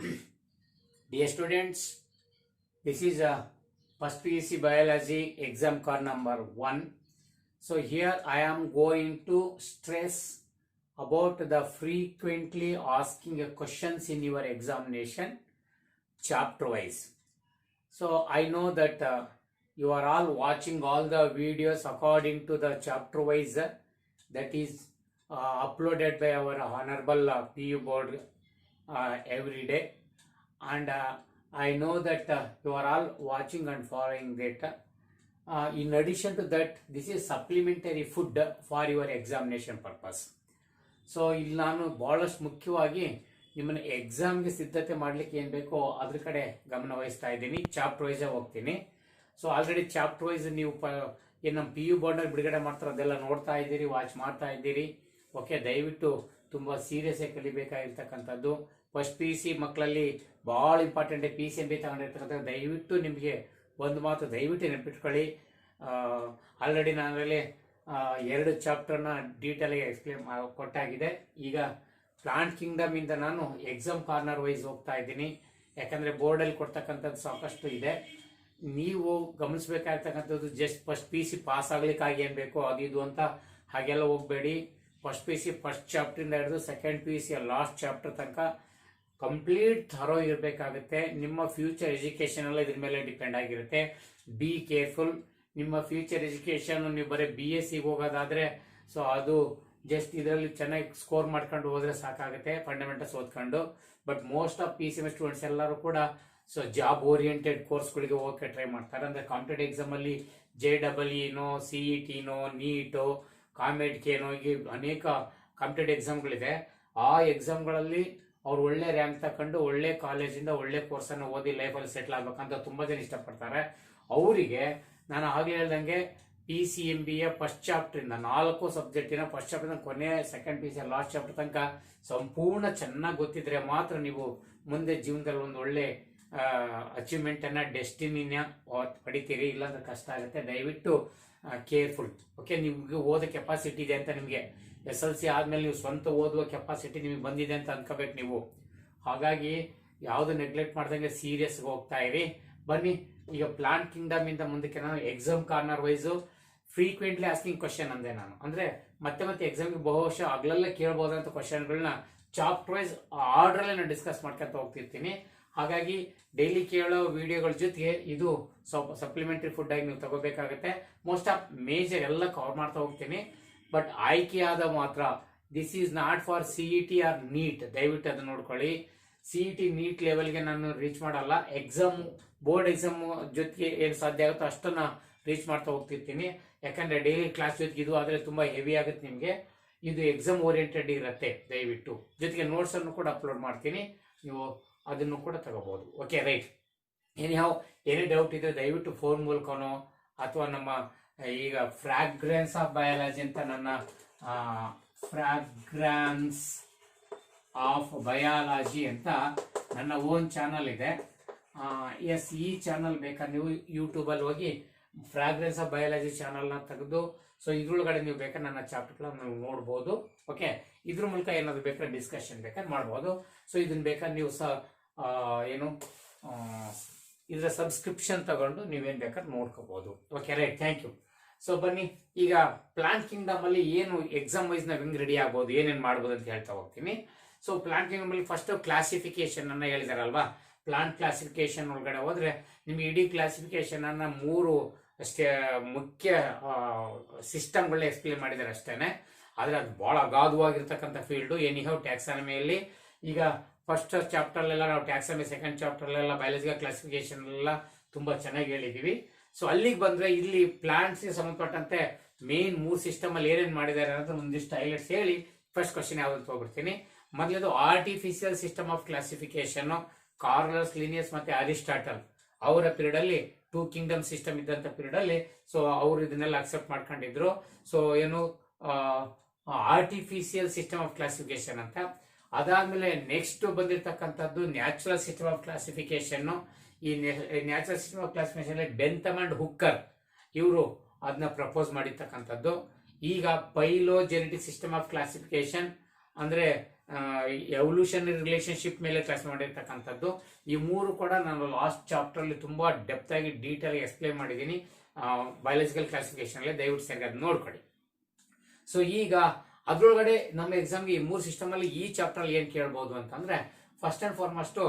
Dear students, this is a first PUC biology exam card number 1. So here I am going to stress about the frequently asking questions in your examination chapter wise. So I know that you are all watching all the videos according to the chapter wise that is uploaded by our honorable PU board every day, and I know that you are all watching and following that. In addition to that, this is supplementary food for your examination purpose. So ಇಲ್ಲಿ ನಾನು ಬಹಳಷ್ಟು ಮುಖ್ಯವಾಗಿ ನಿಮ್ಮನ್ನ ಎಕ್ಸಾಮ್ಗೆ ಸಿದ್ಧತೆ ಮಾಡ್ಲಿಕ್ಕೆ ಏನ್ ಬೇಕೋ ಅದ್ರ ಕಡೆ ಗಮನ ವಹಿಸ್ತಾ ಇದ್ದೀನಿ. ಚಾಪ್ಟರ್ ವೈಸ್ ಹೋಗ್ತೀನಿ. ಸೊ ಆಲ್ರೆಡಿ ಚಾಪ್ಟರ್ ವೈಸ್ ನೀವು ಏನು ನಮ್ಮ PU ಬೋರ್ಡ್ ಬಿಡುಗಡೆ ಮಾಡ್ತಾರೆ ಅದೆಲ್ಲ ನೋಡ್ತಾ ಇದ್ದೀರಿ, ವಾಚ್ ಮಾಡ್ತಾ ಇದ್ದೀರಿ. ಓಕೆ, ದಯವಿಟ್ಟು ತುಂಬಾ ಸೀರಿಯಸ್ ಆಗಿ ಕಲಿಬೇಕಾಗಿರ್ತಕ್ಕಂಥದ್ದು. ಫಸ್ಟ್ PUC ಮಕ್ಕಳಲ್ಲಿ ಬಹಳ ಇಂಪಾರ್ಟೆಂಟ್ PCMB ತಗೊಂಡಿರ್ತಕ್ಕಂಥ ದಯವಿಟ್ಟು ನಿಮಗೆ ಒಂದು ಮಾತು ದಯವಿಟ್ಟು ನೆನಪಿಟ್ಕೊಳ್ಳಿ. ಆಲ್ರೆಡಿ ನಾನಲ್ಲಿ 2 ಚಾಪ್ಟರ್ನ ಡೀಟೇಲ್ ಆಗಿ ಎಕ್ಸ್ಪ್ಲೇನ್ ಕೊಟ್ಟಾಗಿದೆ. ಈಗ ಪ್ಲಾಂಟ್ ಕಿಂಗ್ಡಮ್ ಇಂದ ನಾನು ಎಕ್ಸಾಮ್ ಕಾರ್ನರ್ ವೈಸ್ ಹೋಗ್ತಾ ಇದ್ದೀನಿ. ಯಾಕಂದ್ರೆ ಬೋರ್ಡಲ್ಲಿ ಕೊಡ್ತಕ್ಕಂಥದ್ದು ಸಾಕಷ್ಟು ಇದೆ. ನೀವು ಗಮನಿಸಬೇಕಾಗಿರ್ತಕ್ಕಂಥದ್ದು ಜಸ್ಟ್ ಫಸ್ಟ್ PUC ಪಾಸ್ ಆಗ್ಲಿಕ್ಕಾಗಿ ಏನ್ ಬೇಕೋ ಅದು ಇದು ಅಂತ ಹಾಗೆಲ್ಲ ಹೋಗ್ಬೇಡಿ. ಫಸ್ಟ್ PUC ಫಸ್ಟ್ ಚಾಪ್ಟರ್ ಇಂದ ಹಿಡಿದು ಸೆಕೆಂಡ್ PUC ಲಾಸ್ಟ್ ಚಾಪ್ಟರ್ ತನಕ ಕಂಪ್ಲೀಟ್ ಥರೋ ಇರಬೇಕಾಗುತ್ತೆ. ನಿಮ್ಮ ಫ್ಯೂಚರ್ ಎಜುಕೇಶನ್ ಎಲ್ಲ ಇದ್ರ ಮೇಲೆ ಡಿಪೆಂಡ್ ಆಗಿರುತ್ತೆ. Be careful. ನಿಮ್ಮ ಫ್ಯೂಚರ್ ಎಜುಕೇಶನ್ ನೀವು ಬರೀ BSc ಹೋಗೋದಾದ್ರೆ ಸೊ ಅದು ಜಸ್ಟ್ ಇದರಲ್ಲಿ ಚೆನ್ನಾಗಿ ಸ್ಕೋರ್ ಮಾಡ್ಕೊಂಡು ಹೋದ್ರೆ ಸಾಕಾಗುತ್ತೆ, ಫಂಡಮೆಂಟಲ್ಸ್ ಓದ್ಕೊಂಡು. But most of PCM students ಎಲ್ಲರೂ ಕೂಡ ಸೊ ಜಾಬ್ ಓರಿಯೆಂಟೆಡ್ ಕೋರ್ಸ್ಗಳಿಗೆ ಹೋಗಕ್ಕೆ ಟ್ರೈ ಮಾಡ್ತಾರೆ. ಅಂದ್ರೆ ಕಾಂಪಿಟೇಟಿವ್ ಎಕ್ಸಾಮ್ ಅಲ್ಲಿ JEE CET ನೀಟೋ ಕಾಮೆಡ್ಕೇನೋ ಹೀಗೆ ಅನೇಕ ಕಾಂಪಿಟೇಟಿವ್ ಎಕ್ಸಾಮ್ಗಳಿದೆ. ಆ ಎಕ್ಸಾಮ್ಗಳಲ್ಲಿ ಅವ್ರು ಒಳ್ಳೆ ರ್ಯಾಂಕ್ ತಕೊಂಡು ಒಳ್ಳೆ ಕಾಲೇಜಿಂದ ಒಳ್ಳೆ ಕೋರ್ಸ್ ಅನ್ನು ಓದಿ ಲೈಫಲ್ಲಿ ಸೆಟ್ಲ್ ಆಗ್ಬೇಕಂತ ತುಂಬಾ ಜನ ಇಷ್ಟಪಡ್ತಾರೆ. ಅವರಿಗೆ ನಾನು ಆಗಲೇ ಹೇಳ್ದಂಗೆ PCMB ಫಸ್ಟ್ ಚಾಪ್ಟರ್ ಇಂದ 4 ಸಬ್ಜೆಕ್ಟಿನ ಫಸ್ಟ್ ಚಾಪ್ಟರ್ ಕೊನೆ ಸೆಕೆಂಡ್ PUC ಲಾಸ್ಟ್ ಚಾಪ್ಟರ್ ತನಕ ಸಂಪೂರ್ಣ ಚೆನ್ನಾಗಿ ಗೊತ್ತಿದ್ರೆ ಮಾತ್ರ ನೀವು ಮುಂದೆ ಜೀವನದಲ್ಲಿ ಒಂದು ಒಳ್ಳೆ ಅಚೀವ್ಮೆಂಟ್ ಅನ್ನ ಡೆಸ್ಟಿನಿನ ಪಡಿತೀರಿ. ಇಲ್ಲಾಂದ್ರೆ ಕಷ್ಟ ಆಗುತ್ತೆ. ದಯವಿಟ್ಟು ಕೇರ್ಫುಲ್. ಓಕೆ, ನಿಮ್ಗೆ ಓದೋ ಕೆಪಾಸಿಟಿ ಇದೆ ಅಂತ ನಿಮ್ಗೆ SLC ಆದ್ಮೇಲೆ ನೀವು ಸ್ವಂತ ಓದುವ ಕೆಪಾಸಿಟಿ ನಿಮಗೆ ಬಂದಿದೆ ಅಂತ ಅನ್ಕೋಬೇಕು ನೀವು. ಹಾಗಾಗಿ ಯಾವ್ದು ನೆಗ್ಲೆಕ್ಟ್ ಮಾಡ್ದಂಗೆ ಸೀರಿಯಸ್ ಹೋಗ್ತಾ ಇರಿ. ಬನ್ನಿ ಈಗ ಪ್ಲಾಂಟ್ ಕಿಂಗ್ಡಮ್ ಇಂದ ಮುಂದಕ್ಕೆ ನಾನು exam corner wise frequently asking question ಅಂದೆ. ನಾನು ಅಂದ್ರೆ ಮತ್ತೆ ಮತ್ತೆ ಎಕ್ಸಾಮ್ಗೆ ಬಹುಶಃ ಆಗ್ಲೆಲ್ಲ ಕೇಳಬಹುದಂತ ಕ್ವಶನ್ಗಳನ್ನ ಚಾಪ್ಟರ್ ವೈಸ್ ಆರ್ಡರ್ ಅಲ್ಲಿ ನಾನು ಡಿಸ್ಕಸ್ ಮಾಡ್ಕೊಂತ ಹೋಗ್ತಿರ್ತೀನಿ. ಹಾಗಾಗಿ ಡೈಲಿ ಕೇಳೋ ವಿಡಿಯೋಗಳ ಜೊತೆಗೆ ಇದು ಸಪ್ಲಿಮೆಂಟರಿ ಫುಡ್ ಆಗಿ ನೀವು ತಗೋಬೇಕಾಗುತ್ತೆ. ಮೋಸ್ಟ್ ಆಫ್ ಮೇಜರ್ ಎಲ್ಲ ಕವರ್ ಮಾಡ್ತಾ ಹೋಗ್ತೀನಿ. ಬಟ್ ಆಯ್ಕೆಯಾದ ಮಾತ್ರ this is not for CET or NEET. ದಯವಿಟ್ಟು ಅದನ್ನ ನೋಡ್ಕೊಳ್ಳಿ. CET ನೀಟ್ ಲೆವೆಲ್ಗೆ ನಾನು ರೀಚ್ ಮಾಡಲ್ಲ. ಎಕ್ಸಾಮ್ ಬೋರ್ಡ್ ಎಕ್ಸಾಮ್ ಜೊತೆಗೆ ಏನು ಸಾಧ್ಯ ಆಗುತ್ತೋ ಅಷ್ಟನ್ನ ರೀಚ್ ಮಾಡ್ತಾ ಹೋಗ್ತಿರ್ತೀನಿ. ಯಾಕಂದ್ರೆ ಡೈಲಿ ಕ್ಲಾಸ್ ಜೊತೆಗೆ ಇದು ಆದ್ರೆ ತುಂಬಾ ಹೆವಿ ಆಗುತ್ತೆ ನಿಮ್ಗೆ. ಇದು ಎಕ್ಸಾಮ್ ಓರಿಯೆಂಟೆಡ್ ಇರುತ್ತೆ. ದಯವಿಟ್ಟು ಜೊತೆಗೆ ನೋಟ್ಸ್ ಅನ್ನು ಕೂಡ ಅಪ್ಲೋಡ್ ಮಾಡ್ತೀನಿ, ನೀವು ಅದನ್ನು ಕೂಡ ತಗೋಬಹುದು. Okay, right. ಏನೇ ಡೌಟ್ ಇದ್ರೆ ದಯವಿಟ್ಟು ಫೋನ್ ಮೂಲಕನೋ ಅಥವಾ ನಮ್ಮ ಈಗ ಫ್ರಾಗ್ರೆನ್ಸ್ ಆಫ್ ಬಯಾಲಜಿ ಅಂತ ನನ್ನ ಫ್ರಾಗ್ರೆನ್ಸ್ ಆಫ್ ಬಯಾಲಜಿ ಅಂತ ನನ್ನ ಓನ್ ಚಾನಲ್ ಇದೆ. ಎಸ್, ಈ ಚಾನಲ್ ಬೇಕಾದ್ರೆ ನೀವು ಯೂಟ್ಯೂಬಲ್ಲಿ ಹೋಗಿ ಫ್ರಾಗ್ರೆನ್ಸ್ ಆಫ್ ಬಯಾಲಜಿ ಚಾನಲ್ನ ತೆಗೆದು ಸೊ ಇದ್ರೊಳಗಡೆ ನೀವು ಬೇಕಾದ್ರೆ ನನ್ನ ಚಾಪ್ಟರ್ಗಳನ್ನ ನೀವು ನೋಡ್ಬೋದು. ಓಕೆ, ಇದ್ರ ಮೂಲಕ ಏನಾದ್ರು ಬೇಕಾದ್ರೆ ಡಿಸ್ಕಷನ್ ಬೇಕಾದ್ರೆ ಮಾಡ್ಬೋದು. ಸೊ ಇದನ್ನ ಬೇಕಾದ್ರೆ ನೀವು ಇದರ ಸಬ್ಸ್ಕ್ರಿಪ್ಷನ್ ತಗೊಂಡು ನೀವೇನ್ ಬೇಕಾದ್ರೆ ನೋಡ್ಕೋಬಹುದು. Okay, right, thank you. So ಬನ್ನಿ ಈಗ ಪ್ಲಾಂಟ್ ಕಿಂಗ್ಡಮ್ ಅಲ್ಲಿ ಏನು ಎಕ್ಸಾಮ್ ವೈಸ್ ನಾವ್ ಹೆಂಗ್ ರೆಡಿ ಆಗ್ಬೋದು, ಏನೇನ್ ಮಾಡ್ಬೋದು ಅಂತ ಹೇಳ್ತಾ ಹೋಗ್ತೀನಿ. ಸೊ ಪ್ಲಾಂಟ್ ಕಿಂಗ್ಡಮ್ ಅಲ್ಲಿ ಫಸ್ಟ್ ಕ್ಲಾಸಿಫಿಕೇಶನ್ ಅನ್ನ ಹೇಳಿದಾರಲ್ವಾ. ಪ್ಲಾಂಟ್ ಕ್ಲಾಸಿಫಿಕೇಶನ್ ಒಳಗಡೆ ಹೋದ್ರೆ ನಿಮ್ಗೆ ಇಡೀ ಕ್ಲಾಸಿಫಿಕೇಶನ್ ಅನ್ನ 3 ಮುಖ್ಯ ಸಿಸ್ಟಮ್ಗಳನ್ನ ಎಕ್ಸ್ಪ್ಲೇನ್ ಮಾಡಿದ್ದಾರೆ ಅಷ್ಟೇನೆ. ಆದ್ರೆ ಅದು ಬಹಳ ಅಗಾಧವಾಗಿರ್ತಕ್ಕಂಥ ಫೀಲ್ಡ್. ಎನಿಹೌ ಟ್ಯಾಕ್ಸಾನಮಿಯಲ್ಲಿ ಈಗ ಫಸ್ಟ್ ಚಾಪ್ಟರ್ ಎಲ್ಲ ನಾವು ಟ್ಯಾಕ್ಸಾನಮಿ, ಸೆಕೆಂಡ್ ಚಾಪ್ಟರ್ ಎಲ್ಲ ಬಯಾಲಜಿಕಲ್ ಕ್ಲಾಸಿಫಿಕೇಶನ್ ಎಲ್ಲ ತುಂಬಾ ಚೆನ್ನಾಗಿ ಹೇಳಿದೀವಿ. ಸೊ ಅಲ್ಲಿಗೆ ಬಂದ್ರೆ ಇಲ್ಲಿ ಪ್ಲಾಂಟ್ಸ್ ಗೆ ಸಂಬಂಧಪಟ್ಟಂತೆ ಮೇನ್ 3 ಸಿಸ್ಟಮ್ ಅಲ್ಲಿ ಏನೇನ್ ಮಾಡಿದ್ದಾರೆ ಅಂತ ಒಂದಿಷ್ಟು ಹೈಲೈಟ್ಸ್ ಹೇಳಿ ಫಸ್ಟ್ ಕ್ವಶನ್ ಯಾವ್ದು ತಗೋಬಿಡ್ತೀನಿ. ಮೊದಲದು artificial system of classification. Carolus, Linnaeus ಮತ್ತೆ ಅರಿಸ್ಟಾಟಲ್ ಅವರ ಪೀರಿಯಡ್ ಅಲ್ಲಿ 2 ಕಿಂಗ್ಡಮ್ ಸಿಸ್ಟಮ್ ಇದ್ದಂತ ಪೀರಿಯಡ್ ಅಲ್ಲಿ ಸೊ ಅವರು ಇದನ್ನೆಲ್ಲ ಅಕ್ಸೆಪ್ಟ್ ಮಾಡ್ಕೊಂಡಿದ್ರು. ಸೊ ಏನು ಆರ್ಟಿಫಿಷಿಯಲ್ ಸಿಸ್ಟಮ್ ಆಫ್ ಕ್ಲಾಸಿಫಿಕೇಶನ್ ಅಂತ. ಅದಾದ್ಮೇಲೆ ನೆಕ್ಸ್ಟ್ ಬಂದಿರತಕ್ಕಂಥದ್ದು ನ್ಯಾಚುರಲ್ ಸಿಸ್ಟಮ್ ಆಫ್ ಕ್ಲಾಸಿಫಿಕೇಶನ್. ಈ natural system of classification Bentham and Hooker ಇವರು ಅದನ್ನ ಪ್ರಪೋಸ್ ಮಾಡಿರ್ತಕ್ಕಂಥದ್ದು. ಈಗ ಪೈಲೋಜೆನೆಟಿಕ್ ಸಿಸ್ಟಮ್ ಆಫ್ ಕ್ಲಾಸಿಫಿಕೇಶನ್ ಅಂದ್ರೆ ಎವಲ್ಯೂಷನರಿ ರಿಲೇಶನ್ಶಿಪ್ ಮೇಲೆ ಕ್ಲಾಸ್ ಮಾಡಿರ್ತಕ್ಕಂಥದ್ದು. ಈ ಮೂರು ಕೂಡ ನಾನು ಲಾಸ್ಟ್ ಚಾಪ್ಟರ್ ಅಲ್ಲಿ ತುಂಬಾ ಡೆಪ್ತ್ ಆಗಿ ಡೀಟೇಲ್ ಎಕ್ಸ್ಪ್ಲೈನ್ ಮಾಡಿದ್ದೀನಿ ಬಯಾಲಜಿಕಲ್ ಕ್ಲಾಸಿಫಿಕೇಶನ್ ಅಲ್ಲಿ, ದಯವಿಟ್ಟು ಸರಿ ಅದು ನೋಡ್ಕೊಳ್ಳಿ. ಸೊ ಈಗ ಅದ್ರೊಳಗಡೆ ನಮ್ಮ ಎಕ್ಸಾಮ್ಗೆ ಈ ಮೂರು ಸಿಸ್ಟಮ್ ಅಲ್ಲಿ ಈ ಚಾಪ್ಟರ್ ಅಲ್ಲಿ ಏನ್ ಕೇಳ್ಬಹುದು ಅಂತಂದ್ರೆ, first and foremost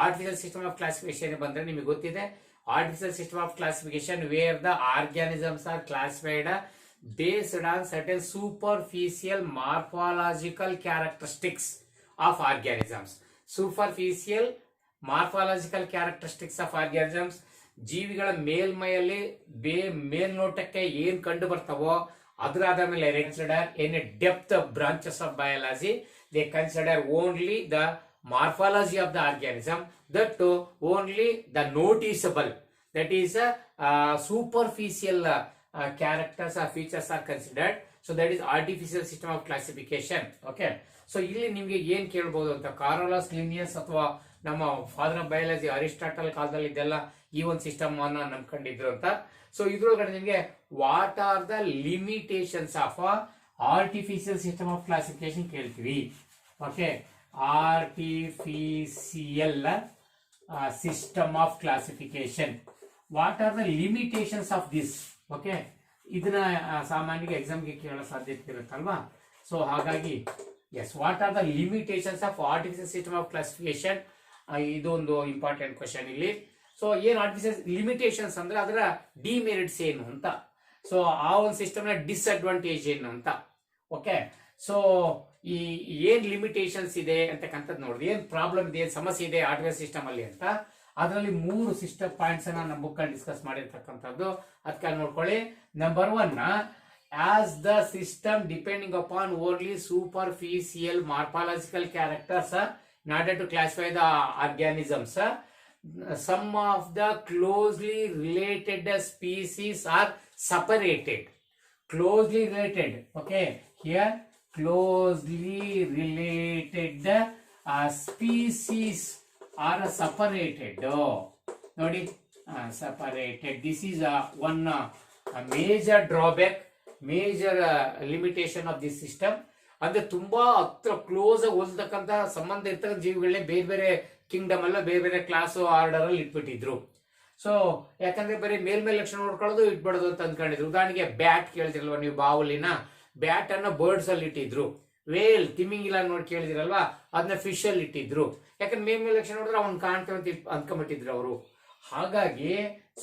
artificial system of classification ಬಂದ್ರೆ ನಿಮಗೆ ಗೊತ್ತಿದೆ, artificial system of classification where the organisms are classified based on certain superficial morphological characteristics of organisms. Superficial morphological characteristics of organisms, ಜೀವಿಗಳ ಮೇಲ್ಮೈಯಲ್ಲಿ ಮೇಲ್ನೋಟಕ್ಕೆ ಏನ್ ಕಂಡು ಬರ್ತಾವೋ ಅದರ ಆದ ಮೇಲೆ consider in depth branches of biology they consider only the morphology of the organism, that only the noticeable, that is superficial characters or features are considered. So that is artificial system of classification. Okay, so ಇಲ್ಲಿ ನಿಮಗೆ ಏನ್ ಕೇಳಬಹುದು ಅಂತ, ಕಾರೋಲಸ್ Linnaeus ಅಥವಾ ನಮ್ಮ father of biology Aristotle ಕಾಲದಲ್ಲಿ ಇದೆಲ್ಲ ಈ ಒಂದು ಸಿಸ್ಟಮ್ ಅನ್ನ ನಂಬ್ಕೊಂಡಿದ್ರು ಅಂತ. ಸೊ ಇದ್ರೊಳಗಡೆ ನಿಮಗೆ what are the limitations of artificial system of classification ಕೇಳ್ತೀವಿ. Okay, artificial system of classification, what are the limitations of this. Okay, ಇದನ್ನ ಸಾಮಾನ್ಯವಾಗಿ ಎಕ್ಸಾಮ್ಗೆ ಕೇಳೋ ಸಾಧ್ಯತೆ ಇರುತ್ತಲ್ವಾ. ಸೊ ಹಾಗಾಗಿ yes, what are the limitations of artificial system of classification, ಇದೊಂದು important question ಇಲ್ಲಿ. ಸೊ ಏನ್ ಆರ್ಟಿಫಿಷಿಯಲ್ ಲಿಮಿಟೇಷನ್ಸ್ ಅಂದ್ರೆ ಅದರ ಡಿಮೆರಿಟ್ಸ್ ಏನು ಅಂತ, ಸೊ ಆ ಒಂದು ಸಿಸ್ಟಮ್ ನ ಡಿಸ್ಅಡ್ವಾಂಟೇಜ್ ಏನು ಅಂತ. ಓಕೆ, ಸೊ ಈ ಏನ್ ಲಿಮಿಟೇಷನ್ಸ್ ಇದೆ ಅಂತಕ್ಕಂಥದ್ದು ನೋಡಿದ್ರೆ, ಏನ್ ಪ್ರಾಬ್ಲಮ್ ಇದೆ, ಏನ್ ಸಮಸ್ಯೆ ಇದೆ ಆರ್ಟಿಫಿಷಿಯಲ್ ಸಿಸ್ಟಮ್ ಅಲ್ಲಿ ಅಂತ, ಅದರಲ್ಲಿ 3 ಸಿಸ್ಟಮ್ ಪಾಯಿಂಟ್ಸ್ ಅನ್ನ ನಮ್ಮ ಬುಕ್ ಅಲ್ಲಿ ಡಿಸ್ಕಸ್ ಮಾಡಿರ್ತಕ್ಕಂಥದ್ದು. ಅದಕ್ಕೆ ನೋಡ್ಕೊಳ್ಳಿ. Number 1, as the system depending upon only superficial morphological characters in order to classify the organisms, some of the closely related species are separated. Closely related, okay, here closely related species are separated. Nodi, separated. This is one major drawback, major limitation of this system. ಅಂದ್ರೆ ತುಂಬಾ ಹತ್ರ close ಆಗಿ ಹೋಲ್ತಕ್ಕಂತ ಸಂಬಂಧ ಇರ್ತಕ್ಕಂಥ ಜೀವಿಗಳನ್ನೇ ಬೇರೆ ಬೇರೆ Kingdom ಅಲ್ಲ, ಬೇರೆ ಬೇರೆ ಕ್ಲಾಸ್ ಆರ್ಡರ್ ಅಲ್ಲಿ ಇಟ್ಬಿಟ್ಟಿದ್ರು. ಸೊ ಯಾಕಂದ್ರೆ ಬರೀ ಮೇಲ್ಮೇಲೆ ಲಕ್ಷಣ ನೋಡ್ಕೊಳ್ಳೋದು ಇಟ್ಬಿಡೋದು ಅಂತ ಅಂದ್ಕೊಂಡಿದ್ರು. ಉದಾಹರಣೆಗೆ ಬ್ಯಾಟ್ ಕೇಳ್ತಿರಲ್ವಾ ನೀವು, ಬಾವುಲಿನ ಬ್ಯಾಟ್ ಅನ್ನ ಬರ್ಡ್ಸ್ ಅಲ್ಲಿ ಇಟ್ಟಿದ್ರು. ವೇಲ್, ತಿಮಿಂಗಿಲ ನೋಡಿ ಕೇಳಿದಿರಲ್ವಾ, ಅದನ್ನ ಫಿಶ್ ಅಲ್ಲಿ ಇಟ್ಟಿದ್ರು. ಯಾಕಂದ್ರೆ ಮೇಲ್ಮೇಲೆ ಲಕ್ಷಣ ನೋಡಿದ್ರೆ ಅವ್ನು ಕಾಣ್ತೇವೆ ಅಂತ ಅಂದ್ಕೊಂಡ್ಬಿಟ್ಟಿದ್ರು ಅವರು. ಹಾಗಾಗಿ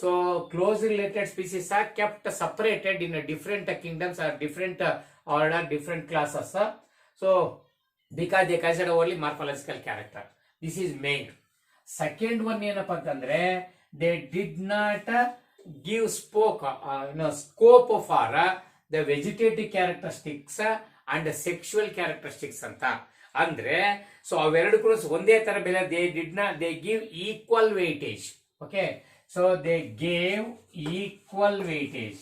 so close related species are kept separated in different kingdoms are different order, different classes. So because they consider only morphological character. This is main. Second one ಏನಪ್ಪ ಅಂತಂದ್ರೆ, they did not give scope for the vegetative characteristics and sexual characteristics ಅಂತ. ಅಂದ್ರೆ so ಅವೆರಡಕ್ಕೂ ಒಂದೇ ತರ ಬೆಲೆ, they give equal weightage. Okay, so they gave equal weightage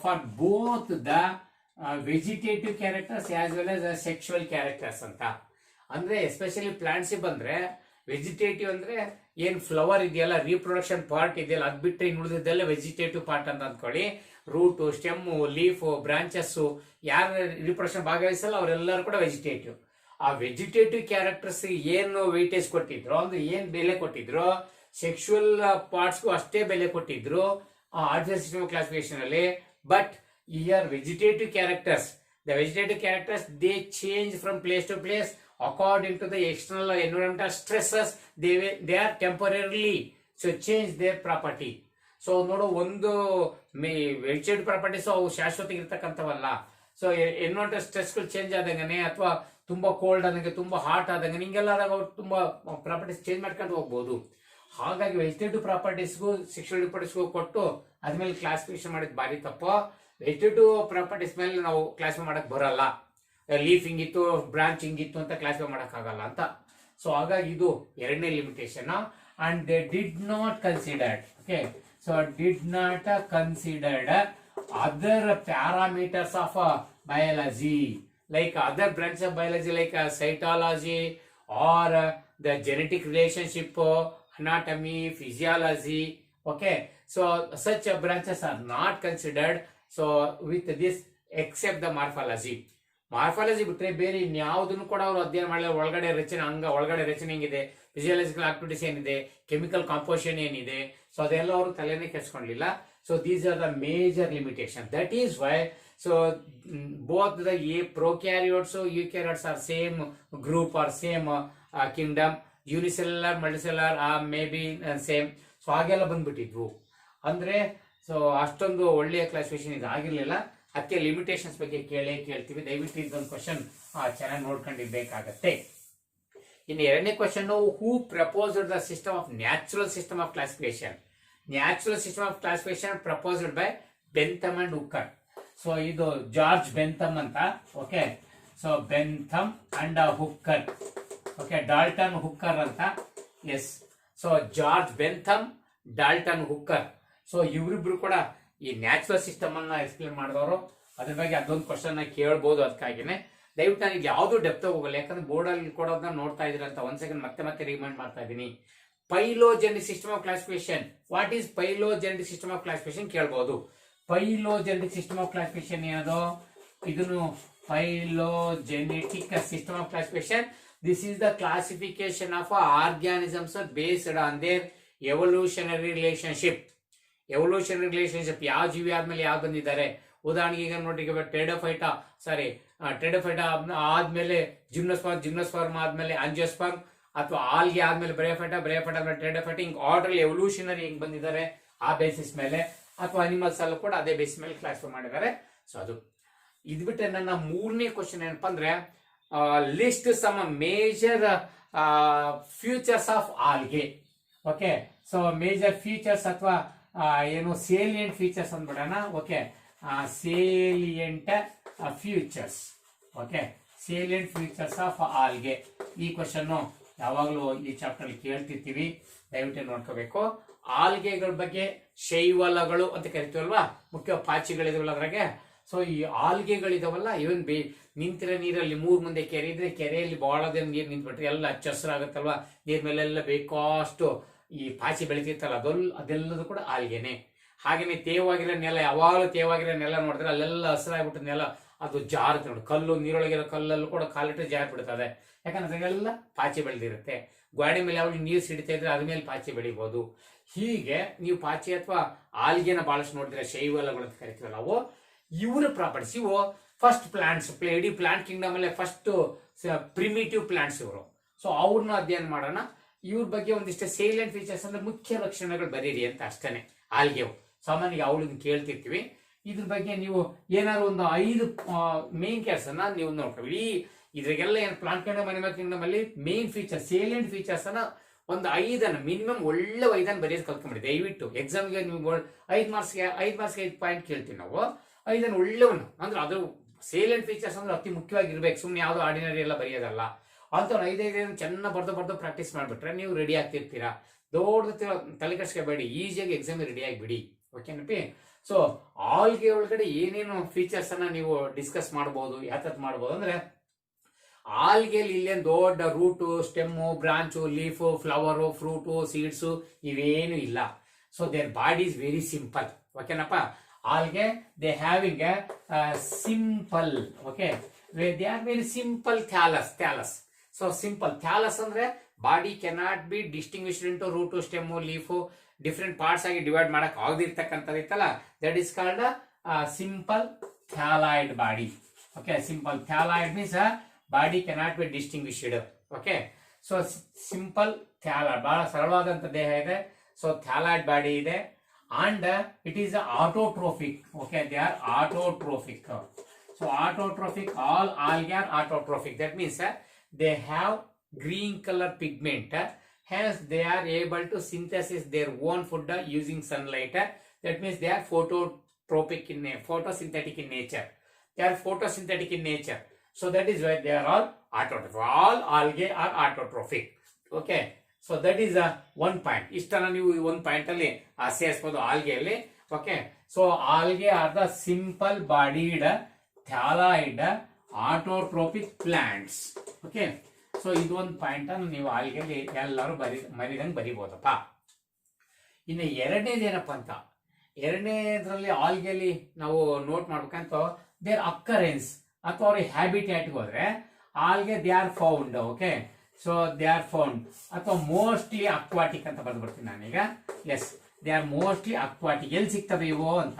for both the vegetative characters as well as the sexual characters ಅಂತ. ಅಂದ್ರೆ especially plants ಬಂದ್ರೆ vegetative ಅಂದ್ರೆ ಏನ್ ಫ್ಲವರ್ ಇದೆಯಲ್ಲ, ರೀಪ್ರೊಡಕ್ಷನ್ ಪಾರ್ಟ್ ಇದೆಯಲ್ಲ, ಅದ್ ಬಿಟ್ಟರೆ ಇನ್ನು ಉಳಿದಿದ್ದೆಲ್ಲ ವೆಜಿಟೇಟಿವ್ ಪಾರ್ಟ್ ಅಂತ ಅಂದ್ಕೊಳ್ಳಿ. ರೂಟು, ಸ್ಟೆಮ್ಮು, ಲೀಫು, ಬ್ರಾಂಚಸ್, ಯಾರು ರೀಪ್ರೊಡಕ್ಷನ್ ಭಾಗವಹಿಸಲ್ಲ ಅವರೆಲ್ಲರೂ ಕೂಡ ವೆಜಿಟೇಟಿವ್. ಆ ವೆಜಿಟೇಟಿವ್ ಕ್ಯಾರೆಕ್ಟರ್ಸ್ ಏನು ವೆಯ್ಟೇಜ್ ಕೊಟ್ಟಿದ್ರು, ಅಂದ್ರೆ ಏನ್ ಬೆಲೆ ಕೊಟ್ಟಿದ್ರು, ಸೆಕ್ಷುವಲ್ ಪಾರ್ಟ್ಸ್ಗೂ ಅಷ್ಟೇ ಬೆಲೆ ಕೊಟ್ಟಿದ್ರು ಆರ್ಟಿಫಿಷಿಯಲ್ ಸಿಸ್ಟಮ್ ಕ್ಲಾಸಿಫಿಕೇಶನ್ ಅಲ್ಲಿ. But here vegetative characters, the vegetative characters they change from place to place according to the external environmental stresses. They are temporarily so change their property. So ನೋಡು, ಒಂದು vegetative properties ಅವು ಶಾಶ್ವತ ಇರ್ತಕ್ಕಂಥವಲ್ಲ. So environmental ಸ್ಟ್ರೆಸ್ಗಳು change ಆದಂಗೆ, ಅಥವಾ ತುಂಬಾ cold ಆದಂಗೆ, ತುಂಬಾ hot ಆದಂಗೆ, ಹಿಂಗೆಲ್ಲ ಆದಾಗ ಅವ್ರು ತುಂಬಾ ಪ್ರಾಪರ್ಟೀಸ್ ಚೇಂಜ್ ಮಾಡ್ಕೊಂಡು ಹೋಗ್ಬೋದು. ಹಾಗಾಗಿ ವೆಜಿಟೇಟಿವ್ ಪ್ರಾಪರ್ಟೀಸ್ಗೂ ಸೆಕ್ಷುವಲ್ ಪ್ರಾಪರ್ಟೀಸ್ಗೂ ಕೊಟ್ಟು ಅದ್ಮೇಲೆ ಕ್ಲಾಸಿಫಿಕೇಶನ್ ಮಾಡಿದ್ ಬಾರಿ ತಪ್ಪು. ವೆಜಿಟೇಟಿವ್ ಪ್ರಾಪರ್ಟೀಸ್ ಮೇಲೆ ನಾವು ಕ್ಲಾಸಿಫೈ ಮಾಡಕ್ ಬರಲ್ಲ. ಲೀಫ್ ಹಿಂಗಿತ್ತು, ಬ್ರಾಂಚ್ ಹಿಂಗಿತ್ತು ಅಂತ ಕ್ಲಾಸಿಫೈ ಮಾಡಕ್ ಆಗಲ್ಲ ಅಂತ. ಸೊ ಹಾಗಾಗಿ ಇದು ಎರಡನೇ limitation. And they did not considered, okay, so did not considered other parameters of biology, like other branches of biology like cytology or the genetic relationship, anatomy, physiology, Okay, so such branches are not considered. So with this, except the morphology. Morphology ಬಿಟ್ರೆ ಬೇರೆ ಇನ್ಯಾವುದನ್ನು ಕೂಡ ಅವರು ಅಧ್ಯಯನ ಮಾಡಲಿಲ್ಲ. ಒಳಗಡೆ ರಚನೆ, ಒಳಗಡೆ ರಚನೆ ಹೆಂಗಿದೆ, ಫಿಸಿಯಾಲಜಿಕಲ್ ಆಕ್ಟಿವಿಟೀಸ್ ಏನಿದೆ, ಕೆಮಿಕಲ್ ಕಾಂಪೋಸಿಷನ್ ಏನಿದೆ, ಸೊ ಅದೆಲ್ಲ ಅವರು ತಲೆನೇ ಕೆಡಿಸ್ಕೊಂಡಿಲ್ಲ. So these are the major limitation. That is why so both the prokaryotes or eukaryotes are same group or same kingdom. Unicellular, multicellular maybe same. So ಹಾಗೆಲ್ಲ ಬಂದ್ಬಿಟ್ಟಿದ್ವು ಅಂದ್ರೆ. So ಅಷ್ಟೊಂದು ಒಳ್ಳೆಯ ಕ್ಲಾಸಿಫಿಕೇಶನ್ ಇದು ಆಗಿರ್ಲಿಲ್ಲ. ಅದಕ್ಕೆ ಲಿಮಿಟೇಷನ್ಸ್ ಬಗ್ಗೆ ಕೇಳ್ತೀವಿ. ದಯವಿಟ್ಟು ಇದೊಂದು ಕ್ವಶನ್ ಚೆನ್ನಾಗಿ ನೋಡ್ಕೊಂಡಿರ್ಬೇಕಾಗತ್ತೆ. ಇನ್ನು ಎರಡನೇ question, who proposed the system of natural system of classification. Natural system of classification proposed by Bentham and Hooker. So ಇದು ಜಾರ್ಜ್ ಬೆಂಥಮ್ ಅಂತ. Okay, so Bentham and Hooker. Okay, Dalton Hooker ಅಂತ. Yes, so George Bentham, Dalton Hooker. So ಇವರಿಬ್ರು ಕೂಡ ಈ natural system ಅನ್ನ explain ಮಾಡಿದವರು. ಅದ್ರ ಬಗ್ಗೆ ಅದೊಂದು ಕ್ವಶನ್ ಕೇಳ್ಬೋದು. ಅದಕ್ಕಾಗಿನೇ ದಯವಿಟ್ಟು ನಾನು ಯಾವ್ದು ಡೆಪ್ತ್ ಹೋಗಲ್ಲ, ಯಾಕಂದ್ರೆ ಬೋರ್ಡ್ ಅಲ್ಲಿ ಕೊಡೋದನ್ನ ನೋಡ್ತಾ ಇದ್ರಿ ಅಂತ. ಒಂದ್ ಸೆಕೆಂಡ್ ಮತ್ತೆ ರಿಮೈಂಡ್ ಮಾಡ್ತಾ ಇದ್ದೀನಿ. Phylogenetic system of classification. What is phylogenetic system of classification ಕೇಳ್ಬೋದು. ಪೈಲೋಜೆನೆಟಿಕ್ ಸಿಸ್ಟಮ್ ಆಫ್ ಕ್ಲಾಸಿಫಿಕೇಶನ್ ಏನದು? ಇದನ್ನು phylogenetic system of classification. This is the classification of organisms based on their evolutionary relationship. Evolutionary relationship, ಯಾವ ಜೀವಿ ಆದ್ಮೇಲೆ ಯಾವ ಬಂದಿದ್ದಾರೆ. ಉದಾಹರಣೆಗೆ ಈಗ ನೋಡಿ, ಟೆಡೋಫೈಟಾ ಆದ್ಮೇಲೆ ಜಿಮ್ನೋಸ್ಪರ್ಮ್ ಆದ್ಮೇಲೆ ಆಂಜಿಯೋಸ್ಪರ್ಮ್, ಅಥವಾ ಆಲ್ಗೆ ಆದ್ಮೇಲೆ ಬ್ರೇಫೈಟಾ ಆದ್ಮೇಲೆ ಟೆಡೋಫೈಟಾ. ಹಿಂಗ್ ಆರ್ಡರ್ ಎವಲ್ಯೂಷನರಿ ಹೆಂಗ್ ಬಂದಿದ್ದಾರೆ ಆ ಬೇಸಿಸ್ ಮೇಲೆ, ಅಥವಾ ಅನಿಮಲ್ಸ್ ಅಲ್ಲೂ ಕೂಡ ಅದೇ ಬೇಸಿಸ್ ಮೇಲೆ ಕ್ಲಾಸಿಫೈ ಮಾಡಿದ್ದಾರೆ. ಸೊ ಅದು ಇದು ಬಿಟ್ಟರೆ ನನ್ನ ಮೂರನೇ ಕ್ವಶನ್ ಏನಪ್ಪಾ ಅಂದ್ರೆ, list some major futures of algae. Okay, so major features ಅಥವಾ ಏನು ಸೇಲಿಯಂಟ್ ಫೀಚರ್ಸ್ ಅಂದ್ಬಿಡೋಣ. Okay, salient futures. Okay, salient futures of algae. ಈ ಕ್ವಶನ್ ಯಾವಾಗಲೂ ಈ ಚಾಪ್ಟರ್ ಅಲ್ಲಿ ಕೇಳ್ತಿರ್ತೀವಿ, ದಯವಿಟ್ಟು ನೋಡ್ಕೋಬೇಕು. ಆಲ್ಗೆಗಳ ಬಗ್ಗೆ ಶೈವಲಗಳು ಅಂತ ಕರಿತೀವಲ್ವಾ, ಮುಖ್ಯ ಪಾಚಿಗಳಿದಾವಲ್ಲ ಅದ್ರಾಗೆ. ಸೊ ಈ ಆಲ್ಗೆಗಳಿದಾವಲ್ಲ, ಇವನ್ ನಿಂತಿರೋ ನೀರಲ್ಲಿ ಮೂರ್ ಮುಂದೆ ಕೆರೆ ಇದ್ರೆ ಕೆರೆಯಲ್ಲಿ ಬಹಳ ದಿನ ನೀರು ನಿಂತ್ಬಿಟ್ರೆ ಎಲ್ಲ ಹಚ್ಚಸ್ರಾಗತ್ತಲ್ವಾ, ನೀರ್ ಮೇಲೆಲ್ಲ ಬೇಕಷ್ಟು ಈ ಪಾಚಿ ಬೆಳಿತಿರ್ತಲ್ಲ, ಅದೆಲ್ಲದು ಕೂಡ ಆಲ್ಗೆನೆ. ಹಾಗೇನೆ ತೇವಾಗಿರೋ ನೆಲ, ಯಾವಾಗಲೂ ತೇವಾಗಿರೋ ನೆಲ ನೋಡಿದ್ರೆ ಅಲ್ಲೆಲ್ಲ ಹಸಿರಾಗ್ಬಿಟ್ಟು ನೆಲ ಅದು ಜಾರುತ್ತೆ ನೋಡಿ. ಕಲ್ಲು, ನೀರೊಳಗಿರೋ ಕಲ್ಲಲ್ಲೂ ಕೂಡ ಕಾಲಿಟ್ಟು ಜಾರಿ ಬಿಡ್ತದೆ, ಯಾಕಂದ್ರೆ ಅದೆಲ್ಲ ಪಾಚಿ ಬೆಳೆದಿರುತ್ತೆ. ಗೋಡೆ ಮೇಲೆ ಯಾವಾಗ ನೀರು ಸಿಡಿತಾ ಇದ್ರೆ ಅದ್ರ ಮೇಲೆ ಪಾಚಿ ಬೆಳಿಬಹುದು. ಹೀಗೆ ನೀವು ಪಾಚಿ ಅಥವಾ ಆಲ್ಗೆನ ಬಹಳಷ್ಟು ನೋಡಿದ್ರೆ ಶೈವಲಗಳು ಅಂತ ಕರಿತೀವಲ್ಲ, ಅವು ಇವರ ಪ್ರಾಪರ್ಟೀಸ್. ಇವು ಫಸ್ಟ್ ಪ್ಲಾಂಟ್ಸ್, ಇಡೀ ಪ್ಲಾಂಟ್ ಕಿಂಗ್ಡಮ್ ಅಲ್ಲೇ ಫಸ್ಟ್ ಪ್ರಿಮಿಟಿವ್ ಪ್ಲಾಂಟ್ಸ್ ಇವರು. ಸೊ ಅವ್ರನ್ನ ಅಧ್ಯಯನ ಮಾಡೋಣ. ಇವ್ರ ಬಗ್ಗೆ ಒಂದಿಷ್ಟು ಸೇಲಿಯಂಟ್ ಫೀಚರ್ಸ್ ಅಂದ್ರೆ ಮುಖ್ಯ ಲಕ್ಷಣಗಳು ಬರೀರಿ ಅಂತ ಅಷ್ಟೇನೆ. ಆಲ್ಗೆವು ಸಾಮಾನ್ಯವಾಗಿ ಅವಳನ್ನ ಕೇಳ್ತಿರ್ತೀವಿ. ಇದ್ರ ಬಗ್ಗೆ ನೀವು ಏನಾದ್ರು ಒಂದು 5 ಮೇನ್ ಕೇರ್ಸ್ ನೀವು ನೋಡ್ಕೊಳ್ಳಿ. ಇದ್ರಾಗೆಲ್ಲ ಏನು ಪ್ಲಾಂಟ್ ಕಿಂಗ್ಡಮ್, ಅನಿಮಲ್ ಕಿಂಗ್ಡಮ್ ಅಲ್ಲಿ ಮೇನ್ ಫೀಚರ್, ಸೇಲಿಯಂಟ್ ಫೀಚರ್ಸ್ ಒಂದು 5 ಮಿನಿಮಮ್ ಒಳ್ಳೆ 5 ಬರೆಯೋದು ಕಲ್ತ್ಕೊಂಡ್ಬಿಡಿ. ದಯವಿಟ್ಟು ಎಕ್ಸಾಮ್ಗೆ ನೀವು 5 ಮಾರ್ಕ್ಸ್ಗೆ 5 ಪಾಯಿಂಟ್ ಕೇಳ್ತೀವಿ ನಾವು. 5 ಒಳ್ಳೆವನು ಅಂದ್ರೆ ಅದು ಸೇಲಿಯಂಟ್ ಫೀಚರ್ಸ್ ಅಂದ್ರೆ ಅತಿ ಮುಖ್ಯವಾಗಿರ್ಬೇಕು. ಸುಮ್ಮನೆ ಯಾವ್ದು ಆರ್ಡಿನರಿ ಎಲ್ಲ ಬರೆಯೋದಲ್ಲ. ಅಂತ 5 ಚೆನ್ನಾಗಿ ಬರ್ದು ಪ್ರಾಕ್ಟೀಸ್ ಮಾಡ್ಬಿಟ್ರೆ ನೀವು ರೆಡಿ ಆಗ್ತಿರ್ತೀರಾ. ದೊಡ್ಡ ತಲೆ ಕೆಡಿಸ್ಕೋಬೇಡಿ, ಈಸಿಯಾಗಿ ಎಕ್ಸಾಮ್ ರೆಡಿ ಆಗಿಬಿಡಿ. ಓಕೆನಪ್ಪಿ? ಸೊ ಆಲ್ಗೆ ಒಳಗಡೆ ಏನೇನು ಫೀಚರ್ಸ್ ಅನ್ನ ನೀವು ಡಿಸ್ಕಸ್ ಮಾಡಬಹುದು, ಯಾವ ಮಾಡಬಹುದು ಅಂದ್ರೆ, ಆಲ್ಗೆಲ್ ಇಲ್ಲೇನು ದೊಡ್ಡ root, stem, branch, leaf, flower, fruit, seeds ಇವೇನು ಇಲ್ಲ. So their body is very simple. ಓಕೆನಪ್ಪ? Algae they having a simple, okay, they are very simple thallus. So simple thallus ಅಂದ್ರೆ body cannot be distinguished into root, stem, leaf, different parts ಆಗಿ divide ಮಾಡಕ್ ಆಗದಿರ್ತಕ್ಕಂಥದ್ದು ಇತ್ತಲ್ಲ, that is called simple thalloid body. Okay, simple thalloid means body cannot be distinguished. Okay, so simple thalloid, ಬಹಳ ಸರಳವಾದಂತ ದೇಹ ಇದೆ. So ಥ್ಯಾಲಾಯ್ಡ್ body ಇದೆ. And it is autotrophic. Okay, they R autotrophic. So autotrophic, all algae are autotrophic. That means they have green color pigment. Hence they are able to synthesize their own food using sunlight. That means they are photosynthetic in nature. They are photosynthetic in nature. So that is why they are all autotrophic. All algae are autotrophic. Okay, so that is one point. Istana ನೀವು ಒಂದು point ಅಲ್ಲಿ ಸೇರಿಸಬಹುದು ಆಲ್ಗೆಯಲ್ಲಿ. Okay, so algae are the simple bodied thalloid autotrophic plants. Okay, so ಇದು ಒಂದು point ಅನ್ನು ನೀವು ಆಲ್ಗೆಯಲ್ಲಿ ಎಲ್ಲರೂ ಮರಿದಂಗೆ ಬರಿಬಹುದಪ್ಪ. ಇನ್ನು ಎರಡನೇದು ಏನಪ್ಪಾ ಅಂತ, ಎರಡನೇದ್ರಲ್ಲಿ ಆಲ್ಗೆಲಿ ನಾವು ನೋಟ್ ಮಾಡ್ಬೇಕಂತ ದೇರ್ ಅಕ್ಕರೆನ್ಸ್ ಅಥವಾ ಅವ್ರ ಹ್ಯಾಬಿಟ್ಯಾಟ್ಗೆ ಹೋದ್ರೆ algae they are found. Okay, so they are found ಅಥವಾ ಮೋಸ್ಟ್ಲಿ ಅಕ್ವಾಟಿಕ್ ಅಂತ ಬರ್ತೀನಿ ನಾನೀಗ. Yes, they are mostly aquatic. ಎಲ್ಲಿ ಸಿಗ್ತವೆ ಇವು ಅಂತ,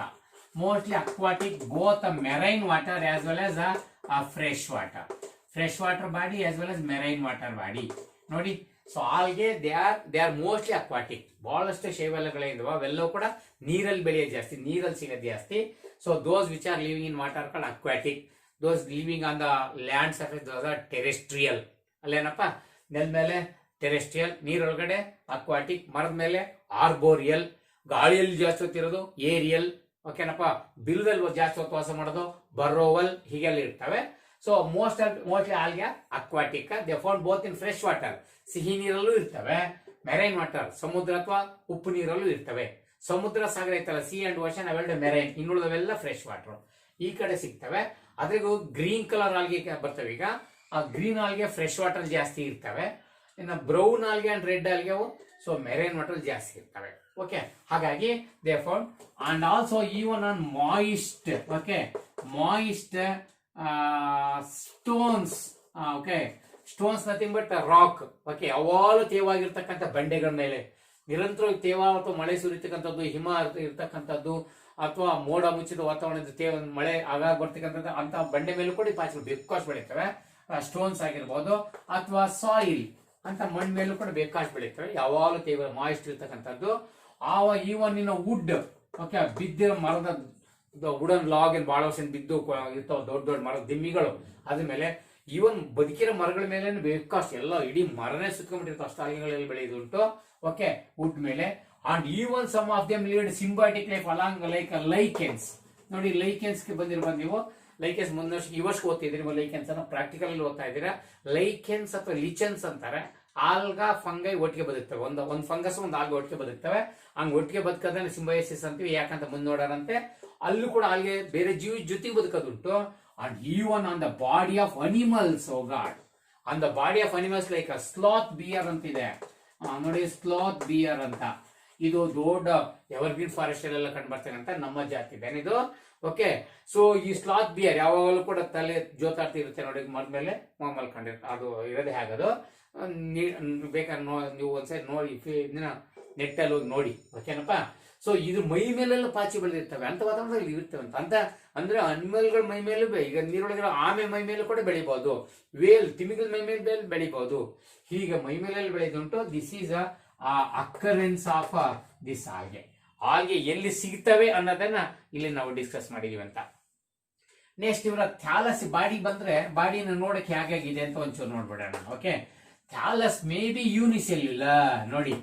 mostly aquatic, both marine water as well as fresh water body as well as marine water body. ನೋಡಿ, so algae they are mostly aquatic. ಬಹಳಷ್ಟು ಶೈವಾಲಗಳಿಂದವ ಅವೆಲ್ಲವೂ ಕೂಡ ನೀರಲ್ಲಿ ಬೆಳೆಯೋದು ಜಾಸ್ತಿ, ನೀರಲ್ಲಿ ಸಿಗೋದು ಜಾಸ್ತಿ. So those which are living in water called aquatic. Those living on the land surface those are terrestrial. ಅಲ್ಲೇನಪ್ಪ, ನೆಲ ಮೇಲೆ ಟೆರೆಸ್ಟ್ರಿಯಲ್, ನೀರೊಳಗಡೆ ಅಕ್ವಾಟಿಕ್, ಮರದ ಮೇಲೆ ಆರ್ಬೋರಿಯಲ್, ಗಾಳಿಯಲ್ಲಿ ಜಾಸ್ತಿ ಹೊತ್ತಿರೋದು ಏರಿಯಲ್. ಓಕೆನಪ್ಪ, ಬಿಲ್ದಲ್ಲಿ ಜಾಸ್ತಿ ಹೊತ್ತು ವಾಸ ಮಾಡೋದು ಬರ್ರೋವಲ್, ಹೀಗೆಲ್ಲ ಇರ್ತವೆ. So mostly algae aquatic. They found both in fresh water, ಸಿಹಿ ನೀರಲ್ಲೂ ಇರ್ತವೆ, ಮೆರೈನ್ ವಾಟರ್, ಸಮುದ್ರ ಅಥವಾ ಉಪ್ಪು ನೀರಲ್ಲೂ ಇರ್ತವೆ. ಸಮುದ್ರ, ಸಾಗರ ಐತಲ್ಲ, ಸಿ ಅಂಡ್ ಓಷನ್, ಅವೆಲ್ಲ ಮೆರೈನ್, ಇನ್ನುಳಿದವೆಲ್ಲ ಫ್ರೆಶ್ ವಾಟರ್ ಈ ಕಡೆ ಸಿಗ್ತವೆ. ಅದ್ರಿಗೂ ಗ್ರೀನ್ ಕಲರ್ ಆಲ್ಗೆ ಬರ್ತವೆ. ಈಗ ಆ ಗ್ರೀನ್ ಆಲ್ಗೆ ಫ್ರೆಶ್ ವಾಟರ್ ಜಾಸ್ತಿ ಇರ್ತವೆ. ಇನ್ನು brown algae and red algae so marine water ಜಾಸ್ತಿ ಇರ್ತವೆ. ಓಕೆ, ಹಾಗಾಗಿ they found and also even on moist. Okay, moist stones. Okay, stones nothing but rock. Okay, ಯಾವಾಗಲೂ ತೇವಾಗಿರ್ತಕ್ಕಂಥ ಬಂಡೆಗಳ ಮೇಲೆ ನಿರಂತರವಾಗಿ ತೇವ ಅಥವಾ ಮಳೆ ಸುರಿತಕ್ಕಂಥದ್ದು, ಹಿಮ ಇರ್ತಕ್ಕಂಥದ್ದು, ಅಥವಾ ಮೋಡ ಮುಚ್ಚಿದ ವಾತಾವರಣದ ಮಳೆ ಆಗಾಗ ಬರ್ತಕ್ಕಂಥದ್ದು ಅಂತ ಬಂಡೆ ಮೇಲೂ ಕೂಡ ಪಾಚಿಗಳು ಬೇಕಾಷ್ಟು ಬೆಳೀತವೆ. ಸ್ಟೋನ್ಸ್ ಆಗಿರ್ಬೋದು, ಅಥವಾ ಸಾಯಿಲ್ ಅಂತ ಮಣ್ಣು ಮೇಲೂ ಕೂಡ ಬೇಕಾಷ್ಟು ಬೆಳೀತವೆ. ಯಾವಾಗಲೂ ತೇವ ಮಾಯಿಸ್ಟ್ ಇರ್ತಕ್ಕಂಥದ್ದು. ಈವನ್ ಇನ್ನು ವುಡ್. ಓಕೆ, ಬಿದ್ದಿರೋ ಮರದ ವುಡನ್ ಲಾಗ್ ಏನ್ ಬಹಳ ವರ್ಷ ಬಿದ್ದು ಇರ್ತಾವ, ದೊಡ್ಡ ದೊಡ್ಡ ಮರದ ದಿಮ್ಮಿಗಳು, ಅದ್ರ ಮೇಲೆ ಈವನ್ ಬದುಕಿರೋ ಮರಗಳ ಮೇಲೆ ಬೇಕಾಷ್ಟು ಎಲ್ಲ ಇಡೀ ಮರನೇ ಸುತ್ಕೊಂಡ್ಬಿಟ್ಟಿರ್ತಾವ, ಅಷ್ಟು ಆಲ್ಗೆಗಳಲ್ಲಿ ಬೆಳೆಯುದುಂಟು. ಓಕೆ, ವುಡ್ ಮೇಲೆ. And even some of them lead symbiotic life along like lichens. ನೋಡಿ, ಲೈಕೆನ್ಸ್ ಗೆ ಬಂದಿರ್ಬೋದು ನೀವು. ಲೈಕೆನ್ಸ್ ಮುಂದೆ ಈ ವರ್ಷ ಓದ್ತಿದ್ರಿ, ಲೈಕೆನ್ಸ್ ಅನ್ನ ಪ್ರಾಕ್ಟಿಕಲ್ ಅಲ್ಲಿ ಓದ್ತಾ ಇದ್ದೀರಾ. ಲೈಕೆನ್ಸ್ ಅಥವಾ ಲಿಚನ್ಸ್ ಅಂತಾರೆ. ಆಲ್ಗಾ ಫಂಗೈ ಒಟ್ಟಿಗೆ ಬದುಕ್ತವೆ. ಒಂದು ಫಂಗಸ್ ಒಂದು ಆಲ್ಗೆ ಒಟ್ಟಿಗೆ ಬದುಕ್ತವೆ. ಹಂಗ್ ಒಟ್ಟಿಗೆ ಬದುಕೋದನ್ನ ಸಿಂಬಯೋಸಿಸ್ ಅಂತೀವಿ. ಯಾಕಂತ ಮುಂದೆ ನೋಡೋರಂತೆ ಅಲ್ಲೂ ಕೂಡ ಆಲ್ಗೆ ಬೇರೆ ಜೀವಿ ಜೊತೆಗೆ ಬದುಕೋದುಂಟು. And even on the body of animals. Oh god, on the body of animals like sloth bear ಅಂತಿದೆ ನೋಡಿ, ಸ್ಲಾತ್ ಬಿಯರ್ ಅಂತ. ಇದು ದೊಡ್ಡ ಎವರ್ಗ್ರೀನ್ ಫಾರೆಸ್ಟ್ ಎಲ್ಲ ಕಂಡು ಬರ್ತಕ್ಕಂಥ ನಮ್ಮ ಜಾತಿ ಇದು. ಓಕೆ, ಸೊ ಈ ಸ್ಲಾತ್ ಬಿಯರ್ ಯಾವಾಗಲೂ ಕೂಡ ತಲೆ ಜೋತಾಡ್ತಿರುತ್ತೆ ನೋಡಿ, ಮರದ ಮೇಲೆ ಮಲ್ಕೊಂಡಿರುತ್ತೆ. ಅದು ಇರೋದೇ ಹಾಗದು. ಬೇಕಾದ್ರೆ ನೀವು ಒಂದ್ಸರಿ ನೋಡಿ, ನೆಟ್ಟಲ್ಲಿ ಹೋಗಿ ನೋಡಿ. ಓಕೆನಪ್ಪ, ಸೊ ಇದು ಮೈ ಮೇಲೆಲ್ಲ ಪಾಚಿ ಬೆಳೆದಿರ್ತವೆ, ಅಂತ ವಾತಾವರಣದಲ್ಲಿ ಇರ್ತವೆ ಅಂತ ಅಂದ್ರೆ ಅನಿಮಲ್ಗಳ ಮೈ ಮೇಲೂ ಈಗ ನೀರೊಳಗಿರೋ ಆಮೆ ಮೈ ಮೇಲೂ ಕೂಡ ಬೆಳಿಬಹುದು, ವೇಲ್ ತಿಮಿಗಳ ಮೈ ಮೇಲೆ ಬೆಳಿಬಹುದು. ಹೀಗೆ ಮೈ ಮೇಲೆಲ್ಲ ಬೆಳೆದುಂಟು. This is occurrence of this algae ಎಲ್ಲಿ ಸಿಗ್ತವೆ ಅನ್ನೋದನ್ನ ಇಲ್ಲಿ ನಾವು ಡಿಸ್ಕಸ್ ಮಾಡಿದೀವಿ ಅಂತ. ನೆಕ್ಸ್ಟ್ ಇವರ ಥ್ಯಾಲಸ್ ಬಾಡಿ ಬಂದ್ರೆ, ಬಾಡಿನ ನೋಡಕ್ಕೆ ಹೇಗಾಗಿದೆ ಅಂತ ಒಂಚೂರು ನೋಡ್ಬಿಡೋಣ. Okay, thallus may be unicellular. ನೋಡಿ,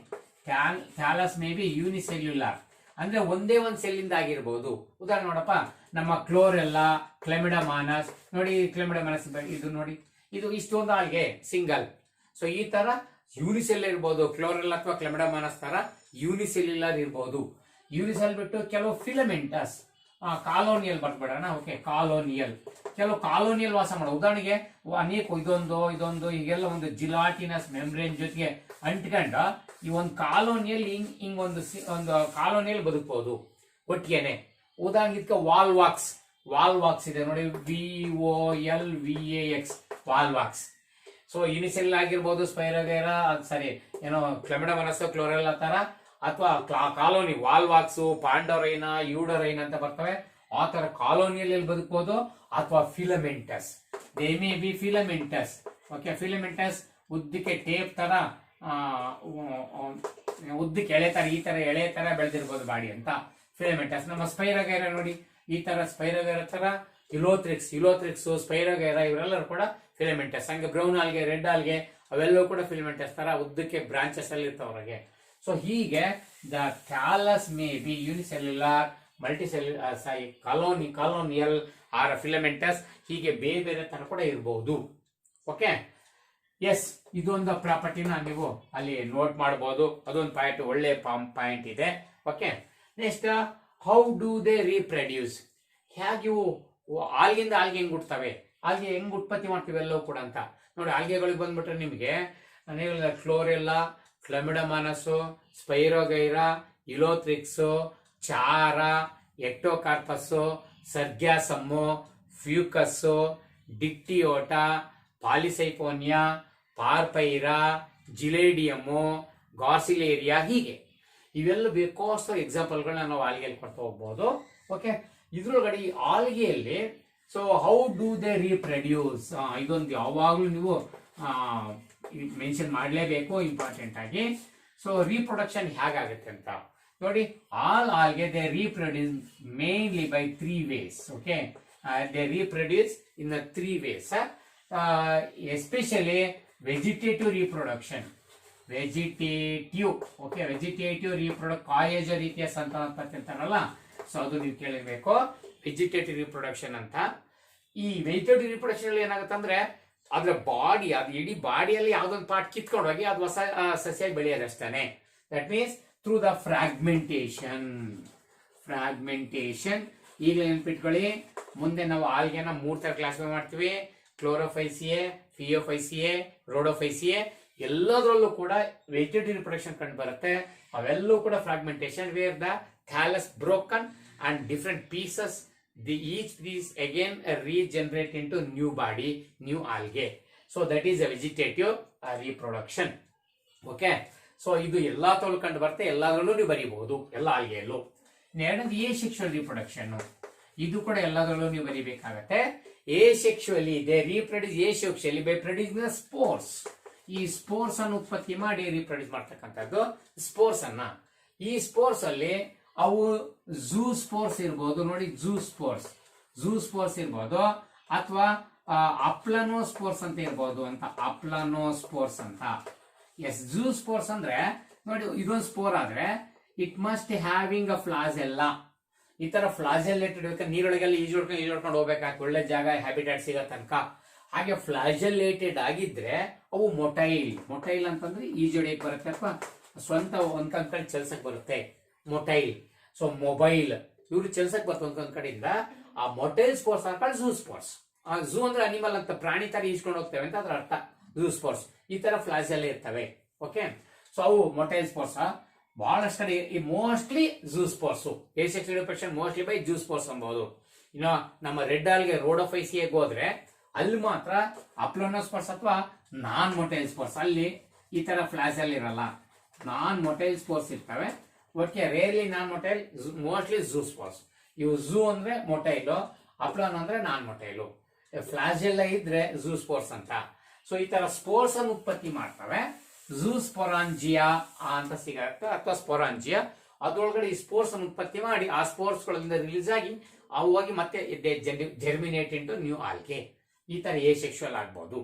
ಥ್ಯಾಲಸ್ ಮೇ ಬಿ ಯೂನಿಸೆಲ್ಯುಲರ್ ಅಂದ್ರೆ ಒಂದೇ ಒಂದು ಸೆಲ್ಲಿಂದ ಆಗಿರ್ಬೋದು. ಉದಾಹರಣೆ ನೋಡಪ್ಪ, ನಮ್ಮ ಕ್ಲೋರೆಲ್ಲಾ, ಕ್ಲೆಮಿಡಮಾನಸ್. ನೋಡಿ, ಕ್ಲೆಮಿಡಮಾನಸ್ ಇದು ನೋಡಿ, ಇದು ಇಷ್ಟೊಂದು ಆಲ್ಗೆ ಸಿಂಗಲ್. ಸೊ ಈ ತರ ಯೂನಿಸೆಲ್ ಇರ್ಬೋದು. ಕ್ಲೋರೆಲ್ಲ ಅಥವಾ ಕ್ಲೆಮಿಡಮಾನಸ್ ತರ ಯೂನಿಸೆಲ್ಯುಲರ್ ಇರ್ಬೋದು. ಯೂನಿಸೆಲ್ ಬಿಟ್ಟು ಕೆಲವು ಫಿಲಮೆಂಟಸ್, ಕಾಲೋನಿಯಲ್ ಬರ್ಬಿಡೋಣ. ಓಕೆ, ಕಾಲೋನಿಯಲ್, ಕೆಲವು ಕಾಲೋನಿಯಲ್ ವಾಸ ಮಾಡೋ. ಉದಾಹರಣೆಗೆ ಅನೇಕ ಇದೊಂದು ಹೀಗೆಲ್ಲ ಒಂದು ಜಿಲಾಟಿನಸ್ ಮೆಮ್ಬ್ರೇನ್ ಜೊತೆಗೆ ಅಂಟ್ಕೊಂಡ ಈ ಒಂದು ಕಾಲೋನಿಯಲ್ ಹಿಂಗ್ ಒಂದು ಕಾಲೋನಿಯಲ್ ಬದುಕಬಹುದು ಒಟ್ಟಿಗೆನೆ. ಉದಾಹರಣೆಗೆ ಇದಕ್ಕೆ ವಾಲ್ವಾಕ್ಸ್ ಇದೆ ನೋಡಿ, VOLVAX ವಾಲ್ವಾಕ್ಸ್. ಸೊ ಯುನಿಸೆಲ್ ಆಗಿರ್ಬೋದು, ಸ್ಪೈರೋಗೈರಾ ಸರಿ ಏನೋ ಕ್ಲೆಮಿಡಮಾನಸ್, ಕ್ಲೋರೆಲ್ಲಾ ತರ, ಅಥವಾ ಕಾಲೋನಿ ವಾಲ್ವಾಕ್ಸ್, ಪಾಂಡೋರೈನಾ, ಯೂಡರೈನ್ ಅಂತ ಬರ್ತವೆ. ಆ ತರ ಕಾಲೋನಿಯಲ್ಲಿ ಬದುಕಬಹುದು. ಅಥವಾ ಫಿಲಮೆಂಟಸ್, ದೇ ಮೇ ಬಿ ಫಿಲಮೆಂಟಸ್. ಓಕೆ, ಫಿಲಮೆಂಟಸ್ ಉದ್ದಕ್ಕೆ ಟೇಪ್ ತರ, ಉದ್ದಕ್ಕೆ ಎಳೆ ತರ, ಈ ತರ ಎಳೆ ತರ ಬೆಳೆದಿರ್ಬೋದು ಬಾಡಿ ಅಂತ ಫಿಲಮೆಂಟಸ್. ನಮ್ಮ ಸ್ಪೈರೋಗೈರಾ ನೋಡಿ, ಈ ತರ ಸ್ಪೈರೋಗೈರಾ ತರ, ಯುಲೋಥ್ರಿಕ್ಸ್, ಸ್ಪೈರೋಗೈರಾ ಇವರೆಲ್ಲರೂ ಕೂಡ ಫಿಲಮೆಂಟಸ್. ಹಂಗೆ ಬ್ರೌನ್ ಆಲ್ಗೆ, ರೆಡ್ ಆಲ್ಗೆ ಅವೆಲ್ಲವೂ ಕೂಡ ಫಿಲಮೆಂಟಸ್ ತರ ಉದ್ದಕ್ಕೆ ಬ್ರಾಂಚಸ್ ಅಲ್ಲಿ ಇರ್ತಾವ್ರಿಗೆ. ಸೊ ಹೀಗೆ the thallus may be unicellular, colonial or filamentous. ಹೀಗೆ ಬೇರೆ ಬೇರೆ ತರ ಕೂಡ ಇರಬಹುದು. ಓಕೆ, ಎಸ್, ಇದೊಂದು ಪ್ರಾಪರ್ಟಿನ ನೀವು ಅಲ್ಲಿ ನೋಟ್ ಮಾಡಬಹುದು. ಅದೊಂದು ಪಾಯಿಂಟ್, ಒಳ್ಳೆ ಪಾಯಿಂಟ್ ಇದೆ. Okay, next, how do they reproduce? ಹೇಗೆ ಆಲ್ಗಿಂದ ಆಲ್ಗೆ ಹೆಂಗ್ ಹುಡ್ತವೆ, ಆಲ್ಗೆ ಹೆಂಗ್ ಉತ್ಪತ್ತಿ ಮಾಡ್ತೀವಿ ಎಲ್ಲವೂ ಕೂಡ ಅಂತ ನೋಡಿ. ಆಲ್ಗೆಗಳಿಗೆ ಬಂದ್ಬಿಟ್ರೆ ನಿಮಗೆ ಕ್ಲೋರೆಲ್ಲಾ, ಕ್ಲೆಮಿಡಮಾನಸ್, ಸ್ಪೈರೋಗೈರಾ, ಇಲೋಥ್ರಿಕ್ಸು, ಚಾರ, ಎಕ್ಟೋಕಾರ್ಪಸ್ಸು, ಸರ್ಗ್ಯಾಸಮ್ಮು, ಫ್ಯೂಕಸ್ಸು, ಡಿಕ್ಟಿಯೋಟ, ಪಾಲಿಸೈಫೋನಿಯಾ, ಪಾರ್ಪೈರಾ, ಜಿಲೇಡಿಯಮ್ಮು, ಗಾರ್ಸಿಲೇರಿಯಾ, ಹೀಗೆ ಇವೆಲ್ಲ ಬೇಕಾದಷ್ಟು ಎಕ್ಸಾಂಪಲ್ಗಳನ್ನ ನಾವು ಆಲ್ಗೆಯಲ್ಲಿ ಕೊಡ್ತಾ ಹೋಗ್ಬೋದು. ಓಕೆ, ಇದ್ರೊಳಗಡೆ ಈ ಆಲ್ಗೆಯಲ್ಲಿ so how do they reproduce, ಇದೊಂದು ಯಾವಾಗಲೂ ನೀವು ಮೆನ್ಷನ್ ಮಾಡಲೇಬೇಕು ಇಂಪಾರ್ಟೆಂಟ್ ಆಗಿ. ಸೊ ರೀಪ್ರೊಡಕ್ಷನ್ ಹೇಗಾಗುತ್ತೆ ಅಂತ ನೋಡಿ. All algae they reproduce mainly by 3 ways. Okay, they reproduce in 3 ways. Especially vegetative reproduction, vegetative. Okay, vegetative reproduct ಕಾಯಜ ರೀತಿಯ ಸಂತಾನೋತ್ಪತ್ತಿ ಅಂತಾರಲ್ಲ, ಸೊ ಅದು ನೀವು ಕೇಳಿರ್ಬೇಕು, ವೆಜಿಟೇಟಿವ್ ರೀಪ್ರೊಡಕ್ಷನ್ ಅಂತ. ಈ ವೆಜಿಟೇಟಿವ್ ರೀಪ್ರೊಡಕ್ಷನ್ ಅಲ್ಲಿ ಏನಾಗುತ್ತೆ ಅಂದ್ರೆ ಅದ್ರ ಬಾಡಿ, ಅದು ಇಡೀ ಬಾಡಿಯಲ್ಲಿ ಯಾವ್ದೊಂದು ಪಾರ್ಟ್ ಕಿತ್ಕೊಂಡು ಹೋಗಿ ಅದು ಹೊಸ ಸಸ್ಯ ಬೆಳೆಯೋದಷ್ಟೇ. That means through the fragmentation. ಈಗ ನೆನ್ಪಿಟ್ಕೊಳ್ಳಿ, ಮುಂದೆ ನಾವು ಆಲ್ಗೆನ 3 ತರ ಕ್ಲಾಸಿಫೈ ಮಾಡ್ತೀವಿ: ಕ್ಲೋರೋಫೈಸಿಯೆ, ಫಿಯೋಫೈಸಿಯೆ, ರೋಡೋಫೈಸಿಯೆ. ಎಲ್ಲದರಲ್ಲೂ ಕೂಡ ವೆಜಿಟೇಟಿವ್ ರಿಪ್ರೊಡಕ್ಷನ್ ಕಂಡು ಬರುತ್ತೆ. ಅವೆಲ್ಲವೂ ಕೂಡ fragmentation, where the thallus broken and different pieces, each piece again regenerate into new body, new algae. So that is a vegetative reproduction. Okay, so ಇದು ಎಲ್ಲಾ ತೋಳು ಕಂಡು ಬರುತ್ತೆ, ಎಲ್ಲಾದ್ರಲ್ಲೂ ನೀವು ಬರೀಬಹುದು, ಎಲ್ಲ ಆಲ್ಗೆಯಲ್ಲೂ. ಎರಡನೇದು ಎ ಸೆಕ್ಷುವಲ್ ರೀಪ್ರೊಡಕ್ಷನ್, ಇದು ಕೂಡ ಎಲ್ಲಾದ್ರಲ್ಲೂ ನೀವು ಬರೀಬೇಕಾಗತ್ತೆ. Asexually they reproduce asexually by producing the spores. ಈ ಸ್ಪೋರ್ಸ್ ಅನ್ನು ಉತ್ಪತ್ತಿ ಮಾಡಿ ರೀಪ್ರೊಡ್ಯೂಸ್ ಮಾಡ್ತಕ್ಕಂಥದ್ದು ಸ್ಪೋರ್ಸ್ ಅನ್ನ. ಈ ಸ್ಪೋರ್ಸ್ ಅಲ್ಲಿ ಅವು ಝೂ ಸ್ಪೋರ್ಸ್ ಇರ್ಬೋದು ನೋಡಿ, ಝೂ ಸ್ಪೋರ್ಸ್ ಇರ್ಬೋದು, ಅಥವಾ ಅಪ್ಲನೋ ಸ್ಪೋರ್ಸ್ ಅಂತ ಇರ್ಬೋದು ಅಂತ, ಅಪ್ಲನೋ ಸ್ಪೋರ್ಸ್ ಅಂತ. ಎಸ್, ಝೂ ಸ್ಪೋರ್ಸ್ ಅಂದ್ರೆ ನೋಡಿ, ಇದೊಂದು ಸ್ಪೋರ್ ಆದ್ರೆ ಇಟ್ ಮಸ್ಟ್ ಹ್ಯಾವಿಂಗ್ ಅ ಫ್ಲಾಜೆಲ್ಲ. ಈ ತರ ಫ್ಲಾಜೆಲ್ಲೇಟೆಡ್ ಬೇಕಾದ್ರೆ ನೀರೊಳಗೆಲ್ಲ ಈಜೋಡ್ಕೊಂಡು ಹೋಗ್ಬೇಕಾಗಿ ಒಳ್ಳೆ ಜಾಗ ಹ್ಯಾಬಿಟ್ಯಾಟ್ ಸಿಗೋ ತನಕ. ಹಾಗೆ ಫ್ಲಾಜೆಲ್ಲೇಟೆಡ್ ಆಗಿದ್ರೆ ಅವು ಮೊಟೈಲ್ ಅಂತಂದ್ರೆ ಈಜೊಡೆಯಕ್ಕೆ ಬರುತ್ತೆ ಅಥವಾ ಸ್ವಂತ ಒಂದ್ ಕಡೆ ಚಲ್ಸಕ್ ಬರುತ್ತೆ, ಮೊಟೈಲ್. ಸೊ ಮೊಬೈಲ್, ಇವ್ರು ಚಲ್ಸಕ್ ಬರ್ತವೆ ಒಂದ್ ಕಡೆಯಿಂದ. ಆ ಮೊಟೈಲ್ ಸ್ಪೋರ್ಟ್ಸ್ ಹಾಕೊಂಡು ಝೂ ಸ್ಪೋರ್ಟ್ಸ್. ಆ ಝೂ ಅಂದ್ರೆ ಅನಿಮಲ್ ಅಂತ, ಪ್ರಾಣಿ ತರ ಈಸ್ಕೊಂಡು ಹೋಗ್ತೇವೆ ಅಂತ ಅದ್ರ ಅರ್ಥ, ಝೂ ಸ್ಪೋರ್ಟ್ಸ್. ಈ ತರ ಫ್ಲಾಜೆಲ್ಲ ಇರ್ತವೆ. ಓಕೆ, ಸೊ ಅವು ಮೊಟೈಲ್ ಸ್ಪೋರ್ಟ್ಸ್ ಬಹಳಷ್ಟು ಕಡೆ, mostly zoo sports. Asexual reproduction mostly by zoo sports ಅನ್ಬಹುದು. ಇನ್ನು ನಮ್ಮ ರೆಡ್ ಆಲ್ಗೆ ರೋಡೋಫೈಸಿಯಾಗಿ ಹೋದ್ರೆ ಅಲ್ಲಿ ಮಾತ್ರ ಅಪ್ಲೋನೋಸ್ಪೋರ್ಸ್ ಅಥವಾ ನಾನ್ ಮೊಟೈಲ್ ಸ್ಪೋರ್ಟ್ಸ್, ಅಲ್ಲಿ ಈ ತರ ಫ್ಲಾಜೆಲ್ ಇರಲ್ಲ, ನಾನ್ ಮೊಟೈಲ್ ಸ್ಪೋರ್ಟ್ಸ್ ಇರ್ತವೆ. ಓಕೆ, ರೇರ್ಲಿ ನಾನ್ ಮೊಟೈಲ್, ಮೋಸ್ಟ್ಲಿ ಝೂ ಸ್ಪೋರ್ಟ್ಸ್. ಇವು ಝೂ ಅಂದ್ರೆ ಮೊಟೈಲು, ಅಪ್ಲಾನ್ ಅಂದ್ರೆ ನಾನ್ ಮೊಟೈಲು. ಫ್ಲಾಜೆಲ್ಲ ಇದ್ರೆ ಝೂ ಸ್ಪೋರ್ಟ್ಸ್ ಅಂತ. ಸೊ ಈ ತರ ಸ್ಪೋರ್ಟ್ಸ್ ಅನ್ನು ಉತ್ಪತ್ತಿ ಮಾಡ್ತವೆ. ಝೂ ಸ್ಪೊರಾಂಜಿಯಾ ಅಂತ ಸಿಗತ್ತೆ, ಅಥವಾ ಸ್ಪೊರಾಂಜಿಯಾ. ಅದ್ರೊಳಗಡೆ ಈ ಸ್ಪೋರ್ಟ್ಸ್ ಅನ್ನು ಉತ್ಪತ್ತಿ ಮಾಡಿ ಆ ಸ್ಪೋರ್ಟ್ಸ್ ಗಳಿಂದ ರಿಲೀಸ್ ಆಗಿ ಅವು ಹೋಗಿ ಮತ್ತೆ ಜರ್ಮಿನೇಟ್ ಇಂಟು ನ್ಯೂ ಆಲ್ಗೆ. ಈ ತರ ಎ ಸೆಕ್ಷುವಲ್ ಆಗ್ಬಹುದು.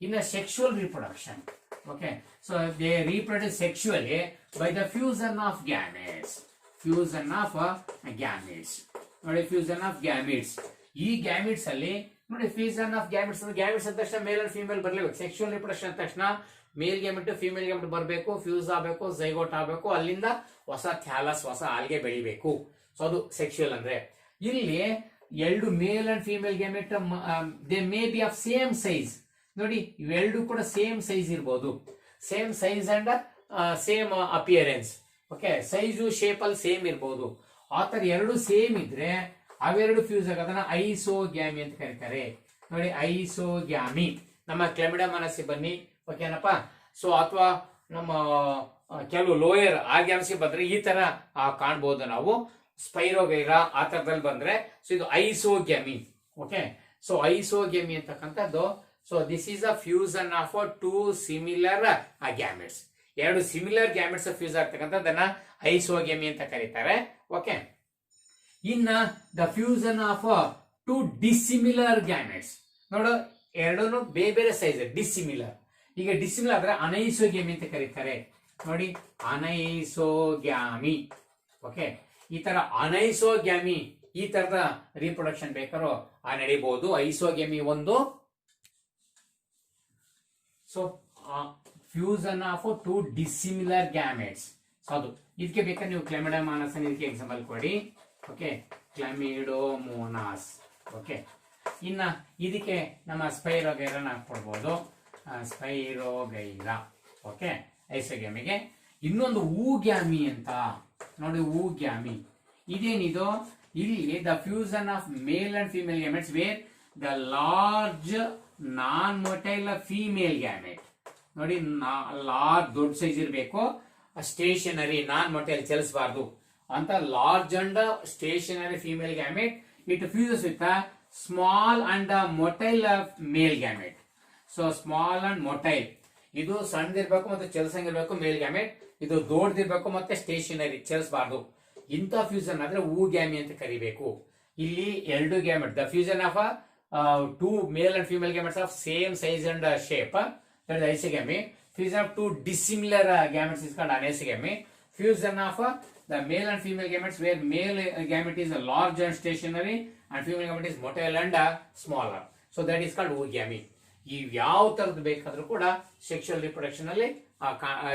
ಇನ್ನು sexual reproduction. Okay, so they reproduce sexually by the fusion of gametes. ನೋಡಿ, ಫ್ಯೂಷನ್ ಆಫ್ ಗ್ಯಾಮಿಟ್ಸ್. ಈ ಗ್ಯಾಮಿಟ್ಸ್ ಅಲ್ಲಿ ನೋಡಿ, ಫ್ಯೂಷನ್ ಆಫ್ ಗ್ಯಾಮಿಟ್ಸ್ ಅಂದ್ರೆ ಗ್ಯಾಮಿಟ್ಸ್ ಅಂದ ತಕ್ಷಣ ಮೇಲ್ ಅಂಡ್ ಫೀಮೇಲ್ ಬರಲೇಬೇಕು. ಸೆಕ್ಷುವಲ್ ರಿಪ್ರೊಡಕ್ಷನ್ ಅಂದ ತಕ್ಷಣ ಮೇಲ್ ಗ್ಯಾಮಿಟ್ ಫೀಮೇಲ್ ಗ್ಯಾಮಿಟ್ ಬರಬೇಕು, ಫ್ಯೂಸ್ ಆಗಬೇಕು, ಝೈಗೋಟ್ ಆಗಬೇಕು, ಅಲ್ಲಿಂದ ಹೊಸ ಥ್ಯಾಲಸ್, ಹೊಸ ಆಲ್ಗೆ ಬೆಳಿಬೇಕು. ಸೊ ಅದು ಸೆಕ್ಷುವಲ್ ಅಂದ್ರೆ. ಇಲ್ಲಿ ಎರಡು male and female gamete they may be of same size. ನೋಡಿ, ಇವೆರಡು ಕೂಡ ಸೇಮ್ ಸೈಜ್ ಇರ್ಬೋದು, same size and same appearance. Okay, size shape ಅಲ್ಲಿ ಸೇಮ್ ಇರ್ಬೋದು. ಆತರ ಎರಡು ಸೇಮ್ ಇದ್ರೆ ಅವೆರಡು ಫ್ಯೂಸ್ ಆಗೋದನ್ನ ಐಸೋಗ್ಯಾಮಿ ಅಂತ ಕರೀತಾರೆ. ನೋಡಿ, ಐಸೋಗ್ಯಾಮಿ. ನಮ್ಮ ಕ್ಲೆಮಿಡಾ ಮನಸ್ಸಿ ಬನ್ನಿ, ಓಕೆನಪ್ಪ. ಸೊ ಅಥವಾ ನಮ್ಮ ಕೆಲವು ಲೋಯರ್ ಆಗ್ಯಾಮ್ಸಿ ಬಂದ್ರೆ ಈ ತರ ಕಾಣ್ಬೋದು ನಾವು. ಸ್ಪೈರೋಗೈರಾ ಆ ತರದಲ್ಲಿ ಬಂದ್ರೆ ಸೊ ಇದು ಐಸೋಗ್ಯಾಮಿ. ಓಕೆ, ಸೊ ಐಸೋಗ್ಯಾಮಿ ಅಂತಕ್ಕಂಥದ್ದು. So this is a fusion of 2 similar gametes. ಎರಡು ಸಿಮಿಲರ್ ಗ್ಯಾಮೆಟ್ಸ್ ಫ್ಯೂಸ್ ಆಗ್ತಕ್ಕಂಥದ್ದನ್ನ ಐಸೋಗ್ಯಾಮಿ ಅಂತ ಕರೀತಾರೆ. ಓಕೆ, ಇನ್ನ the fusion of 2 dissimilar gametes. ನೋಡು, ಎರಡೂ ಬೇರೆ ಬೇರೆ ಸೈಜ್, ಡಿಸಿಮಿಲರ್. ಈಗ ಡಿಸಿಮಿಲರ್ ಆದ್ರೆ ಅನೈಸೋಗ್ಯಾಮಿ ಅಂತ ಕರೀತಾರೆ. ನೋಡಿ, ಅನೈಸೋಗ್ಯಾಮಿ. ಓಕೆ, ಈ ತರ ಅನೈಸೋಗ್ಯಾಮಿ, ಈ ತರದ ರೀಪ್ರೊಡಕ್ಷನ್ ಬೇಕಾರೋ ನಡೀಬಹುದು. ಐಸೋಗ್ಯಾಮಿ ಒಂದು. So fusion of 2 dissimilar gametes. So ಅದು ಇದಕ್ಕೆ ಬೇಕಾದ್ರೆ ನೀವು ಕ್ಲೆಮಿಡೋಮೋನಾಸ್ ಇದಕ್ಕೆ ಎಕ್ಸಾಂಪಲ್ ಕೊಡಿ. ಓಕೆ, ಕ್ಲೆಮಿಡೋಮೋನಾಸ್. ಓಕೆ, ಇನ್ನ ಇದಕ್ಕೆ ನಮ್ಮ ಸ್ಪೈರೋಗೈರನ ಕೊಡ್ಬೋದು, ಸ್ಪೈರೋಗೈರಾ. ಓಕೆ, ಐಸೋಗ್ಯಾಮಿಗೆ. ಇನ್ನೊಂದು ಊಗ್ಯಾಮಿ ಅಂತ. ನೋಡಿ oogyamie. ಇದೇನಿದು, ಇಲ್ಲಿ the fusion of male and female gametes where the large non motile female gamete. ನೋಡಿ ಲಾರ್ಜ್ ದೊಡ್ಡ ಸೈಜ್ ಇರಬೇಕು, ಸ್ಟೇಷನರಿ ನಾನ್ ಮೊಟೈಲ್ ಚಲಿಸಬಾರ್ದು ಅಂತ large and stationary female gamete it fuses with small and motile male gamete. So small and motile ಇದು ಸಣ್ಣದಿರ್ಬೇಕು ಮತ್ತೆ ಚಲಿಸಂಗಿರ್ಬೇಕು ಮೇಲ್ gamete, ಇದು ದೊಡ್ಡದಿರ್ಬೇಕು ಮತ್ತೆ ಸ್ಟೇಷನರಿ ಚಲಿಸಬಾರ್ದು. ಇಂಥ ಫ್ಯೂಸನ್ ಆದ್ರೆ oogyamie ಅಂತ ಕರಿಬೇಕು. ಇಲ್ಲಿ ಎರಡು gamete the fusion of two mail and female gametes of same size and shape that is isogamy. Fusion of two dissimilar gametes is called anisogamy. Fusion of the male and female gametes where male gamete is large and stationary and female gamete is motile and smaller. So that is called oogyamie. ಈ ಯಾವ ತರದ್ದು ಬೇಕಾದ್ರೂ ಕೂಡ sexual reproduction ಅಲ್ಲಿ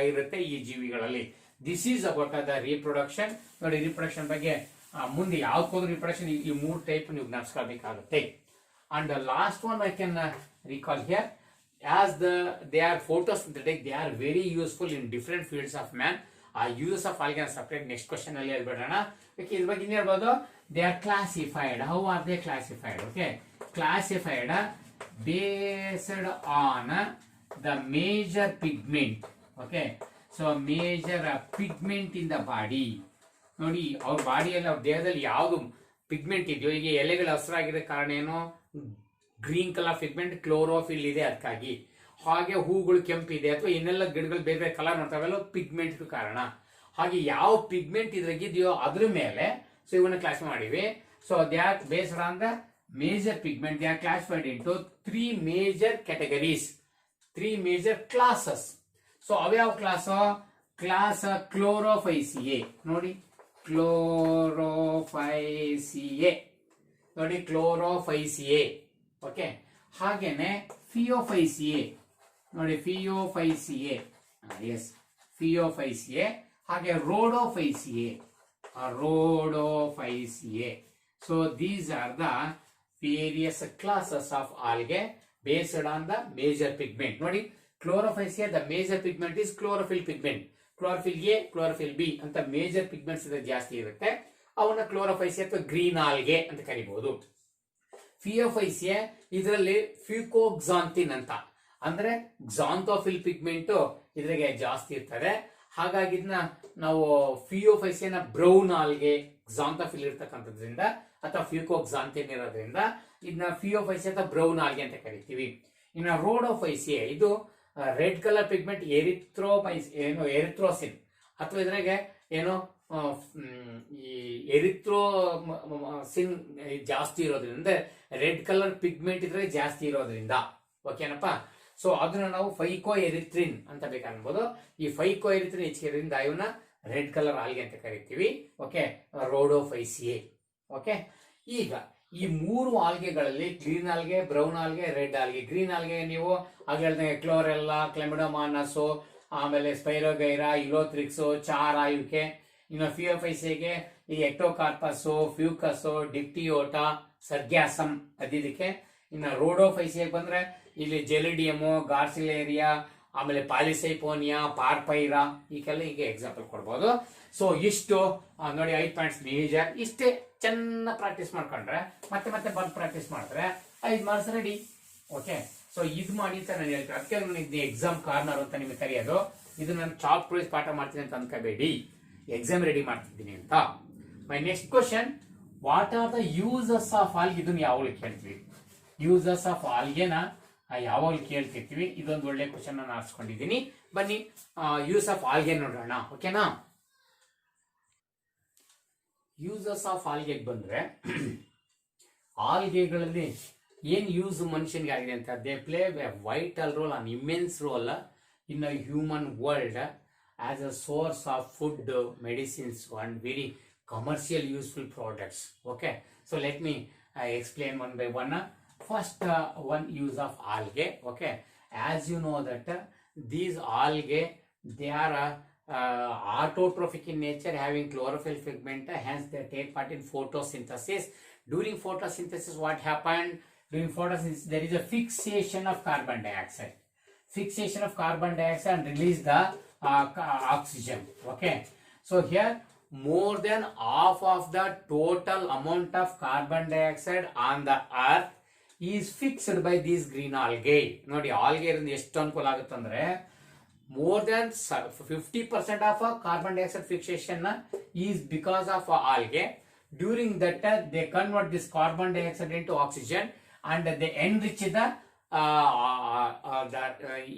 ಇರುತ್ತೆ ಈ ಜೀವಿಗಳಲ್ಲಿ. This is about the reproduction. ನೋಡಿ ರಿಪ್ರೊಡಕ್ಷನ್ ಬಗ್ಗೆ ಮುಂದೆ ಯಾವ್ದು ರಿಪ್ರೊಡಕ್ಷನ್ ಈ ಮೂರು ಟೈಪ್ ನೀವು ಜ್ಞಾಪಿಸ್ಕೊಳ್ಬೇಕಾಗುತ್ತೆ. And last one I can recall here, as they are photosynthetic, they are very useful in different fields of man. Uses of algae separate next question ಅಲ್ಲಿ ಹೇಳ್ಬೇಡೋಣ. Okay, ಇದ್ರ ಬಗ್ಗೆ ಹೇಳ್ಬೋದು. They are classified. How are they classified? Okay, classified based on the major pigment. Okay, so major pigment in the body. ನೋಡಿ ಅವ್ರ ಬಾಡಿಯಲ್ಲಿ ಅವ್ರ ದೇಹದಲ್ಲಿ ಯಾವ್ದು ಪಿಗ್ಮೆಂಟ್ ಇದೆಯೋ, ಈಗ ಎಲೆಗಳು ಹಸಿರಾಗಿರೋ ಕಾರಣ ಏನು, ಗ್ರೀನ್ ಕಲರ್ ಪಿಗ್ಮೆಂಟ್ ಕ್ಲೋರೋಫಿಲ್ ಇದೆ ಅದಕ್ಕಾಗಿ. ಹಾಗೆ ಹೂಗಳು ಕೆಂಪಿದೆ ಅಥವಾ ಇನ್ನೆಲ್ಲ ಗಿಡಗಳು ಬೇರೆ ಬೇರೆ ಕಲರ್ ಮಾಡ್ತಾವೆಲ್ಲ ಪಿಗ್ಮೆಂಟ್ ಕಾರಣ. ಹಾಗೆ ಯಾವ ಪಿಗ್ಮೆಂಟ್ ಇದ್ರಾಗಿದೆಯೋ ಅದ್ರ ಮೇಲೆ ಸೊ ಇವನ್ನ ಕ್ಲಾಸ್ ಮಾಡಿವಿ. So they are based on the major pigment. They are classified into 3 major categories, 3 major classes. So ಅವ್ಯಾವ ಕ್ಲಾಸ್ ಕ್ಲೋರೋಫೈಸಿಯೆ. ನೋಡಿ ಕ್ಲೋರೋಫೈಸಿಯೆ, ನೋಡಿ ಕ್ಲೋರೋಫೈಸಿಯೆ. ಓಕೆ, ಹಾಗೇನೆ ಫಿಯೋಫೈಸಿಯೆ. ನೋಡಿ ಫಿಯೋಫೈಸಿಯೆ, ಎಸ್ ಫಿಯೋಫೈಸಿಯೆ. ಹಾಗೆ Rhodophyceae, Rhodophyceae. So these are the various classes of algae based on the major pigment. ನೋಡಿ Chlorophyceae the major pigment is chlorophyll pigment. Chlorophyll A, chlorophyll B ಅಂತ major pigments ಜಾಸ್ತಿ ಇರುತ್ತೆ. ಅವನ್ನ ಕ್ಲೋರೋಫೈಸಿಯಾ ಅಥವಾ green algae ಅಂತ ಕರಿಬಹುದು. ಫಿಯೋಫೈಸಿಯಾ ಇದರಲ್ಲಿ ಫ್ಯೂಕೋಕ್ಸಾಂತಿನ್ ಅಂತ ಅಂದ್ರೆ ಕ್ಸಾಂಥೋಫಿಲ್ ಪಿಗ್ಮೆಂಟ್ ಇದ್ರಾಗೆ ಜಾಸ್ತಿ ಇರ್ತದೆ. ಹಾಗಾಗಿ ಇದನ್ನ ನಾವು ಫಿಯೋಫೈಸಿಯಾನ ಬ್ರೌನ್ ಆಲ್ಗೆ ಕ್ಸಾಂಥೋಫಿಲ್ ಇರ್ತಕ್ಕಂಥದ್ರಿಂದ ಅಥವಾ ಫ್ಯೂಕೋಕ್ಸಾಂತಿನ್ ಇರೋದ್ರಿಂದ ಇದನ್ನ ಫಿಯೋಫೈಸಿಯಾ ಅಥವಾ ಬ್ರೌನ್ ಆಲ್ಗೆ ಅಂತ ಕರಿತೀವಿ. ಇನ್ನು ರೋಡೋಫೈಸಿಯಾ ಇದು ರೆಡ್ ಕಲರ್ ಪಿಗ್ಮೆಂಟ್ ಎರಿಥ್ರೋಸಿನ್ ಅಥವಾ ಇದ್ರಾಗೆ ಏನೋ ಈ ಎರಿಥ್ರೋಸಿನ್ ಜಾಸ್ತಿ ಇರೋದ್ರಿಂದ ರೆಡ್ ಕಲರ್ ಪಿಗ್ಮೆಂಟ್ ಇದ್ರೆ ಜಾಸ್ತಿ ಇರೋದ್ರಿಂದ. ಓಕೆನಪ್ಪ. ಸೊ ಅದನ್ನ ನಾವು ಫೈಕೋ ಎರಿಥ್ರಿನ್ ಅಂತ ಬೇಕಾಗ್ಬೋದು. ಈ ಫೈಕೋ ಎರಿಥ್ರಿನ್ ಹೆಚ್ಚಿರೋದ್ರಿಂದ ಇವನ್ನ ರೆಡ್ ಕಲರ್ ಆಲ್ಗೆ ಅಂತ ಕರಿತೀವಿ. ಓಕೆ, ರೋಡೋಫೈಸಿಯೆ. ಓಕೆ, ಈಗ ಈ 3 ಆಲ್ಗೆಗಳಲ್ಲಿ green algae, brown algae, red algae. Green algae ನೀವು ಆಗ ಹೇಳ್ದಂಗೆ ಕ್ಲೋರೆಲ್ಲಾ, ಕ್ಲೆಮಿಡೋಮಾನಸು, ಆಮೇಲೆ ಸ್ಪೈರೋಗೈರಾ, ಇಲೋಥ್ರಿಕ್ಸು, ಚಾರ ಇವಕ್ಕೆ. ಇನ್ನು ಫಿಯೋಫೈಸಿಯಾಗೆ ಈ ಎಕ್ಟೋಕಾರ್ಪಸ್, ಫ್ಯೂಕಸ್, ಡಿಪ್ಟಿಯೋಟಾ, ಸರ್ಗ್ಯಾಸಮ್ ಅದಿದಕ್ಕೆ. ಇನ್ನು ರೋಡೋಫೈಸಿಯಾಗೆ ಬಂದ್ರೆ ಇಲ್ಲಿ ಜೆಲಿಡಿಯಮು, ಗಾರ್ಸಿಲೇರಿಯಾ, ಆಮೇಲೆ ಪಾಲಿಸೈಪೋನಿಯಾ, ಪಾರ್ಪೈರಾ ಈಗೆಲ್ಲ ಹೀಗೆ ಎಕ್ಸಾಂಪಲ್ ಕೊಡ್ಬೋದು. ಸೊ ಇಷ್ಟು ನೋಡಿ 5 ಪಾಯಿಂಟ್ಸ್ ಮೇಜರ್. ಇಷ್ಟೇ ಚೆನ್ನಾಗಿ ಪ್ರಾಕ್ಟೀಸ್ ಮಾಡ್ಕೊಂಡ್ರೆ ಮತ್ತೆ ಮತ್ತೆ ಬಂದು ಪ್ರಾಕ್ಟೀಸ್ ಮಾಡಿದ್ರೆ 5 ಮಾರ್ಕ್ಸ್ ರೆಡಿ. ಓಕೆ, ಸೊ ಇದು ಮಾಡಿ ಅಂತ ನಾನು ಹೇಳ್ತೀನಿ. ಅದಕ್ಕೆ ನನಗೆ ಎಕ್ಸಾಮ್ ಕಾರ್ನರ್ ಅಂತ ನಿಮಗೆ ಕರೆಯೋದು. ಇದು ನಾನು ಚಾಪ್ ಪ್ರೈಸ್ ಪಾಠ ಮಾಡ್ತೀನಿ ಅಂತ ಅನ್ಕೋಬೇಡಿ, ಎಕ್ಸಾಮ್ ರೆಡಿ ಮಾಡ್ತಿದ್ದೀನಿ ಅಂತ. My next question, what are the uses of algae? ಇದನ್ನ ಯಾವಾಗಲೂ ಕೇಳ್ತೀವಿ. ಯೂಸಸ್ ಆಫ್ ಆಲ್ಗೆನ ಯಾವಾಗಲೂ ಕೇಳ್ತಿರ್ತೀವಿ. ಇದೊಂದು ಒಳ್ಳೆ ಕ್ವಶನ್ ನಾನು ಆರಿಸ್ಕೊಂಡಿದ್ದೀನಿ. ಬನ್ನಿ ಯೂಸ್ ಆಫ್ ಆಲ್ಗೆ ನೋಡೋಣ. ಓಕೆನಾ? ಯೂಸಸ್ ಆಫ್ ಆಲ್ಗೆ ಬಂದ್ರೆ ಆಲ್ಗೆಗಳಲ್ಲಿ ಏನ್ ಯೂಸ್ ಮನುಷ್ಯನಿಗೆ ಆಗಿದೆ ಅಂತ, they play A vital role, an immense role in a human world as a source of food, medicines and very commercial useful products. Okay, so let me explain one by one. First one use of algae. Okay, as you know that these algae, they are autotrophic in nature, having chlorophyll pigment, hence they take part in photosynthesis. During photosynthesis, what happened? During photosynthesis there is a fixation of carbon dioxide. Fixation of carbon dioxide and release the oxygen. Okay, so here more than half of the total amount of carbon dioxide on the earth is fixed by these green algae. ನೋಡಿ algae ಇರಿಂದ ಎಷ್ಟು ಅನುಕೂಲ ಆಗುತ್ತೆ ಅಂದ್ರೆ more than 50% of carbon dioxide fixation is because of algae. During that they convert this carbon dioxide into oxygen and they enrich the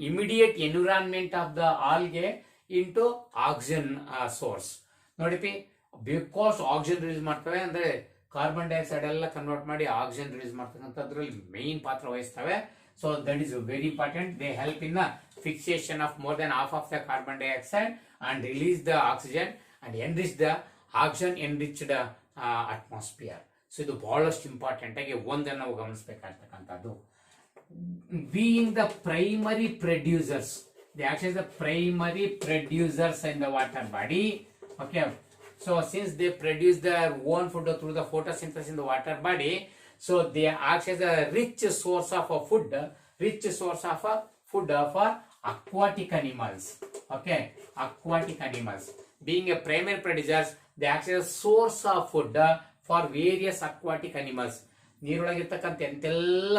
immediate environment of the algae into oxygen source. ನೋಡಿಪಿ because oxygen release ಮಾಡ್ತವೆ ಅಂದ್ರೆ carbon dioxide ಎಲ್ಲ convert ಮಾಡಿ oxygen release ಮಾಡ್ತಕ್ಕಂಥದ್ರಲ್ಲಿ main ಪಾತ್ರ ವಹಿಸ್ತವೆ. So that is very important. They help in the fixation of more than half of the carbon dioxide and release the oxygen and enrich the oxygen enriched atmosphere. So ಇದು ಬಹಳಷ್ಟು important ಆಗಿ ಒಂದನ್ನು ನಾವು ಗಮನಿಸಬೇಕಾಗ್ತಕ್ಕಂಥದ್ದು. Being the primary producers, they act as the primary producers in the water body. Okay, so since they produce their own food through the photosynthesis in the water body, so they act as a rich source of food for aquatic animals. Okay, aquatic animals being a primary producers, they act as a source of food for various aquatic animals. ನೀರೊಳಗಿರ್ತಕ್ಕಂಥ ಎಂತೆಲ್ಲ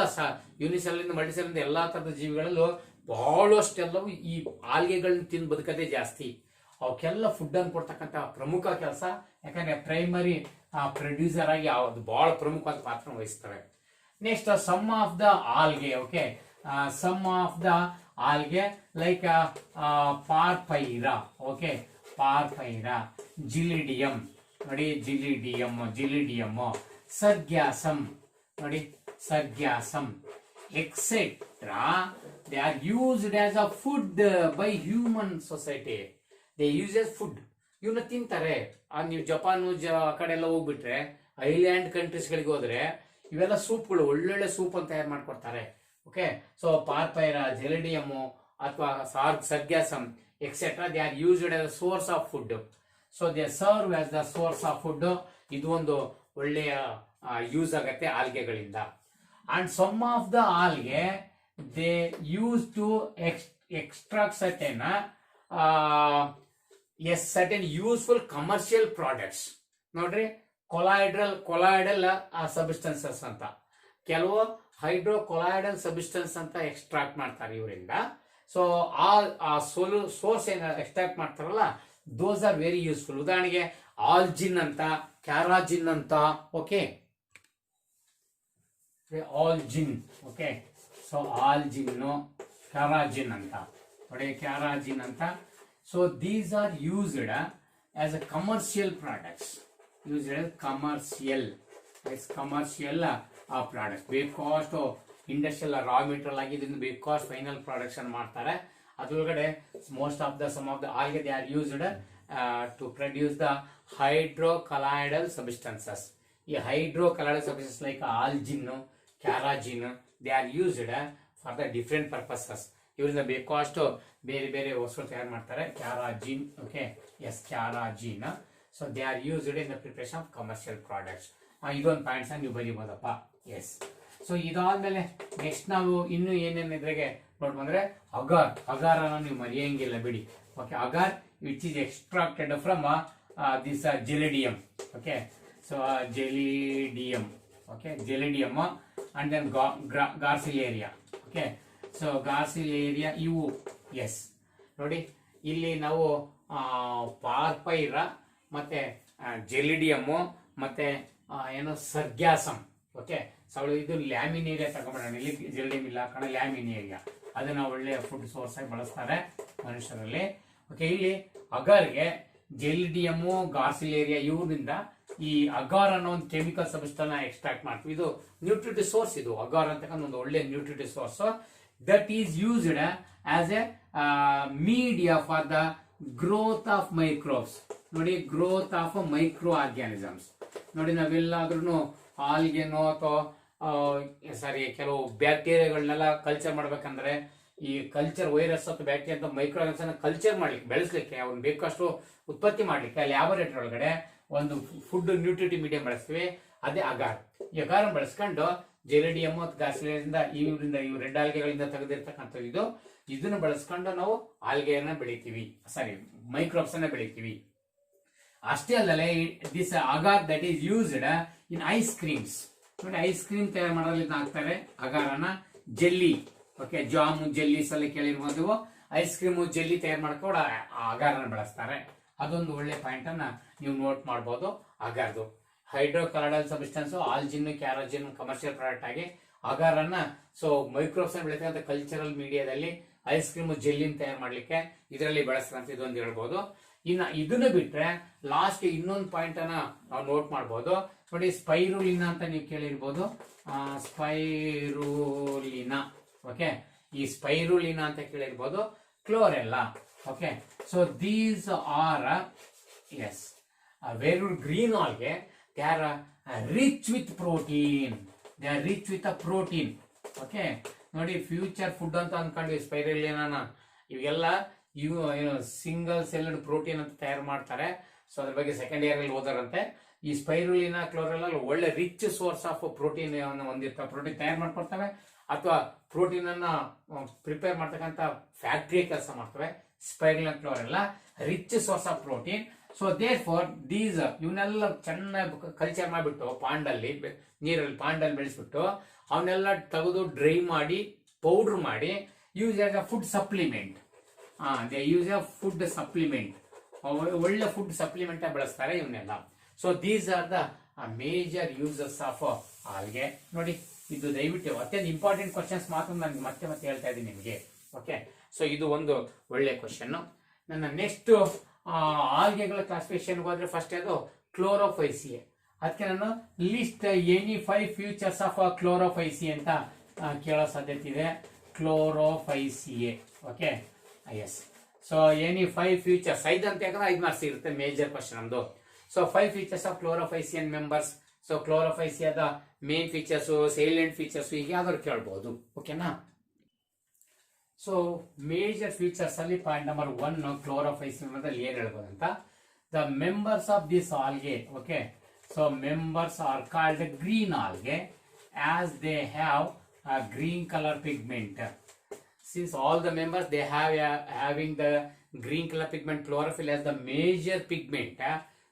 ಯೂನಿಸೆಲ್ಲಿಂದ ಮಲ್ಟಿಸೆಲ್ಲಿಂದ ಎಲ್ಲಾ ತರದ ಜೀವಿಗಳಲ್ಲೂ ಬಹಳಷ್ಟೆಲ್ಲವೂ ಈ ಆಲ್ಗೆಗಳನ್ನ ತಿಂದು ಬದುಕದೇ ಜಾಸ್ತಿ. ಅವಕ್ಕೆಲ್ಲ food ಅನ್ನು ಕೊಡ್ತಕ್ಕಂಥ ಪ್ರಮುಖ ಕೆಲಸ. ಯಾಕಂದ್ರೆ ಪ್ರೈಮರಿ ಪ್ರೊಡ್ಯೂಸರ್ ಆಗಿ ಅದು ಬಹಳ ಪ್ರಮುಖವಾದ ಪಾತ್ರ ವಹಿಸ್ತವೆ. Next some of the algae. Okay, some of the algae like Porphyra. Okay, Porphyra, Gelidium ನೋಡಿ, ಜಿಲಿಡಿಯಂ, ಸರ್ಗ್ಯಾಸಮ್ ನೋಡಿ, Sargassum etcetera. They are used as a food by human society. They use as food. ಇವನ್ನ ತಿಂತಾರೆ. ನೀವು Japan ಆ ಕಡೆ ಎಲ್ಲ ಹೋಗ್ಬಿಟ್ರೆ, island countries ಗಳಿಗೆ ಹೋದ್ರೆ ಇವೆಲ್ಲ ಸೂಪ್ಗಳು, ಒಳ್ಳೊಳ್ಳೆ ಸೂಪ್ ಅಂತ ತಯಾರು ಮಾಡ್ಕೊಡ್ತಾರೆ. ಓಕೆ, ಸೊ ಪಾರ್ಪೈರಾ, ಜೆಲಿಡಿಯಮ್ ಅಥವಾ Sargassum etcetera, they are used as a source of food. So they serve as the source of food. ಇದು ಒಂದು ಒಳ್ಳೆಯ ಯೂಸ್ ಆಗತ್ತೆ ಆಲ್ಗೆಗಳಿಂದ. And some of the algae they use to extract certain useful commercial products. ನೋಡ್ರಿ, colloidal substances ಅಂತ, ಕೆಲವು ಹೈಡ್ರೋಕೊಲಾಯ್ಡಲ್ substance ಅಂತ extract ಮಾಡ್ತಾರೆ ಇವರಿಂದ. ಸೊ ಆ ಸೋರ್ಸ್ ಏನ ಎಕ್ಸ್ಟ್ರಾಕ್ಟ್ ಮಾಡ್ತಾರಲ್ಲ, ದೋಸ್ ಆರ್ ವೆರಿ ಯೂಸ್ಫುಲ್. ಉದಾಹರಣೆಗೆ ಆಲ್ಜಿನ್ ಅಂತ, ಕ್ಯಾರಾಜಿನ್ ಅಂತ. Okay, algin. Okay, so algin, carrageenan ಅಂತ ನೋಡಿ, ಕ್ಯಾರಾಜಿನ್ ಅಂತ. So these are used as a commercial products. Used as commercial products. Because industrial raw material ಆಗಿ ಇದನ್ನು because final production ಮಾಡ್ತಾರೆ. ಅದರೊಳಗಡೆ some of the algae they are used to produce the hydrocolloidal substances. ಈ hydrocolloidal substances like algin, carrageen, they are used for the different purposes. ಇವರಿಂದ ಬೇಕಾಷ್ಟು ಬೇರೆ ಬೇರೆ ವಸ್ತುಗಳು ತಯಾರು ಮಾಡ್ತಾರೆ. Carrageenan. Okay, yes, carrageenan. So they are used in the preparation of commercial products. ಇದೊಂದು points ನೀವು ಬರೀಬೋದಪ್ಪ. ಎಸ್. ಸೊ ಇದಾದ್ಮೇಲೆ ನೆಕ್ಸ್ಟ್ ನಾವು ಇನ್ನು ಏನೇನು ಇದ್ರಾಗೆ ನೋಡ್ಬಂದ್ರೆ ಅಗಾರನ ನೀವು ಮರೆಯಂಗಿಲ್ಲ ಬಿಡಿ. Okay, agar which is extracted from this Gelidium. Okay, so Gelidium. Okay, Gelidium and then Gracilaria. Okay, so Gracilaria ಇವು. ಎಸ್, ನೋಡಿ ಇಲ್ಲಿ ನಾವು ಪಾರ್ಪೈರಾ ಮತ್ತೆ ಜೆಲಿಡಿಯಮ್ಮು ಮತ್ತೆ ಏನು ಸರ್ಗ್ಯಾಸಮ್. ಓಕೆ, ಸೊ ಇದು ಲ್ಯಾಮಿನೇರಿಯಾ ತಗೊಂಡ್ಬಿಡೋಣ. ಇಲ್ಲಿ ಜೆಲಿಡಿಯಂ ಇಲ್ಲ ಕಣ, ಲ್ಯಾಮಿನೇರಿಯಾ. ಅದನ್ನ ಒಳ್ಳೆಯ ಫುಡ್ ಸೋರ್ಸ್ ಆಗಿ ಬಳಸ್ತಾರೆ ಮನುಷ್ಯರಲ್ಲಿ. ಓಕೆ, ಇಲ್ಲಿ ಅಗಾರ್ಗೆ ಜೆಲಿಡಿಯಮ್ಮು, ಗಾರ್ಸಿಲೇರಿಯಾ ಇವರಿಂದ ಈ ಅಗಾರ್ ಅನ್ನೋ ಒಂದು ಕೆಮಿಕಲ್ ಸಬ್ಸ್ಟೆನ್ಸ್ ಎಕ್ಸ್ಟ್ರಾಕ್ಟ್ ಮಾಡ್ತೀವಿ. ಇದು ನ್ಯೂಟ್ರಿಟಿವ್ ಸೋರ್ಸ್. ಇದು ಅಗಾರ್ ಅಂತಕ್ಕಂಥ ಒಂದು ಒಳ್ಳೆ nutritive source. That is used as a media for the growth of microbes. ನೋಡಿ, ಗ್ರೋತ್ ಆಫ್ ಮೈಕ್ರೋ ಆರ್ಗ್ಯಾನಿಸಮ್ಸ್. ನೋಡಿ, ನಾವೆಲ್ಲಾದ್ರೂ ಆಲ್ಗೆನೋ ಅಥವಾ ಕೆಲವು ಬ್ಯಾಕ್ಟೀರಿಯಾಗಳನ್ನೆಲ್ಲ ಕಲ್ಚರ್ ಮಾಡ್ಬೇಕಂದ್ರೆ ಈ ಕಲ್ಚರ್ ವೈರಸ್ ಅಥವಾ ಬ್ಯಾಕ್ಟೀರಿಯಾ ಅಂತ ಮೈಕ್ರೋ ಆರ್ಗ್ಯಾನಿಸಮ್ ಕಲ್ಚರ್ ಮಾಡ್ಲಿಕ್ಕೆ, ಬೆಳೆಸ್ಲಿಕ್ಕೆ, ಅವ್ನು ಬೇಕಷ್ಟು ಉತ್ಪತ್ತಿ ಮಾಡ್ಲಿಕ್ಕೆ ಲ್ಯಾಬೊರೇಟರಿ ಒಳಗಡೆ ಒಂದು ಫುಡ್ ನ್ಯೂಟ್ರಿಟಿವ್ ಮೀಡಿಯಂ ಬಳಸ್ತೀವಿ. ಅದೇ ಅಗಾರ್. ಈ ಅಗಾರ್ ಬಳಸ್ಕೊಂಡು ಜೆಲಿಡಿಯಮ್ ಮತ್ತು ಗಾರ್ಸಿಲೇರಿಯಿಂದ ಇವು ರೆಡ್ ಆಲ್ಗೆಗಳಿಂದ ತೆಗೆದಿರ್ತಕ್ಕಂಥದ್ದು ಇದನ್ನು ಬಳಸ್ಕೊಂಡು ನಾವು ಆಲ್ಗೆಯನ್ನ ಬೆಳಿತೀವಿ, ಮೈಕ್ರೋಬ್ಸ್ ಅನ್ನ ಬೆಳಿತೀವಿ. ಅಷ್ಟೇ ಅಲ್ಲದೆ this agar that is used in ice creams. ನೋಡಿ ಐಸ್ ಕ್ರೀಮ್ ತಯಾರು ಮಾಡೋದ್ರಲ್ಲಿ ಹಾಕ್ತಾರೆ ಅಗಾರನ. ಜೆಲ್ಲಿ, ಓಕೆ, ಜಾಮು ಜೆಲ್ಲಿಸ್ ಅಲ್ಲಿ ಕೇಳಿರ್ಬೋದು. ಐಸ್ ಕ್ರೀಮು ಜೆಲ್ಲಿ ತಯಾರು ಮಾಡ್ಕೊಂಡು ಅಗಾರನ ಬಳಸ್ತಾರೆ. ಅದೊಂದು ಒಳ್ಳೆ ಪಾಯಿಂಟ್ ಅನ್ನ ನೀವು ನೋಟ್ ಮಾಡಬಹುದು. ಅಗಾರ್ದು ಹೈಡ್ರೋಕಾರ್ಡಲ್ ಸಬ್ಸ್ಟೆನ್ಸ್, ಆಲ್ಜಿನ್, ಕ್ಯಾರೋಜಿನ್ ಕಮರ್ಷಿಯಲ್ ಪ್ರಾಡಕ್ಟ್ ಆಗಿ ಅಗಾರನ್ನ ಸೊ ಮೈಕ್ರೋಬ್ಸ್ ಬೆಳೀತಕ್ಕಂಥ ಕಲ್ಚರಲ್ ಮೀಡಿಯಾದಲ್ಲಿ ಐಸ್ ಕ್ರೀಮ್ ಜೆಲ್ಲಿನ ತಯಾರು ಮಾಡ್ಲಿಕ್ಕೆ ಇದರಲ್ಲಿ ಬಳಸ್ತಾರೆ ಇದೊಂದು ಹೇಳ್ಬೋದು. ಇನ್ನು ಇದನ್ನ ಬಿಟ್ರೆ ಲಾಸ್ಟ್ ಇನ್ನೊಂದು ಪಾಯಿಂಟ್ ಅನ್ನ ನಾವು ನೋಟ್ ಮಾಡಬಹುದು. ನೋಡಿ ಸ್ಪೈರುಲಿನಾ ಅಂತ ನೀವು ಕೇಳಿರ್ಬೋದು. ಸ್ಪೈರುಲಿನಾ, ಓಕೆ, ಈ ಸ್ಪೈರುಲಿನಾ ಅಂತ ಕೇಳಿರ್ಬೋದು. Chlorella, okay. So these are as very green algae. They are rich with protein. They are rich with a protein, okay. ನೋಡಿ ಫ್ಯೂಚರ್ ಫುಡ್ ಅಂತ ಅನ್ಕೊಂಡ್ವಿ ಸ್ಪೈರುಲಿನಾನ. ಇವೆಲ್ಲ ಇವು ಏನು ಸಿಂಗಲ್ ಸೆಲ್ಡ್ ಪ್ರೋಟೀನ್ ಅಂತ ತಯಾರು ಮಾಡ್ತಾರೆ. ಸೊ ಅದ್ರ ಬಗ್ಗೆ ಸೆಕೆಂಡ್ ಇಯರ್ ಅಲ್ಲಿ ಓದೋರಂತೆ. ಈ ಸ್ಪೈರುಲಿನಾ, ಕ್ಲೋರೆಲ್ಲಾ ಒಳ್ಳೆ ರಿಚ್ ಸೋರ್ಸ್ ಆಫ್ ಪ್ರೋಟೀನ್ ಹೊಂದಿರ್ತವೆ. ಪ್ರೋಟೀನ್ ತಯಾರು ಮಾಡ್ಕೊಡ್ತವೆ ಅಥವಾ ಪ್ರೋಟೀನ್ ಅನ್ನ ಪ್ರಿಪೇರ್ ಮಾಡ್ತಕ್ಕಂಥ ಫ್ಯಾಕ್ಟರಿ ಕೆಲಸ ಮಾಡ್ತವೆ. Spirulina, Chlorella rich source of protein. So therefore these ಇವನ್ನೆಲ್ಲ ಚೆನ್ನಾಗಿ ಕಲ್ಚರ್ ಮಾಡಿಬಿಟ್ಟು ಪಾಂಡಲ್ಲಿ, ನೀರಲ್ಲಿ ಪಾಂಡಲ್ಲಿ ಬೆಳೆಸ್ಬಿಟ್ಟು ಅವನ್ನೆಲ್ಲ ತೆಗೆದು ಡ್ರೈ ಮಾಡಿ ಪೌಡರ್ ಮಾಡಿ use as a food supplement. They use a food supplement. ಒಳ್ಳೆ ಫುಡ್ ಸಪ್ಲಿಮೆಂಟ್ ಬಳಸ್ತಾರೆ ಇವನ್ನೆಲ್ಲ. So these are the major uses of algae. ನೋಡಿ ಇದು ದಯವಿಟ್ಟು ಅತ್ಯಂತ ಇಂಪಾರ್ಟೆಂಟ್ ಕ್ವಶನ್ಸ್ ಮಾತ್ರ ನಾನು ಮತ್ತೆ ಮತ್ತೆ ಹೇಳ್ತಾ ಇದ್ದೀನಿ ನಿಮಗೆ, ಓಕೆ. ಸೊ ಇದು ಒಂದು ಒಳ್ಳೆ ಕ್ವಶನ್. ನನ್ನ ನೆಕ್ಸ್ಟ್ ಆಲ್ಗೆಗಳ ಕ್ಲಾಸಿಫಿಕೇಶನ್ ಹೋದ್ರೆ ಫಸ್ಟ್ ಅದು ಕ್ಲೋರೋಫೈಸಿಯೆ. ಅದಕ್ಕೆ ನಾನು list any 5 futures of Chlorophyceae ಅಂತ ಕೇಳೋ ಸಾಧ್ಯತೆ ಇದೆ. Chlorophyceae, okay, yes. So any 5 futures, 5 ಅಂತ ಯಾಕಂದ್ರೆ 5 ಮಾರ್ಕ್ಸ್ ಇರುತ್ತೆ ಮೇಜರ್ ಕ್ವಶನ್ ನಮ್ದು. So 5 features of Chlorophycean members. So ಕ್ಲೋರೋಫೈಸಿಯಾದ ಮೇನ್ ಫೀಚರ್ಸ್, ಸೈಲೆಂಟ್ ಫೀಚರ್ಸ್, ಹೀಗೆ ಯಾವ್ದಾದ್ರು ಕೇಳ್ಬಹುದು, ಓಕೆನಾ. ಸೊ ಮೇಜರ್ ಫೀಚರ್ಸ್ ಅಲ್ಲಿ ಪಾಯಿಂಟ್ ನಂಬರ್ 1 ಕ್ಲೋರೋಫೈಸಿಯನ್ ಅನ್ನೋದ್ರಲ್ಲಿ ಏನ್ ಹೇಳ್ಬೋದು ಅಂತ. The members of this algae, okay. So members are called green algae as they have a green color pigment. Since all the members they have having the green color pigment, chlorophyll as the major pigment,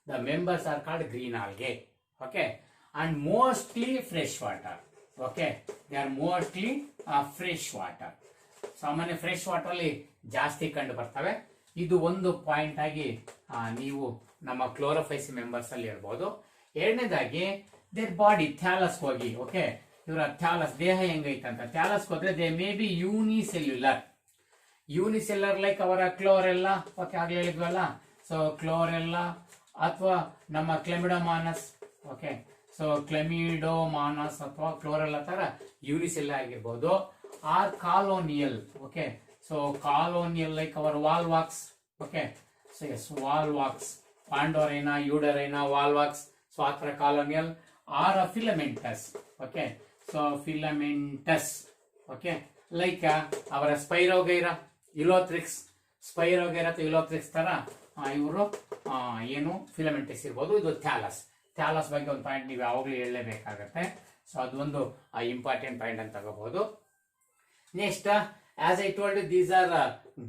the members are called green algae, okay. And mostly fresh water, okay. They are mostly fresh water. ಸಾಮಾನ್ಯ fresh water ಅಲ್ಲಿ ಜಾಸ್ತಿ ಕಂಡು ಬರ್ತವೆ. ಇದು ಒಂದು point ಆಗಿ ನೀವು ನಮ್ಮ ಕ್ಲೋರೋಫೈಸಿ ಮೆಂಬರ್ಸ್ ಅಲ್ಲಿ ಹೇಳ್ಬೋದು. ಎರಡನೇದಾಗಿ ದೇರ್ ಬಾಡಿ ಥ್ಯಾಲಸ್ ಹೋಗಿ, ಓಕೆ. ಇವರ ಥ್ಯಾಲಸ್ ದೇಹ ಹೆಂಗೈತಂತ ಥ್ಯಾಲಸ್ ಹೋದ್ರೆ they may be unicellular. Unicellular like ಅವರ ಕ್ಲೋರೆಲ್ಲಾ, ಓಕೆ, ಆಗ್ಲೇ ಹೇಳಿದ್ವಲ್ಲ. ಸೊ ಕ್ಲೋರೆಲ್ಲಾ ಅಥವಾ ನಮ್ಮ ಕ್ಲೆಮಿಡೋಮಾನಸ್, ಓಕೆ. ಸೊ ಕ್ಲೆಮಿಡೋಮಾನಸ್ ಅಥವಾ ಕ್ಲೋರೆಲ್ಲಾ ತರ ಯೂನಿಸೆಲ್ಯುಲರ್ ಆಗಿರ್ಬೋದು. Or colonial, okay. So colonial like ಅವರ್ Volvox, okay. So yes, Volvox, Pandorina, Eudorina, Volvox. So ಆ ತರ colonial. Or filamentous, okay. So filamentous, okay, like ಅವರ ಸ್ಪೈರೋಗೈರಾ, ಇಲೋಥ್ರಿಕ್ಸ್, ಸ್ಪೈರೋಗೈರಾ ಅಥವಾ ಇಲೋಥ್ರಿಕ್ಸ್ ತರ ಇವರು ಏನು ಫಿಲಮೆಂಟಸ್ ಇರ್ಬೋದು. ಇದು ಥ್ಯಾಲಸ್. ಥ್ಯಾಲಸ್ ಬಗ್ಗೆ ಒಂದು ಪಾಯಿಂಟ್ ನೀವು ಯಾವಾಗಲೂ ಹೇಳಲೇಬೇಕಾಗತ್ತೆ. ಸೊ ಅದೊಂದು ಇಂಪಾರ್ಟೆಂಟ್ ಪಾಯಿಂಟ್ ಅಂತ ತಗೋಬಹುದು. Next, as I told, these are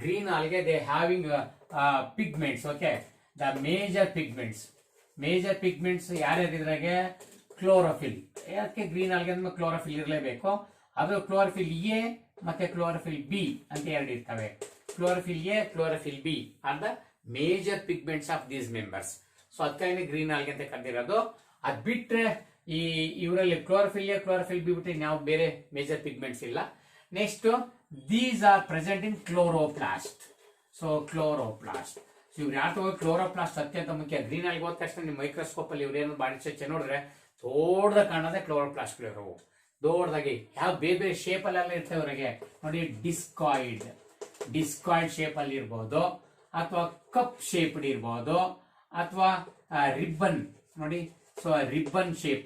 green algae, they having pigments, okay. The major pigments, major pigments ಯಾರ್ಯಾರಿದ್ರಾಗೆ ಕ್ಲೋರೋಫಿಲ್. ಯಾಕೆ ಗ್ರೀನ್ ಆಲ್ಗೆ ಅಂದ್ರೆ ಕ್ಲೋರೋಫಿಲ್ ಇರಲೇಬೇಕು. ಅದು ಕ್ಲೋರೋಫಿಲ್ ಎ ಮತ್ತೆ ಕ್ಲೋರೋಫಿಲ್ ಬಿ ಅಂತ ಎರಡು ಇರ್ತವೆ. Chlorophyll A, chlorophyll B are the major pigments of these members. So ಅದಕ್ಕಾಗಿ ಗ್ರೀನ್ ಆಲ್ಗೆ ಅಂತ ಕರೆದಿರೋದು. ಅದ್ ಬಿಟ್ರೆ ಈ ಇವರಲ್ಲಿ ಕ್ಲೋರೋಫಿಲ್ ಎ, ಕ್ಲೋರೋಫಿಲ್ ಬಿ ಬಿಟ್ಟರೆ ನಾವು ಬೇರೆ ಮೇಜರ್ ಪಿಗ್ಮೆಂಟ್ಸ್ ಇಲ್ಲ. Next, these are present in chloroplast. So chloroplast, so ಇವ್ರು ಯಾರು ತಗೋ ಕ್ಲೋರೋಪ್ಲಾಸ್ಟ್ ಅತ್ಯಂತ ಮುಖ್ಯ. ಗ್ರೀನ್ ಆಲ್ಗೆ ಹೋದ ತಕ್ಷಣ ನಿಮ್ಮ ಮೈಕ್ರೋಸ್ಕೋಪ್ ಅಲ್ಲಿ ಇವ್ರೇನು ಬಾಡಿ ಸ್ಟ್ರಕ್ಚರ್ ನೋಡಿದ್ರೆ ದೊಡ್ಡದಾಗಿ ಕಾಣೋದೇ ಕ್ಲೋರೋಪ್ಲಾಸ್ಟ್ ಗಳು. ದೊಡ್ಡದಾಗಿ ಯಾವ ಬೇರೆ ಬೇರೆ ಶೇಪ್ ಅಲ್ಲೆಲ್ಲ ಇರ್ತವೆ ಅವರಿಗೆ. ನೋಡಿ ಡಿಸ್ಕಾಯ್ಡ್, ಡಿಸ್ಕಾಯ್ಡ್ ಶೇಪ್ ಅಲ್ಲಿ ಇರ್ಬೋದು, ಅಥವಾ ಕಪ್ ಶೇಪ್ ಇರ್ಬೋದು, ಅಥವಾ ರಿಬ್ಬನ್. ನೋಡಿ, so ribbon shape,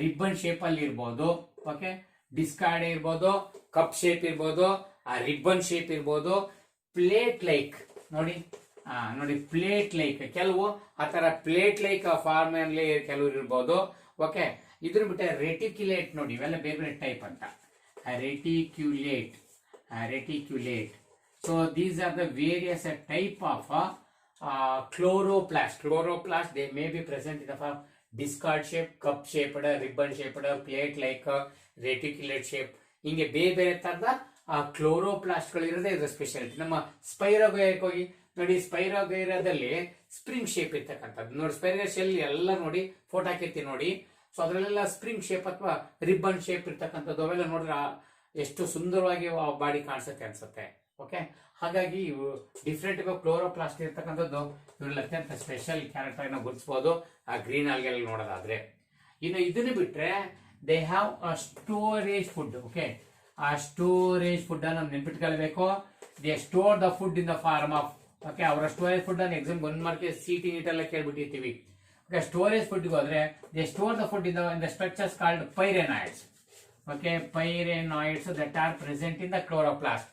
ribbon shape ಅಲ್ಲಿ ಇರ್ಬೋದು, ಓಕೆ. ಡಿಸ್ಕಾಯ್ಡ್ ಇರ್ಬೋದು, ಕಪ್ ಶೇಪ್ ಇರ್ಬೋದು, ರಿಬ್ಬನ್ ಶೇಪ್ ಇರ್ಬೋದು, ಪ್ಲೇಟ್ ಲೈಕ್. ನೋಡಿ ನೋಡಿ ಪ್ಲೇಟ್ ಲೈಕ್, ಕೆಲವು ಆತರ ಪ್ಲೇಟ್ ಲೈಕ್ ಫಾರ್ಮ್ ಅಲ್ಲಿ ಕೆಲವರು ಇರ್ಬೋದು, ಓಕೆ. ಇದ್ರ ಬಿಟ್ಟರೆ ರೆಟಿಕ್ಯುಲೇಟ್, ನೋಡಿ ಇವೆಲ್ಲ ಬೇರೆ ಬೇರೆ ಟೈಪ್ ಅಂತ. Reticulate, reticulate. So these are the various type of chloroplast. Chloroplast, they may be present in the form discard shape, cup shaped, ribbon shaped, plate like reticulate shape. ಹಿಂಗೆ ಬೇರೆ ಬೇರೆ ತರದ ಕ್ಲೋರೋಪ್ಲಾಸ್ಟ್ಗಳು ಇರೋದೇ ಇದು ಸ್ಪೆಷಾಲಿಟಿ. ನಮ್ಮ ಸ್ಪೈರೋಗೈರಕ್ಕೆ ಹೋಗಿ ನೋಡಿ, ಸ್ಪೈರೋಗೈರದಲ್ಲಿ ಸ್ಪ್ರಿಂಗ್ ಶೇಪ್ ಇರ್ತಕ್ಕಂಥದ್ದು ನೋಡಿ. ಸ್ಪೈರೋಗೈರ ಶೆಲ್ ಎಲ್ಲ ನೋಡಿ, ಫೋಟೋ ಹಾಕಿರ್ತೀವಿ ನೋಡಿ. ಸೊ ಅದರಲ್ಲೆಲ್ಲ ಸ್ಪ್ರಿಂಗ್ ಶೇಪ್ ಅಥವಾ ರಿಬ್ಬನ್ ಶೇಪ್ ಇರ್ತಕ್ಕಂಥದ್ದು ಅವೆಲ್ಲ ನೋಡಿದ್ರೆ ಎಷ್ಟು ಸುಂದರವಾಗಿ ಬಾಡಿ ಕಾಣಿಸುತ್ತೆ ಅನ್ಸುತ್ತೆ. ಓಕೆ, ಹಾಗಾಗಿ ಇವು ಡಿಫ್ರೆಂಟ್ ಕ್ಲೋರೋಪ್ಲಾಸ್ಟ್ ಇರ್ತಕ್ಕಂಥದ್ದು ಇವರಲ್ಲಿ ಅತ್ಯಂತ ಸ್ಪೆಷಲ್ ಕ್ಯಾರೆಕ್ಟರ್ ನಾವು ಗುರುತಿಸಬಹುದು ಆ ಗ್ರೀನ್ ಆಲ್ಗೆಲ್ ನೋಡೋದಾದ್ರೆ. ಇನ್ನು ಇದನ್ನು ಬಿಟ್ರೆ they have a storage food. Okay, ಆ ಸ್ಟೋರೇಜ್ ಫುಡ್ ಅನ್ನು ನೆನ್ಪಿಟ್ಕೊಳ್ಬೇಕು. They store the food in the form of. Okay, ಅವರ ಸ್ಟೋರೇಜ್ ಫುಡ್ ಅನ್ನು ಎಕ್ಸಾಮ್ 1 ಮಾರ್ಕ್ ಸಿಟಿ ನೀಟ್ ಎಲ್ಲ ಕೇಳ್ಬಿಟ್ಟಿರ್ತೀವಿ. ಓಕೆ, ಸ್ಟೋರೇಜ್ ಫುಡ್ ಹೋದ್ರೆ they store the food in the structures called pyrenoids. Okay, pyrenoids that are present in the chloroplast.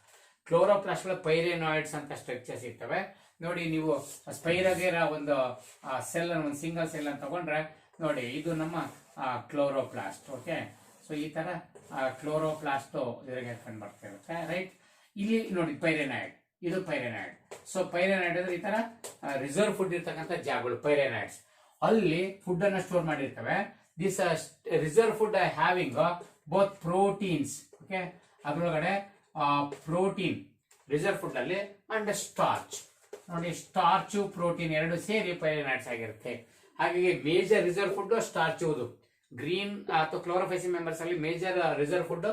Chloroplast pyrenoids ಅಂತ structures ಇರ್ತವೆ ನೋಡಿ. ನೀವು ಸ್ಪೈರೋಗೈರ ಒಂದು ಸೆಲ್, ಒಂದು ಸಿಂಗಲ್ ಸೆಲ್ ಅಂತ ತಗೊಂಡ್ರೆ ನೋಡಿ, ಇದು ನಮ್ಮ ಕ್ಲೋರೋಪ್ಲಾಸ್ಟ್. ಓಕೆ, ಸೊ ಈ ತರ ಕ್ಲೋರೋಪ್ಲಾಸ್ಟ್ ಇದ್ರಾಗೆ ಕಂಡು ಬರ್ತಾ ಇರುತ್ತೆ. ರೈಟ್, ಇಲ್ಲಿ ನೋಡಿ ಪೈರೆನಾಯ್ಡ್, ಇದು ಪೈರೆನಾಯ್ಡ್. ಸೊ ಪೈರೆನಾಯ್ಡ್ ಅಂದ್ರೆ ಈ ತರ ರಿಸರ್ವ್ ಫುಡ್ ಇರ್ತಕ್ಕಂಥ ಜಾಗಗಳು ಪೈರೆನಾಯ್ಡ್ಸ್. ಅಲ್ಲಿ ಫುಡ್ ಅನ್ನ ಸ್ಟೋರ್ ಮಾಡಿರ್ತವೆ. This reserve food having both proteins. Okay, ಅದರೊಳಗಡೆ ಪ್ರೋಟೀನ್ ರಿಸರ್ವ್ ಫುಡ್ ಅಲ್ಲಿ ಅಂಡ್ ಸ್ಟಾರ್ಚ್ ನೋಡಿ. ಸ್ಟಾರ್ಚ್ ಪ್ರೋಟೀನ್ ಎರಡು ಸೇರಿ ಪೈರೆನಾಯ್ಡ್ಸ್ ಆಗಿರುತ್ತೆ. ಹಾಗಾಗಿ major reserve food starch. Green ಅಥವಾ ಕ್ಲೋರೋಫೈಸಿ ಮೆಂಬರ್ಸ್ ಅಲ್ಲಿ ಮೇಜರ್ ರಿಸರ್ವ್ ಫುಡ್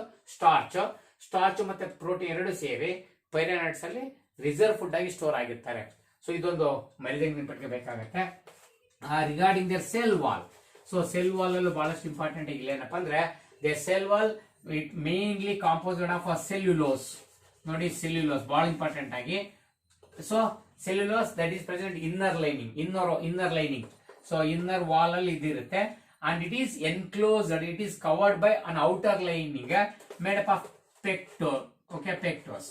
ಸ್ಟಾರ್ಚ್ ಮತ್ತೆ ಪ್ರೋಟೀನ್ ಎರಡು ಸೇರಿ ಪೈರೆನಾಯ್ಡ್ಸ್ ಅಲ್ಲಿ ರಿಸರ್ವ್ ಫುಡ್ ಆಗಿ ಸ್ಟೋರ್ ಆಗಿರ್ತಾರೆ. ಸೊ ಇದೊಂದು ಮರಿದಂಗೆ ನೆನಪಿಟ್ಕೋಬೇಕಾಗತ್ತೆ. Regarding their cell wall. So cell wall ಅಲ್ಲೂ ಬಹಳಷ್ಟು ಇಂಪಾರ್ಟೆಂಟ್ ಇಲ್ಲ ಏನಪ್ಪಾ ಅಂದ್ರೆ they cell wall it mainly composed of cellulose ನೋಡಿ. ಸೆಲ್ಯುಲೋಸ್ ಬಹಳ ಇಂಪಾರ್ಟೆಂಟ್ ಆಗಿ. So cellulose that is present inner lining. So inner wall ಅಲ್ಲಿ ಇದಿರುತ್ತೆ. And it is enclosed, it is covered by an outer lining made up of pectose. Okay, pectose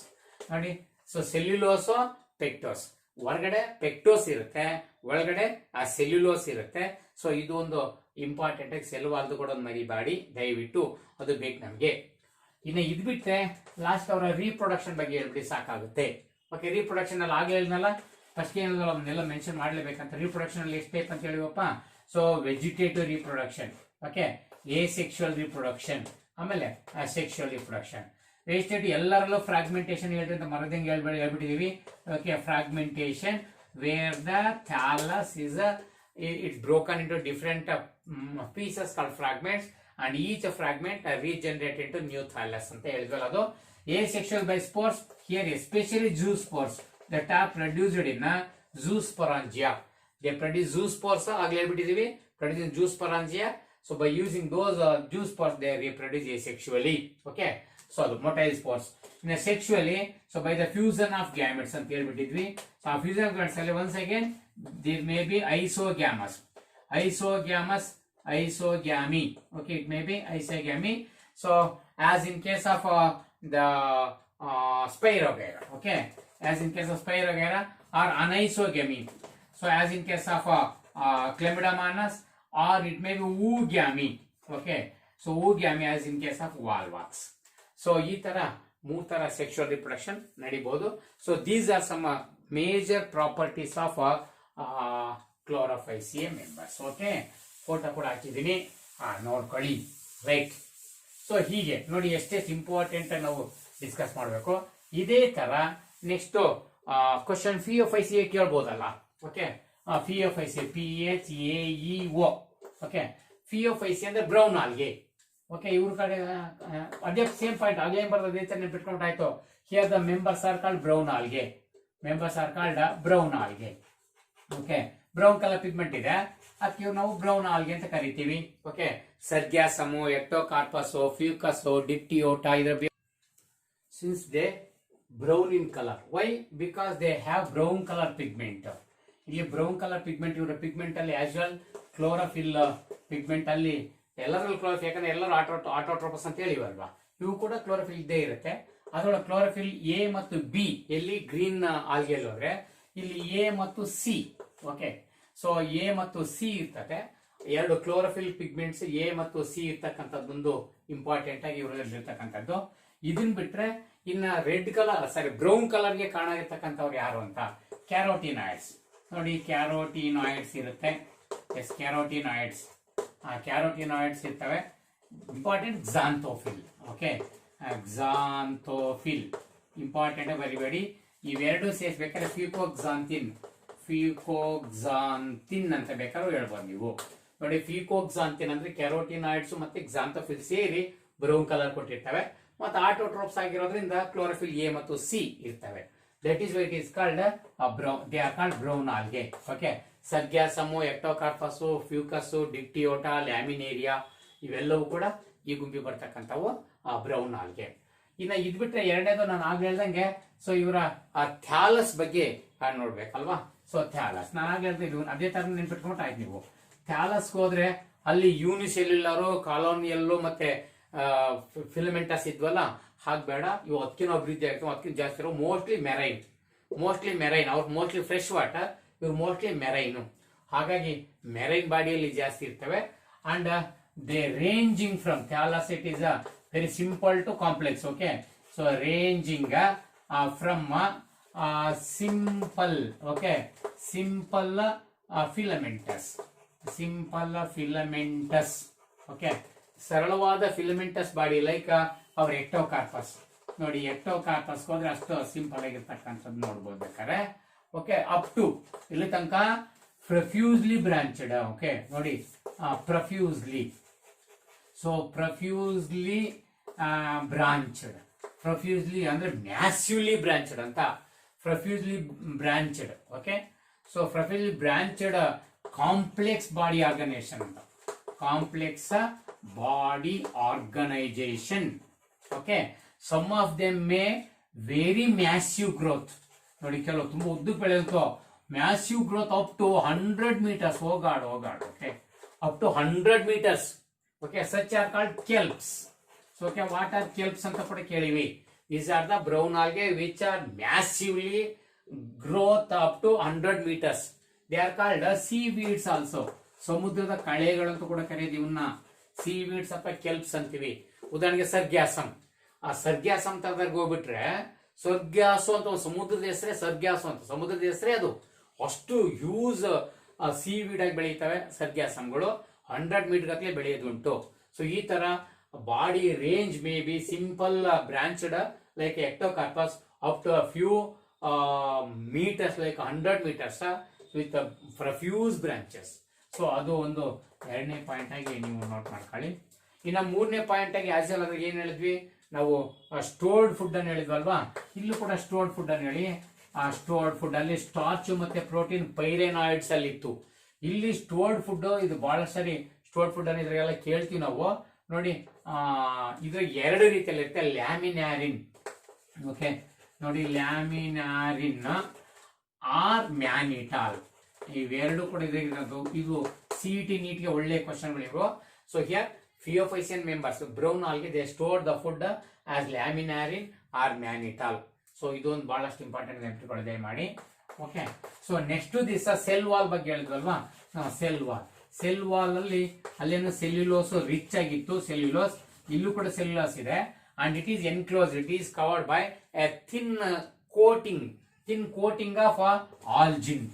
ನೋಡಿ. So cellulose, ಪೆಕ್ಟೋಸ್, ಹೊರಗಡೆ ಪೆಕ್ಟೋಸ್ ಇರುತ್ತೆ, ಒಳಗಡೆ ಆ cellulose ಇರುತ್ತೆ. So ಇದು ಒಂದು ಇಂಪಾರ್ಟೆಂಟ್ ಆಗಿ ಸೆಲ್ ವಾಲ್ದು ಕೂಡ ಒಂದು ಮರಿಬೇಡಿ ದಯವಿಟ್ಟು, ಅದು ಬೇಕು ನಮಗೆ. ಇನ್ನು ಇದ್ ಬಿಟ್ರೆ ಲಾಸ್ಟ್ ಅವರ ರೀಪ್ರೊಡಕ್ಷನ್ ಬಗ್ಗೆ ಹೇಳ್ಬಿಡಿ ಸಾಕಾಗುತ್ತೆ. ಓಕೆ, ರೀಪ್ರೊಡಕ್ಷನ್ ಅಲ್ಲಿ ಆಗ್ಲೇ ಹೇಳಿದ್ನಲ್ಲ, ಫಸ್ಟ್ ಏನೆಲ್ಲ ಮೆನ್ಷನ್ ಮಾಡ್ಲೇಬೇಕಂತ. ರೀಪ್ರೊಡಕ್ಷನ್ ಅಲ್ಲಿ ಎಷ್ಟು ಟೈಪ್ ಅಂತ ಹೇಳಿವಪ್ಪ. So vegetative reproduction, okay, asexual reproduction, ಆಮೇಲೆ ಸೆಕ್ಷುವಲ್ ರೀಪ್ರೊಡಕ್ಷನ್. ವೆಜಿಟೇಟಿವ್ ಎಲ್ಲರಲ್ಲೂ ಫ್ರಾಗ್ಮೆಂಟೇಶನ್ ಹೇಳ್ರಿ ಅಂತ ಮರದಂಗೆ ಹೇಳ್ಬಿಟ್ಟಿದೀವಿ. Okay, fragmentation where the thallus is it's broken into different pieces called fragments and each fragment regenerate into new thallus ಅಂತ ಹೇಳಿದ್ವಲ್ಲ ಅದು. Asexual by spores, here especially zoospores that are produced in zoosporangia. They produce zoospores ಆಗ್ಲೇ ಹೇಳ್ಬಿಟ್ಟಿದೀವಿ, producing zoosporangia. So by using those zoospores they reproduce asexually. Okay, so ಅದು motile spores. In sexually, so by the fusion of gametes ಅಂತ ಹೇಳ್ಬಿಟ್ಟಿದ್ವಿ. So ಆ fusion of gametes ಅಲ್ಲಿ once again there may be isogamy. Okay, it may be isogamy. So as in case of the Spirogyra, okay, as in case of Spirogyra, or anisogamy. So as in case of Chlamydomonas, or it may be oogamy. Okay, so oogamy as in case of Volvox. So ಈ ತರ 3 ತರ sexual reproduction ನಡಿಬಹುದು. So these are some major properties of chlorophyceae members. Okay, photo ಕೂಡ ಹಾಕಿದ್ದೀನಿ, ನೋಡ್ಕೊಳ್ಳಿ. Right, so ಹೀಗೆ ನೋಡಿ ಎಷ್ಟೆಷ್ಟು ಇಂಪಾರ್ಟೆಂಟ್ ನಾವು ಡಿಸ್ಕಸ್ ಮಾಡಬೇಕು. ಇದೇ ತರ ನೆಕ್ಸ್ಟ್ ಕ್ವಶನ್ ಫಿಯೋಫೈಸಿಯಾ ಕೇಳ್ಬೋದಲ್ಲ. Okay, phaeophyceae PHAEO. Okay, phaeophyceae ಅಂದ್ರೆ ಬ್ರೌನ್ ಆಲ್ಗೆ. ಓಕೆ, ಇವ್ರ ಕಡೆ ಅದೇ ಸೇಮ್ ಪಾಯಿಂಟ್ ಅದೇ ಬರ್ತದೆ, ನೆನ್ಪಿಟ್ಕೊಂಡಾಯ್ತು. Here the members are called brown algae. Okay, brown colour pigment ಇದೆ, ಅದಕ್ಕೆ ನಾವು ಬ್ರೌನ್ ಆಲ್ಗೆ ಅಂತ ಕರಿತೀವಿ. ಓಕೆ, ಸರ್ಗ್ಯಾಸಮು, ಎಕ್ಟೋಕಾರ್ಪಸು, ಫ್ಯೂಕಸು, ಡಿಪ್ಟಿಯೋಟಾ ಇದರ since they brown in colour. Why? Because they have brown colour pigment. ಇಲ್ಲಿ ಬ್ರೌನ್ ಕಲರ್ ಪಿಗ್ಮೆಂಟ್, ಇವರ pigment ಅಲ್ಲಿ as chlorophyll pigment ಅಲ್ಲಿ ಎಲ್ಲರಲ್ಲೂ ಕ್ಲೋರೋಫಿಲ್, ಯಾಕಂದ್ರೆ ಎಲ್ಲರೂ ಆಟೋಟ್ರೋಪಸ್ ಅಂತ ಹೇಳಿವಲ್ವಾ, ಇವು ಕೂಡ ಕ್ಲೋರೋಫಿಲ್ ಇದ್ದೇ ಇರುತ್ತೆ. ಅದರೊಳಗೆ ಕ್ಲೋರೋಫಿಲ್ ಎ ಮತ್ತು ಬಿ ಎಲ್ಲಿ ಗ್ರೀನ್ ಆಲ್ಗೆ ಹೋದ್ರೆ ಇಲ್ಲಿ ಎ ಮತ್ತು ಸಿ. ಓಕೆ, ಸೊ ಎ ಮತ್ತು ಸಿ ಇರ್ತದೆ, ಎರಡು ಕ್ಲೋರೋಫಿಲ್ ಪಿಗ್ಮೆಂಟ್ಸ್ ಎ ಮತ್ತು ಸಿ ಇರ್ತಕ್ಕಂಥದ್ದೊಂದು ಇಂಪಾರ್ಟೆಂಟ್ ಆಗಿ ಇವರಲ್ಲಿ ಇರ್ತಕ್ಕಂಥದ್ದು. ಇದನ್ ಬಿಟ್ರೆ ಇನ್ನ ರೆಡ್ ಕಲರ್ ಬ್ರೌನ್ ಕಲರ್ಗೆ ಕಾಣಿರ್ತಕ್ಕಂಥವ್ರು ಯಾರು ಅಂತ ಕ್ಯಾರೋಟಿನಾಯ್ಡ್ಸ್. ನೋಡಿ ಕ್ಯಾರೋಟಿನಾಯ್ಡ್ಸ್ ಇರುತ್ತೆ. ಎಸ್, ಕ್ಯಾರೋಟಿನಾಯ್ಡ್ಸ್ ಇರ್ತವೆ. Important xanthophyll. Okay, xanthophyll important, ಬರಿಬೇಡಿ. ಇವೆರಡು ಸೇರಿಸಬೇಕಾದ್ರೆ ಫ್ಯೂಕೋಕ್ಸಾಂತಿನ್ ಅಂತ ಬೇಕಾದ್ರೂ ಹೇಳ್ಬೋದು ನೀವು. ನೋಡಿ, ಫ್ಯೂಕೋಕ್ಸಾಂತಿನ್ ಅಂದ್ರೆ ಕ್ಯಾರೋಟಿನಾಯ್ಡ್ಸ್ ಮತ್ತೆ ಝಾಂಥೋಫಿಲ್ ಸೇರಿ ಬ್ರೌನ್ ಕಲರ್ ಕೊಟ್ಟಿರ್ತವೆ. ಮತ್ತೆ ಆಟೋಟ್ರೋಪ್ಸ್ ಆಗಿರೋದ್ರಿಂದ ಕ್ಲೋರೋಫಿಲ್ ಎ ಮತ್ತು ಸಿ ಇರ್ತವೆ. That is why it is called they are called brown algae. Okay, Sargassum, Ectocarpus, Fucus, Dictyota, Laminaria ಇವೆಲ್ಲವೂ ಕೂಡ ಈ ಗುಂಪಿ ಬರ್ತಕ್ಕಂಥವು ಬ್ರೌನ್ ಆಲ್ಗೆ. ಇನ್ನ ಇದ್ಬಿಟ್ರೆ ಎರಡನೇದು ನಾನು ಆಗ್ಲೇ ಹೇಳ್ದಂಗೆ, ಸೊ ಇವರ ಥ್ಯಾಲಸ್ ಬಗ್ಗೆ ನೋಡ್ಬೇಕಲ್ವಾ. ಸೊ ಥ್ಯಾಲಸ್ ನಾನು ಆಗ್ಲೇ ಹೇಳ್ತಿದ್ವಿ, ಅದೇ ತರ ನೆನ್ಪಿಟ್ಕೊಂಡ್ರೆ ಆಯ್ತು ನೀವು. ಥ್ಯಾಲಸ್ ಹೋದ್ರೆ ಅಲ್ಲಿ ಯೂನಿಸೆಲ್ಯುಲರು, ಕಾಲೋನಿಯಲ್ಲು ಮತ್ತೆ ಫಿಲಮೆಂಟಸ್ ಇದ್ವಲ್ಲ, ಹಾಗಬೇಡ. ಇವು ಅದಕ್ಕಿಂತ ಅಭಿವೃದ್ಧಿ ಆಗ್ತವೆ, ಅದಕ್ಕಿಂತ ಜಾಸ್ತಿ ಇರೋ ಮೋಸ್ಟ್ಲಿ ಮೆರೈನ್. ಅವ್ರು ಮೋಸ್ಟ್ಲಿ ಫ್ರೆಶ್ ವಾಟರ್, ಇವ್ರು ಮೋಸ್ಟ್ಲಿ ಮೆರೈನು. ಹಾಗಾಗಿ ಮೆರೈನ್ ಬಾಡಿಯಲ್ಲಿ ಜಾಸ್ತಿ ಇರ್ತವೆ. And they ranging from thallus, it is very simple to complex. Okay, so ranging from simple filamentous. Okay, ಸರಳವಾದ ಫಿಲಮೆಂಟಸ್ ಬಾಡಿ ಲೈಕ್ ಅವ್ರ ಎಕ್ಟೋಕಾರ್ಪಸ್. ನೋಡಿ, ಎಕ್ಟೋಕಾರ್ಪಸ್ ಹೋದ್ರೆ ಅಷ್ಟು ಸಿಂಪಲ್ ಆಗಿರ್ತಕ್ಕಂಥದ್ದು ನೋಡ್ಬೋದು ಬೇಕಾರೆ. ಓಕೆ, ಅಪ್ ಟು ಇಲ್ಲಿ ತನಕ ಪ್ರೊಫ್ಯೂಸ್ಲಿ ಬ್ರಾಂಚೆಡ್. ಓಕೆ, ನೋಡಿ, ಪ್ರೊಫ್ಯೂಸ್ಲಿ. ಸೊ ಪ್ರೊಫ್ಯೂಸ್ಲಿ ಪ್ರೊಫ್ಯೂಸ್ಲಿ ಅಂದ್ರೆ ಮ್ಯಾಸಿವ್ಲಿ ಬ್ರಾಂಚೆಡ್ ಅಂತ. Profusely branched. Okay, so profusely branched complex body organisation ಅಂತ. Complex body organisation. Okay, some of them may very massive growth. ನೋಡಿ, ಕೆಲವು ತುಂಬಾ ಉದ್ದಕ್ಕೆ ಬೆಳೆಯುತ್ತೋ massive growth up to 100 meters. ಹೋಗಾಡ್. Okay, up to 100 meters. Okay, such are called kelps. So, okay, what are kelps anta kuda kelivi. These are the brown algae which are massively growth up to 100 meters. They are called seaweeds also. ಸಮುದ್ರದ ಕಳೆಗಳು ಅಂತ ಕೂಡ ಕರೆಯೋದು ಇವನ್ನ. ಸೀವೀಡ್ಸ್ ಅಥವಾ ಕೆಲ್ಪ್ಸ್ ಅಂತೀವಿ. ಉದಾಹರಣೆಗೆ ಸರ್ಗ್ಯಾಸಮ್. ಆ ಸರ್ಗ್ಯಾಸಮ್ ತರದಾಗ ಹೋಗ್ಬಿಟ್ರೆ, ಸರ್ಗ್ಯಾಸು ಅಂತ ಒಂದು ಸಮುದ್ರದ ಹೆಸರೇ ಸರ್ಗ್ಯಾಸು ಅಂತ. ಸಮುದ್ರದ ಹೆಸರೇ ಅದು. ಅಷ್ಟು ಹ್ಯೂಸ್ ಸೀವೀಡ್ ಆಗಿ ಬೆಳೀತವೆ ಸರ್ಗ್ಯಾಸಮ್ಗಳು. 100 meter ಗಟ್ಟಲೆ ಬೆಳೆಯೋದುಂಟು. ಸೊ ಈ ತರ body range may be simple branched like Ectocarpus up to few metres like 100 meters with profuse branches. So ಅದು ಒಂದು ಎರಡನೇ ಪಾಯಿಂಟ್ ಆಗಿ ನೀವು ನೋಟ್ ಮಾಡ್ಕೊಳ್ಳಿ. ಇನ್ನು ಮೂರನೇ ಪಾಯಿಂಟ್ ಆಗಿ ಆಸ್ ವೆಲ್ ಅದ್ರಾಗ ಏನ್ ಹೇಳಿದ್ವಿ ನಾವು, ಸ್ಟೋರ್ಡ್ ಫುಡ್ ಅನ್ನು ಹೇಳಿದ್ವಲ್ವಾ. ಇಲ್ಲೂ ಕೂಡ ಸ್ಟೋರ್ಡ್ ಫುಡ್ ಅನ್ನು ಹೇಳಿ. ಆ ಸ್ಟೋರ್ಡ್ ಫುಡ್ ಅಲ್ಲಿ ಸ್ಟಾರ್ಚ್ ಮತ್ತೆ ಪ್ರೋಟೀನ್ ಪೈರೆನಾಯ್ಡ್ಸ್ ಅಲ್ಲಿ ಇತ್ತು. ಇಲ್ಲಿ ಸ್ಟೋರ್ಡ್ ಫುಡ್, ಇದು ಬಹಳ ಸರಿ ಸ್ಟೋರ್ಡ್ ಫುಡ್ ಅನ್ನು ಇದ್ರಾಗೆಲ್ಲ ಕೇಳ್ತೀವಿ ನಾವು. ನೋಡಿ, ಇದು ಎರಡು ರೀತಿಯಲ್ಲಿ ಇರುತ್ತೆ. ಲ್ಯಾಮಿನಾರಿನ್. ಓಕೆ, ನೋಡಿ, ಲ್ಯಾಮಿನಾರಿನ್ ಆರ್ ಮ್ಯಾನಿಟಾಲ್ ಇವೆರಡು ಕೂಡ ಇರೋದು. ಇದು CET ನೀಟ್ಗೆ ಒಳ್ಳೆ ಕ್ವಶನ್ಗಳಿವು. So here phaeophycean members brown algae they store the food as laminarin or mannitol. So ಇದೊಂದು ಬಹಳಷ್ಟು ಇಂಪಾರ್ಟೆಂಟ್ ನೆನಪಿಟ್ಕೊಳ್ಳಿ ಮಾಡಿ. ಓಕೆ, ಸೊ ನೆಕ್ಸ್ಟ್ ದಿವಸ ಸೆಲ್ ವಾಲ್ ಬಗ್ಗೆ ಹೇಳಿದ್ವಲ್ವಾ. ಸೆಲ್ ವಾಲ್ ಅಲ್ಲಿ ಅಲ್ಲೇನು ಸೆಲ್ಯುಲೋಸ್ ರಿಚ್ ಆಗಿತ್ತು. ಸೆಲ್ಯುಲೋಸ್ ಇಲ್ಲೂ ಕೂಡ ಸೆಲ್ಯುಲೋಸ್ ಇದೆ. And it is enclose, it is covered by a thin coating of algin.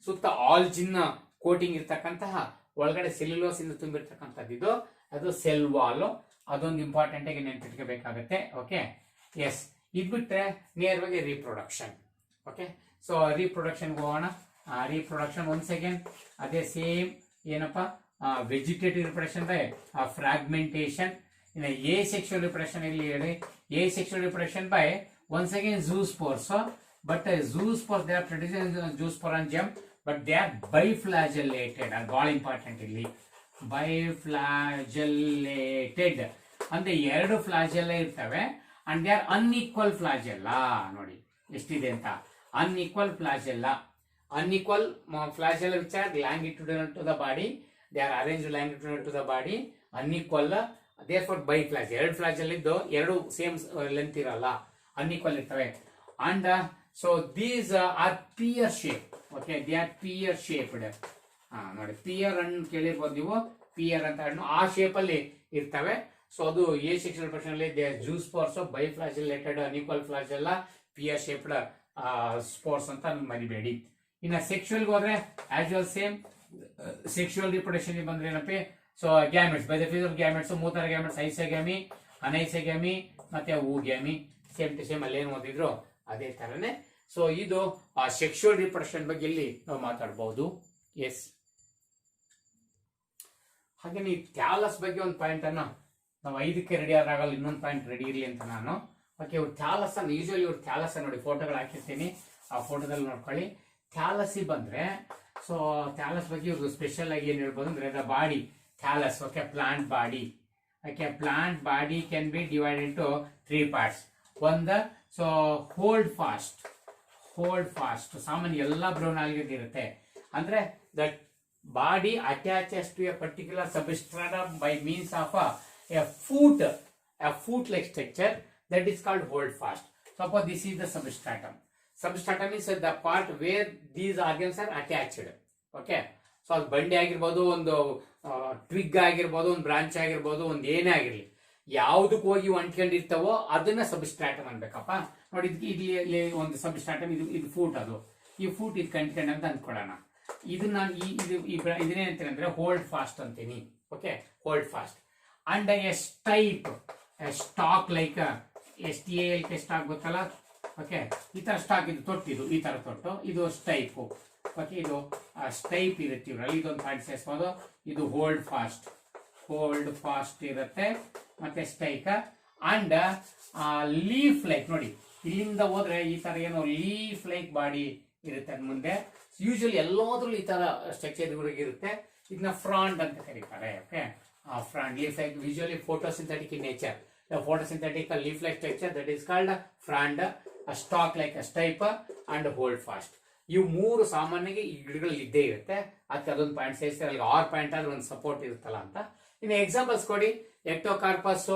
ಸುತ್ತ ಆಲ್ಜಿನ್ ಕೋಟಿಂಗ್ ಇರ್ತಕ್ಕಂತಹ ಒಳಗಡೆ ಸೆಲ್ಯುಲೋಸ್ ಇಂದ ತುಂಬಿರ್ತಕ್ಕಂಥದ್ದು ಅದು ಸೆಲ್ ವಾಲ್. ಅದೊಂದು ಇಂಪಾರ್ಟೆಂಟ್ ಆಗಿ ನೆನಪಿಟ್ಕೋಬೇಕಾಗತ್ತೆ. Okay, yes. ಇದ್ಬಿಟ್ರೆ ನೇರವಾಗಿ ರೀಪ್ರೊಡಕ್ಷನ್. ಓಕೆ, ಸೊ ರೀಪ್ರೊಡಕ್ಷನ್ ಹೋಗೋಣ. ರೀಪ್ರೊಡಕ್ಷನ್ ಒನ್ ಸೆಕೆಂಡ್ ಅದೇ ಸೇಮ್ ಏನಪ್ಪ, ವೆಜಿಟೇಟಿವ್ ರಿಪ್ರೊಡಕ್ಷನ್ ಬೈ ಫ್ರಾಗ್ಮೆಂಟೇಶನ್. ಇನ್ನು ಎ ಸೆಕ್ಷುವಲ್ ರಿಪ್ರೊಡಕ್ಷನ್ ಇಲ್ಲಿ ಹೇಳಿ. Asexual reproduction by once again zoospores. But zoospores they are producing zoosporangium, but they are biflagellated. ಅದು ಬಹಳ ಇಂಪಾರ್ಟೆಂಟ್ ಇಲ್ಲಿ. ಬೈಫ್ಲಾಜೆಲ್ಲೇಟೆಡ್ ಅಂದ್ರೆ ಎರಡು ಫ್ಲಾಜೆಲ್ಲ ಇರ್ತವೆ. And they are unequal flagella. ನೋಡಿ ಎಷ್ಟಿದೆ ಅಂತ. Unequal flagella which are longitudinal to the body. They are arranged longitudinal to the body. Unequal, therefore biflagell. ಎರಡು ಫ್ಲಾಜೆಲ್ ಇದ್ದು ಎರಡು ಸೇಮ್ ಲೆಂತ್ ಇರಲ್ಲ, ಅನ್ಈಕ್ವಲ್ ಇರ್ತವೆ. And so these are pear shape. Okay, they are pear shaped. ನೋಡಿ, pear ಹಣ್ಣು ಕೇಳಿರ್ಬೋದು ನೀವು. Pear ಅಂತ ಹಣ್ಣು ಆ ಶೇಪ್ ಅಲ್ಲಿ ಇರ್ತವೆ. ಸೊ ಅದು ಎ ಸೆಕ್ಷುವಲ್ ರಿಪ್ರೊಡಕ್ಷನ್ ಅಲ್ಲಿ they are zoospores, biflagellated, unequal flagella, pear shaped spores ಅಂತ ಮರಿಬೇಡಿ. ಇನ್ನು ಸೆಕ್ಷುವಲ್ಗೆ ಹೋದ್ರೆ ಆಸ್ ಸೇಮ್ ಸೆಕ್ಷುವಲ್ ರಿಪ್ರೊಡಕ್ಷನ್ ಬಂದ್ರೆ ಏನಪ್ಪಿ, so gametes by the physical gametes, ಮೂತರ ಗ್ಯಾಮೆಟ್ಸ್, ಐಸೋಗ್ಯಾಮಿ, ಅನೈಸೋಗ್ಯಾಮಿ ಮತ್ತೆ ಊಗ್ಯಾಮಿ, ಸೇಮ್ ಟು ಸೇಮ್ ಅಲ್ಲಿ ಏನ್ ಓದಿದ್ರು ಅದೇ ತರನೇ. ಸೊ ಇದು ಸೆಕ್ಷುವಲ್ ರಿಪ್ರೊಡಕ್ಷನ್ ಬಗ್ಗೆ ಇಲ್ಲಿ ನಾವು ಮಾತಾಡಬಹುದು. ಎಸ್, ಹಾಗೆ ಈ ಥ್ಯಾಲಸ್ ಬಗ್ಗೆ ಒಂದು ಪಾಯಿಂಟ್ ಅನ್ನ ನಾವು 5ಕ್ಕೆ ರೆಡಿ ಆದಾಗಲ್ಲ, ಇನ್ನೊಂದು ಪಾಯಿಂಟ್ ರೆಡಿ ಇರಲಿ ಅಂತ ನಾನು. ಓಕೆ, ಇವ್ರು ಥ್ಯಾಲಸ್ ಅನ್ನು ಯೂಶುವಲಿ ಇವ್ರು ಥ್ಯಾಲಸ್ ನೋಡಿ ಫೋಟೋಗಳು ಹಾಕಿರ್ತೀನಿ, ಆ ಫೋಟೋದಲ್ಲಿ ನೋಡ್ಕೊಳ್ಳಿ. ಥ್ಯಾಲಸಿ ಬಂದ್ರೆ ಸೊ ಥ್ಯಾಲಸ್ ಬಗ್ಗೆ ಇವ್ರು ಸ್ಪೆಷಲ್ ಆಗಿ ಏನ್ ಹೇಳ್ಬೋದು ಅಂದ್ರೆ the body thallus. Okay, plant body. Okay, plant body can be divide into 3 parts. ಒಂದು ಸೊ ಹೋಲ್ಡ್ ಫಾಸ್ಟ್ ಸಾಮಾನ್ಯ ಎಲ್ಲ ಬ್ರೌನಾಲ್ಗೆ ಇರುತ್ತೆ. ಅಂದ್ರೆ that body attaches to a particular substratum by means of a foot like structure, that is called hold fast. Suppose this is the substratum. Substratum is the part where these organs are attached. Okay, so ಅದು ಬಂಡೆ ಆಗಿರ್ಬೋದು, ಒಂದು Twigg ಆಗಿರ್ಬೋದು, ಒಂದು branch ಆಗಿರ್ಬೋದು, ಒಂದು ಏನೇ ಆಗಿರ್ಲಿ, ಯಾವ್ದಕ್ಕೆ ಹೋಗಿ ಅಂಟ್ಕೊಂಡಿರ್ತಾವೋ ಅದನ್ನ ಸಬ್ಸ್ಟ್ರಾಟಮ್ ಅನ್ಬೇಕಪ್ಪ. ನೋಡಿ, ಇಲ್ಲಿ ಒಂದು ಸಬ್ಸ್ಟ್ರಾಟಮ್, ಇದು ಫೂಟ್, ಅದು ಈ ಫೂಟ್ ಇದು ಕಂಟ್ಕೊಂಡ್ ಅಂತ ಅಂದ್ಕೊಳ್ಳೋಣ. ಇದನ್ನ ನಾನು ಇದನ್ನೇ ಅಂತೀನಿ ಅಂದ್ರೆ ಹೋಲ್ಡ್ ಫಾಸ್ಟ್ ಅಂತೀನಿ. Okay, hold fast. And A stock like STALK stock ಗೊತ್ತಲ್ಲ. ಓಕೆ, ಈ ತರ ಸ್ಟಾಕ್, ಇದು ತೊಟ್ಟಿದು ಈ ತರ ತೊಟ್ಟು, ಇದು ಸ್ಟೈಪ್. ಓಕೆ, ಇದು ಸ್ಟೈಪ್ ಇರುತ್ತೆ ಇವರಲ್ಲಿ, ಇದೊಂದು ಪಾಯಿಂಟ್ ಸೇರಿಸಬಹುದು. ಇದು ಹೋಲ್ಡ್ ಫಾಸ್ಟ್ ಇರುತ್ತೆ, ಮತ್ತೆ ಸ್ಟೈಕ್. ಅಂಡ್ ಲೀಫ್ ಲೈಕ್, ನೋಡಿ ಇಲ್ಲಿಂದ ಹೋದ್ರೆ ಈ ತರ ಏನೋ ಲೀಫ್ ಲೈಕ್ ಬಾಡಿ ಇರುತ್ತೆ ಮುಂದೆ. ಯೂಶಲಿ ಎಲ್ಲಾದ್ರಲ್ಲೂ ಈ ತರ ಸ್ಟ್ರಕ್ಚರ್ ಇರುತ್ತೆ. ಇದನ್ನ ಫ್ರಾಂಡ್ ಅಂತ ಕರೀತಾರೆ. Okay, frond leaf like visually photosynthetic in nature. The photosynthetic leaf like structure that is called frond, a stalk like a stipe and hold fast. ಇವು ಮೂರು ಸಾಮಾನ್ಯವಾಗಿ ಈ ಗಿಡಗಳಲ್ಲಿ ಇದ್ದೇ ಇರುತ್ತೆ. ಅದಕ್ಕೆ ಅದೊಂದು ಪಾಯಿಂಟ್ ಸೇರಿಸ್ತಾರೆ, ಅಲ್ಲಿ 6 ಪಾಯಿಂಟ್ ಆದ್ರೆ ಒಂದು ಸಪೋರ್ಟ್ ಇರುತ್ತಲ್ಲ ಅಂತ. ಇನ್ನು ಎಕ್ಸಾಂಪಲ್ಸ್ ಕೊಡಿ. ಎಕ್ಟೋಕಾರ್ಪಸ್,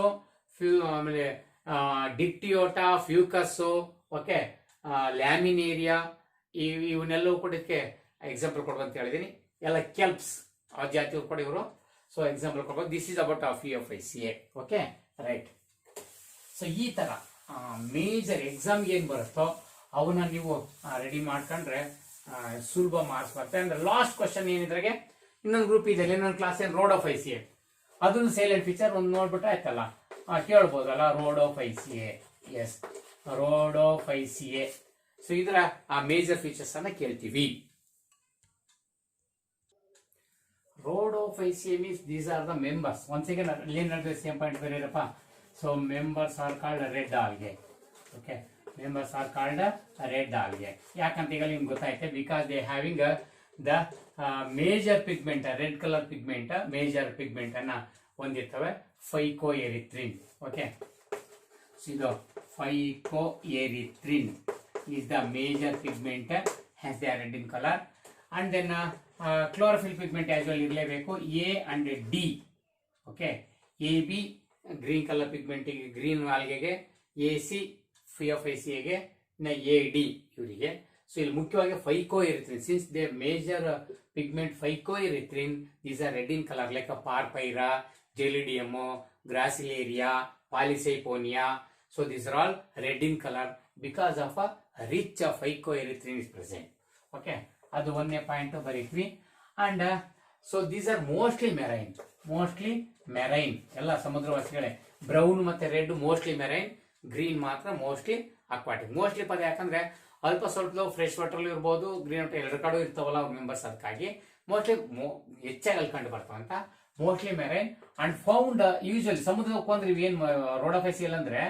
ಆಮೇಲೆ ಡಿಕ್ಟಿಯೋಟಾ, ಫ್ಯೂಕಸ್, ಓಕೆ, ಲ್ಯಾಮಿನೇರಿಯಾ, ಇವನ್ನೆಲ್ಲವೂ ಕೂಡ ಇದಕ್ಕೆ ಎಕ್ಸಾಂಪಲ್ ಕೊಡುವಂತ ಹೇಳಿದೀನಿ. ಎಲ್ಲ ಕೆಲ್ಪ್ಸ್ ಆ ಜಾತಿಯವರು ಕೂಡ ಇವರು. ಸೊ ಎಕ್ಸಾಂಪಲ್ ಕೊಡ್ಬೋದು. This is about FEFICA. Okay, right. So ಈ ತರ ಮೇಜರ್ ಎಕ್ಸಾಮ್ಗೆ ಏನ್ ಬರುತ್ತೋ ಅವನ್ನ ನೀವು ರೆಡಿ ಮಾಡ್ಕೊಂಡ್ರೆ ಸುಲಭ ಮಾರ್ಕ್ಸ್ ಬರ್ತದೆ. ಅಂದ್ರೆ ಲಾಸ್ಟ್ ಕ್ವಶನ್ ಏನಿದ್ರಾಗೆ ಇನ್ನೊಂದು ಗ್ರೂಪ್ ಇದೆ, ಇನ್ನೊಂದು ಕ್ಲಾಸ್ ಏನು ರೋಡ್ ಆಫ್ ICA, ಅದೊಂದು ಸೈಲೆಂಟ್ ಫೀಚರ್ ಒಂದು ನೋಡ್ಬಿಟ್ರೆ ಆಯ್ತಲ್ಲ, ಕೇಳ್ಬೋದಲ್ಲ rhodophyceae ICA. Yes, rhodophyceae ICA. So ಇದರ ಮೇಜರ್ ಫೀಚರ್ಸ್ ಅನ್ನ ಕೇಳ್ತೀವಿ. Road of ICA means these are the members. Once again, the same point vererappa. So members are called red algae. Okay, members are called red algae. ಯಾಕಂತ ಈಗ ನಿಮ್ಗೆ ಗೊತ್ತಾಯ್ತೆ, because they having the major pigment, red color pigment, major pigment ಅನ್ನ ಹೊಂದಿರ್ತವೆ, phycoerythrin. Okay, so ಇದು phycoerythrin is the major pigment, hence they are red in color. And then chlorophyll pigment as well ಇರಲೇಬೇಕು, A and D. Okay, AB green colour pigment green ಆಲ್ಗೆಗೆ, AC FEFICA, AD ಇವರಿಗೆ. So ಇಲ್ಲಿ ಮುಖ್ಯವಾಗಿ phycoerythrin, since they major pigment phycoerythrin, these are red in colour like Porphyra, Gelidium, Gracilaria, Polysiphonia. So these are all red in colour because of a rich phycoerythrin is present. Okay, ಅದು ಒಂದನೇ point ಬರೀತೀವಿ. And so these are mostly marine, ಎಲ್ಲ ಸಮುದ್ರವಾಸಿಗಳೇ. Brown ಮತ್ತೆ red mostly marine, green ಮಾತ್ರ mostly aquatic. Mostly ಪದ ಯಾಕಂದ್ರೆ ಅಲ್ಪ ಸ್ವಲ್ಪ ಫ್ರೆಶ್ ವಾಟರ್ ಇರ್ಬೋದು, ಗ್ರೀನ್ ವಾಟರ್ ಎರಡು ಕಡೆ ಇರ್ತಾವಲ್ಲ ಅವ್ರ ಮೆಂಬರ್ಸ್, ಅದಕ್ಕಾಗಿ ಮೋಸ್ಟ್ಲಿ ಹೆಚ್ಚಾಗಿ ಅಲ್ಲಿ ಕಂಡು ಬರ್ತಾವಂತ. Mostly marine and found usually ಸಮುದ್ರಕ್ಕೆ ಹೋದ್ರೆ ಏನ್ ರೋಡ್ ಆಫ್ ICA ಅಂದ್ರೆ,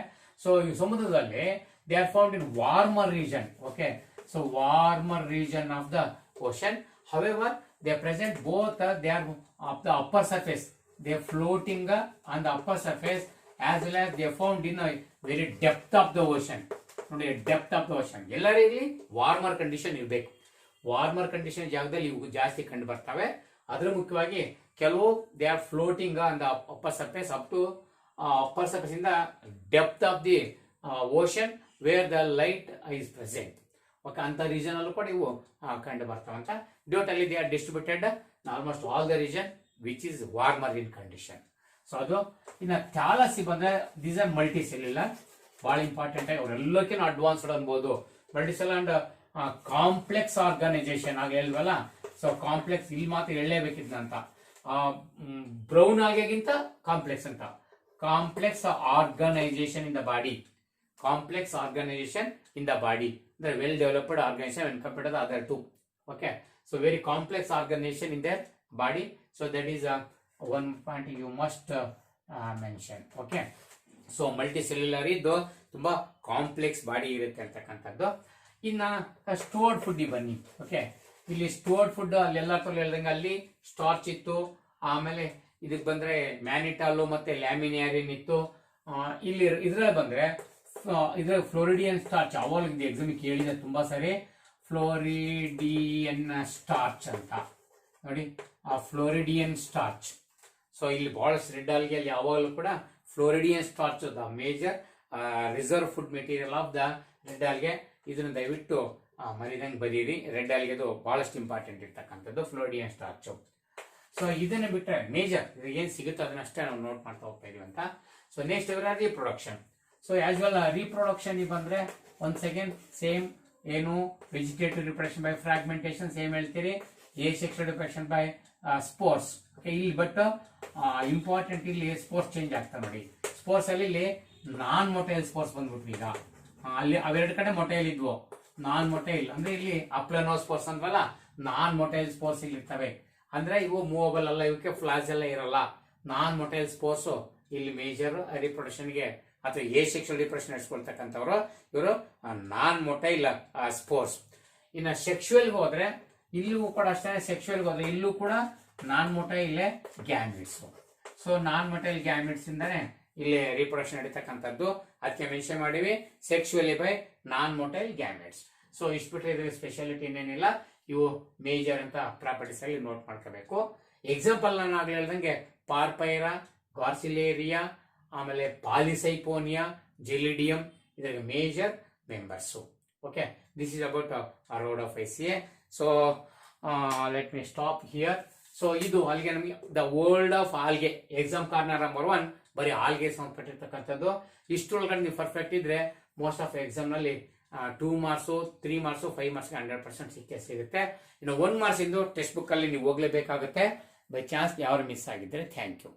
ಸೊ ಈ ಸಮುದ್ರದಲ್ಲಿ they are found in warmer region. Okay, so warmer region of the ocean. However, they are present both, they are of the upper surface, they are floating on the upper surface, as well as they are found in a very depth of the ocean. ನೋಡಿ, depth of the ocean ಎಲ್ಲರಲ್ಲಿ warmer condition ಇರಬೇಕು. Warmer condition ಜಾಗದಲ್ಲಿ ಇವು ಜಾಸ್ತಿ ಕಂಡು ಬರ್ತವೆ. ಅದ್ರ ಮುಖ್ಯವಾಗಿ ಕೆಲವು they are floating on the upper surface up to upper surface ಇಂದ depth of the ocean where the light is present. Okay, ಅಂತ ರೀಜನ್ ಅಲ್ಲೂ ಕೂಡ ಇವು ಕಂಡು ಬರ್ತಾವಂತ. ಡ್ಯೂಟಲ್ಲಿ they are distributed almost all the region which is warmer in condition. So ಅದು ಇನ್ನು ಥ್ಯಾಲಸಿ ಬಂದ್ರೆ ದೀಸ್ ಆರ್ ಮಲ್ಟಿ ಸೆಲ್ಯುಲರ್, ಬಹಳ ಇಂಪಾರ್ಟೆಂಟ್ ಆಗಿ ಅವರೆಲ್ಲಕ್ಕಿಂತ ಅಡ್ವಾನ್ಸ್ಡ್ ಅನ್ಬೋದು. ಮಲ್ಟಿಸೆಲ್ ಅಂಡ್ ಕಾಂಪ್ಲೆಕ್ಸ್ ಆರ್ಗನೈಸೇಷನ್ ಆಗ ಹೇಳ್ವಲ್ಲ. ಸೊ ಕಾಂಪ್ಲೆಕ್ಸ್ ಇಲ್ಲಿ ಮಾತ್ರ ಹೇಳಲೇಬೇಕಿದ್ನಂತ. ಬ್ರೌನ್ ಆಲ್ಗೆಗಿಂತ ಕಾಂಪ್ಲೆಕ್ಸ್ ಅಂತ. Complex organisation in the body. Complex organisation in the body ಅಂದ್ರೆ well developed organisation when compared to the other two. Okay, so very complex organization in their body. So that is one point you must mention. Okay, so multicellular ಇದ್ದು ತುಂಬಾ complex body ಇರುತ್ತೆ ಅಂತಕ್ಕಂಥದ್ದು. ಇನ್ನ stored food ಬನ್ನಿ. Okay, ಇಲ್ಲಿ stored food ಅಲ್ಲೆಲ್ಲ ಹೇಳ್ದಂಗೆ ಅಲ್ಲಿ ಸ್ಟಾರ್ಚ್ ಇತ್ತು. ಆಮೇಲೆ ಇದಕ್ಕೆ ಬಂದ್ರೆ ಮ್ಯಾನಿಟಾಲು ಮತ್ತೆ ಲ್ಯಾಮಿನಿಯಾರಿನ್ ಇತ್ತು. ಇಲ್ಲಿ ಇದ್ರಲ್ಲಿ ಬಂದ್ರೆ ಇದ್ರ ಫ್ಲೋರಿಡಿಯನ್ ಸ್ಟಾರ್ಚ್. ಅವಾಗ ಎಕ್ಸಾಮ್ ಕೇಳಿದೆ ತುಂಬಾ ಸರಿ, ಫ್ಲೋರಿಡಿಯನ್ ಸ್ಟಾರ್ಚ್ ಅಂತ ನೋಡಿ. ಆ ಫ್ಲೋರಿಡಿಯನ್ ಸ್ಟಾರ್ಚ್. ಸೊ ಇಲ್ಲಿ ಬಹಳಷ್ಟು ರೆಡ್ ಆಲ್ಗೆಯಲ್ಲಿ ಯಾವಾಗಲೂ ಕೂಡ floridean starch the major reserve food material of the red algae. ಇದನ್ನ ದಯವಿಟ್ಟು ಮರಿದಂಗೆ ಬರೀರಿ. ರೆಡ್ ಆಲ್ಗೆದು ಬಹಳಷ್ಟು ಇಂಪಾರ್ಟೆಂಟ್ ಇರ್ತಕ್ಕಂಥದ್ದು ಫ್ಲೋರಿಡಿಯನ್ ಸ್ಟಾರ್ಚ್. ಸೊ ಇದನ್ನ ಬಿಟ್ಟರೆ ಮೇಜರ್ ಏನ್ ಸಿಗುತ್ತೆ ಅದನ್ನಷ್ಟೇ ನಾವು ನೋಟ್ ಮಾಡ್ತಾ ಹೋಗ್ತಾ ಇದೀವಿ ಅಂತ. So next reproduction. So as reproduction ಬಂದ್ರೆ ಒನ್ಸ್ ಅಗೇನ್ ಸೇಮ್ ಏನು vegetative reproduction by fragmentation same ಹೇಳ್ತೀರಿ. asexual reproduction by spores. ಇಲ್ಲಿ ಬಟ್ ಇಂಪಾರ್ಟೆಂಟ್ ಇಲ್ಲಿ ಸ್ಪೋರ್ಸ್ ಚೇಂಜ್ ಆಗ್ತಾ ನೋಡಿ. ಸ್ಪೋರ್ಸ್ ಅಲ್ಲಿ ಇಲ್ಲಿ ನಾನ್ ಮೊಟೈಲ್ ಸ್ಪೋರ್ಸ್ ಬಂದ್ಬಿಟ್ವಿ. ಈಗ ಅಲ್ಲಿ ಅವೆರಡು ಕಡೆ ಮೊಟೈಲ್ ಇದ್ವು. ನಾನ್ ಮೊಟೈಲ್ ಅಂದ್ರೆ ಇಲ್ಲಿ ಅಪ್ಲನೋ ಸ್ಪೋರ್ಸ್ ಅಂದ್ವಲ್ಲ, ನಾನ್ ಮೊಟೈಲ್ ಸ್ಪೋರ್ಸ್ ಇಲ್ಲಿ ಇರ್ತವೆ. ಅಂದ್ರೆ ಇವು ಮೂವಬಲ್ ಅಲ್ಲ, ಇವಕ್ಕೆ ಫ್ಲಾಸ್ ಎಲ್ಲ ಇರಲ್ಲ. ನಾನ್ ಮೊಟೈಲ್ ಸ್ಪೋರ್ಸ್ ಇಲ್ಲಿ ಮೇಜರ್ ರಿಪ್ರೊಡಕ್ಷನ್ಗೆ ಅಥವಾ asexual ರಿಪ್ರೊಡಕ್ಷನ್ ನಡೆಸ್ಕೊಳ್ತಕ್ಕಂಥವ್ರು ಇವರು ನಾನ್ ಮೊಟೈಲ್ ಸ್ಪೋರ್ಸ್. ಇನ್ನು ಸೆಕ್ಶುವಲ್ಗೆ ಹೋದ್ರೆ ಇಲ್ಲೂ ಕೂಡ ಅಷ್ಟೇ. ಸೆಕ್ಶುವಲ್ಗೆ ಹೋದ್ರೆ ಇಲ್ಲೂ ಕೂಡ non motile gametes. So non motile gametes ಇಂದಾನೆ ಇಲ್ಲಿ ರಿಪ್ರೊಡಕ್ಷನ್ ನಡೀತಕ್ಕಂಥದ್ದು. ಅದಕ್ಕೆ ಮೆನ್ಷನ್ ಮಾಡಿವಿ sexually by non motile gametes. So ಇಷ್ಟು ಬಿಟ್ಟರೆ ಇದ್ರ ಸ್ಪೆಷಾಲಿಟಿ ಇನ್ನೇನಿಲ್ಲ. ಇವು ಮೇಜರ್ ಅಂತ ಪ್ರಾಪರ್ಟೀಸ್ ಅಲ್ಲಿ ನೋಟ್ ಮಾಡ್ಕೋಬೇಕು. ಎಕ್ಸಾಂಪಲ್ ನಾನು ಆಗ್ಲೇ ಹೇಳ್ದಂಗೆ ಪಾರ್ಪೈರಾ, ಕಾರ್ಸಿಲೇರಿಯಾ, ಆಮೇಲೆ ಪಾಲಿಸೈಪೋನಿಯಾ, ಜೆಲಿಡಿಯಂ ಇದರ major members. Okay, this is about road of ICA. So let me stop here. So ಇದು ಅಲ್ಲಿಗೆ ನಮಗೆ the world of algae exam corner number 1 ಬರೀ ಆಲ್ಗೆ ಸಂಬಂಧಪಟ್ಟಿರ್ತಕ್ಕಂಥದ್ದು. ಇಷ್ಟೊಳಗಡೆ ನೀವು ಪರ್ಫೆಕ್ಟ್ ಇದ್ರೆ ಮೋಸ್ಟ್ ಆಫ್ ಎಕ್ಸಾಮ್ ನಲ್ಲಿ 2 ಮಾರ್ಕ್ಸ್ 3 ಮಾರ್ಕ್ಸ್ 5 ಮಾರ್ಕ್ಸ್ 100% ಸಿಗುತ್ತೆ. ಇನ್ನು 1 ಮಾರ್ಕ್ಸ್ ಇಂದು text book ಅಲ್ಲಿ ನೀವು ಹೋಗ್ಲೇಬೇಕಾಗುತ್ತೆ. ಬೈ ಚಾನ್ಸ್ ಯಾರು ಮಿಸ್ ಆಗಿದ್ರೆ ಥ್ಯಾಂಕ್ ಯು.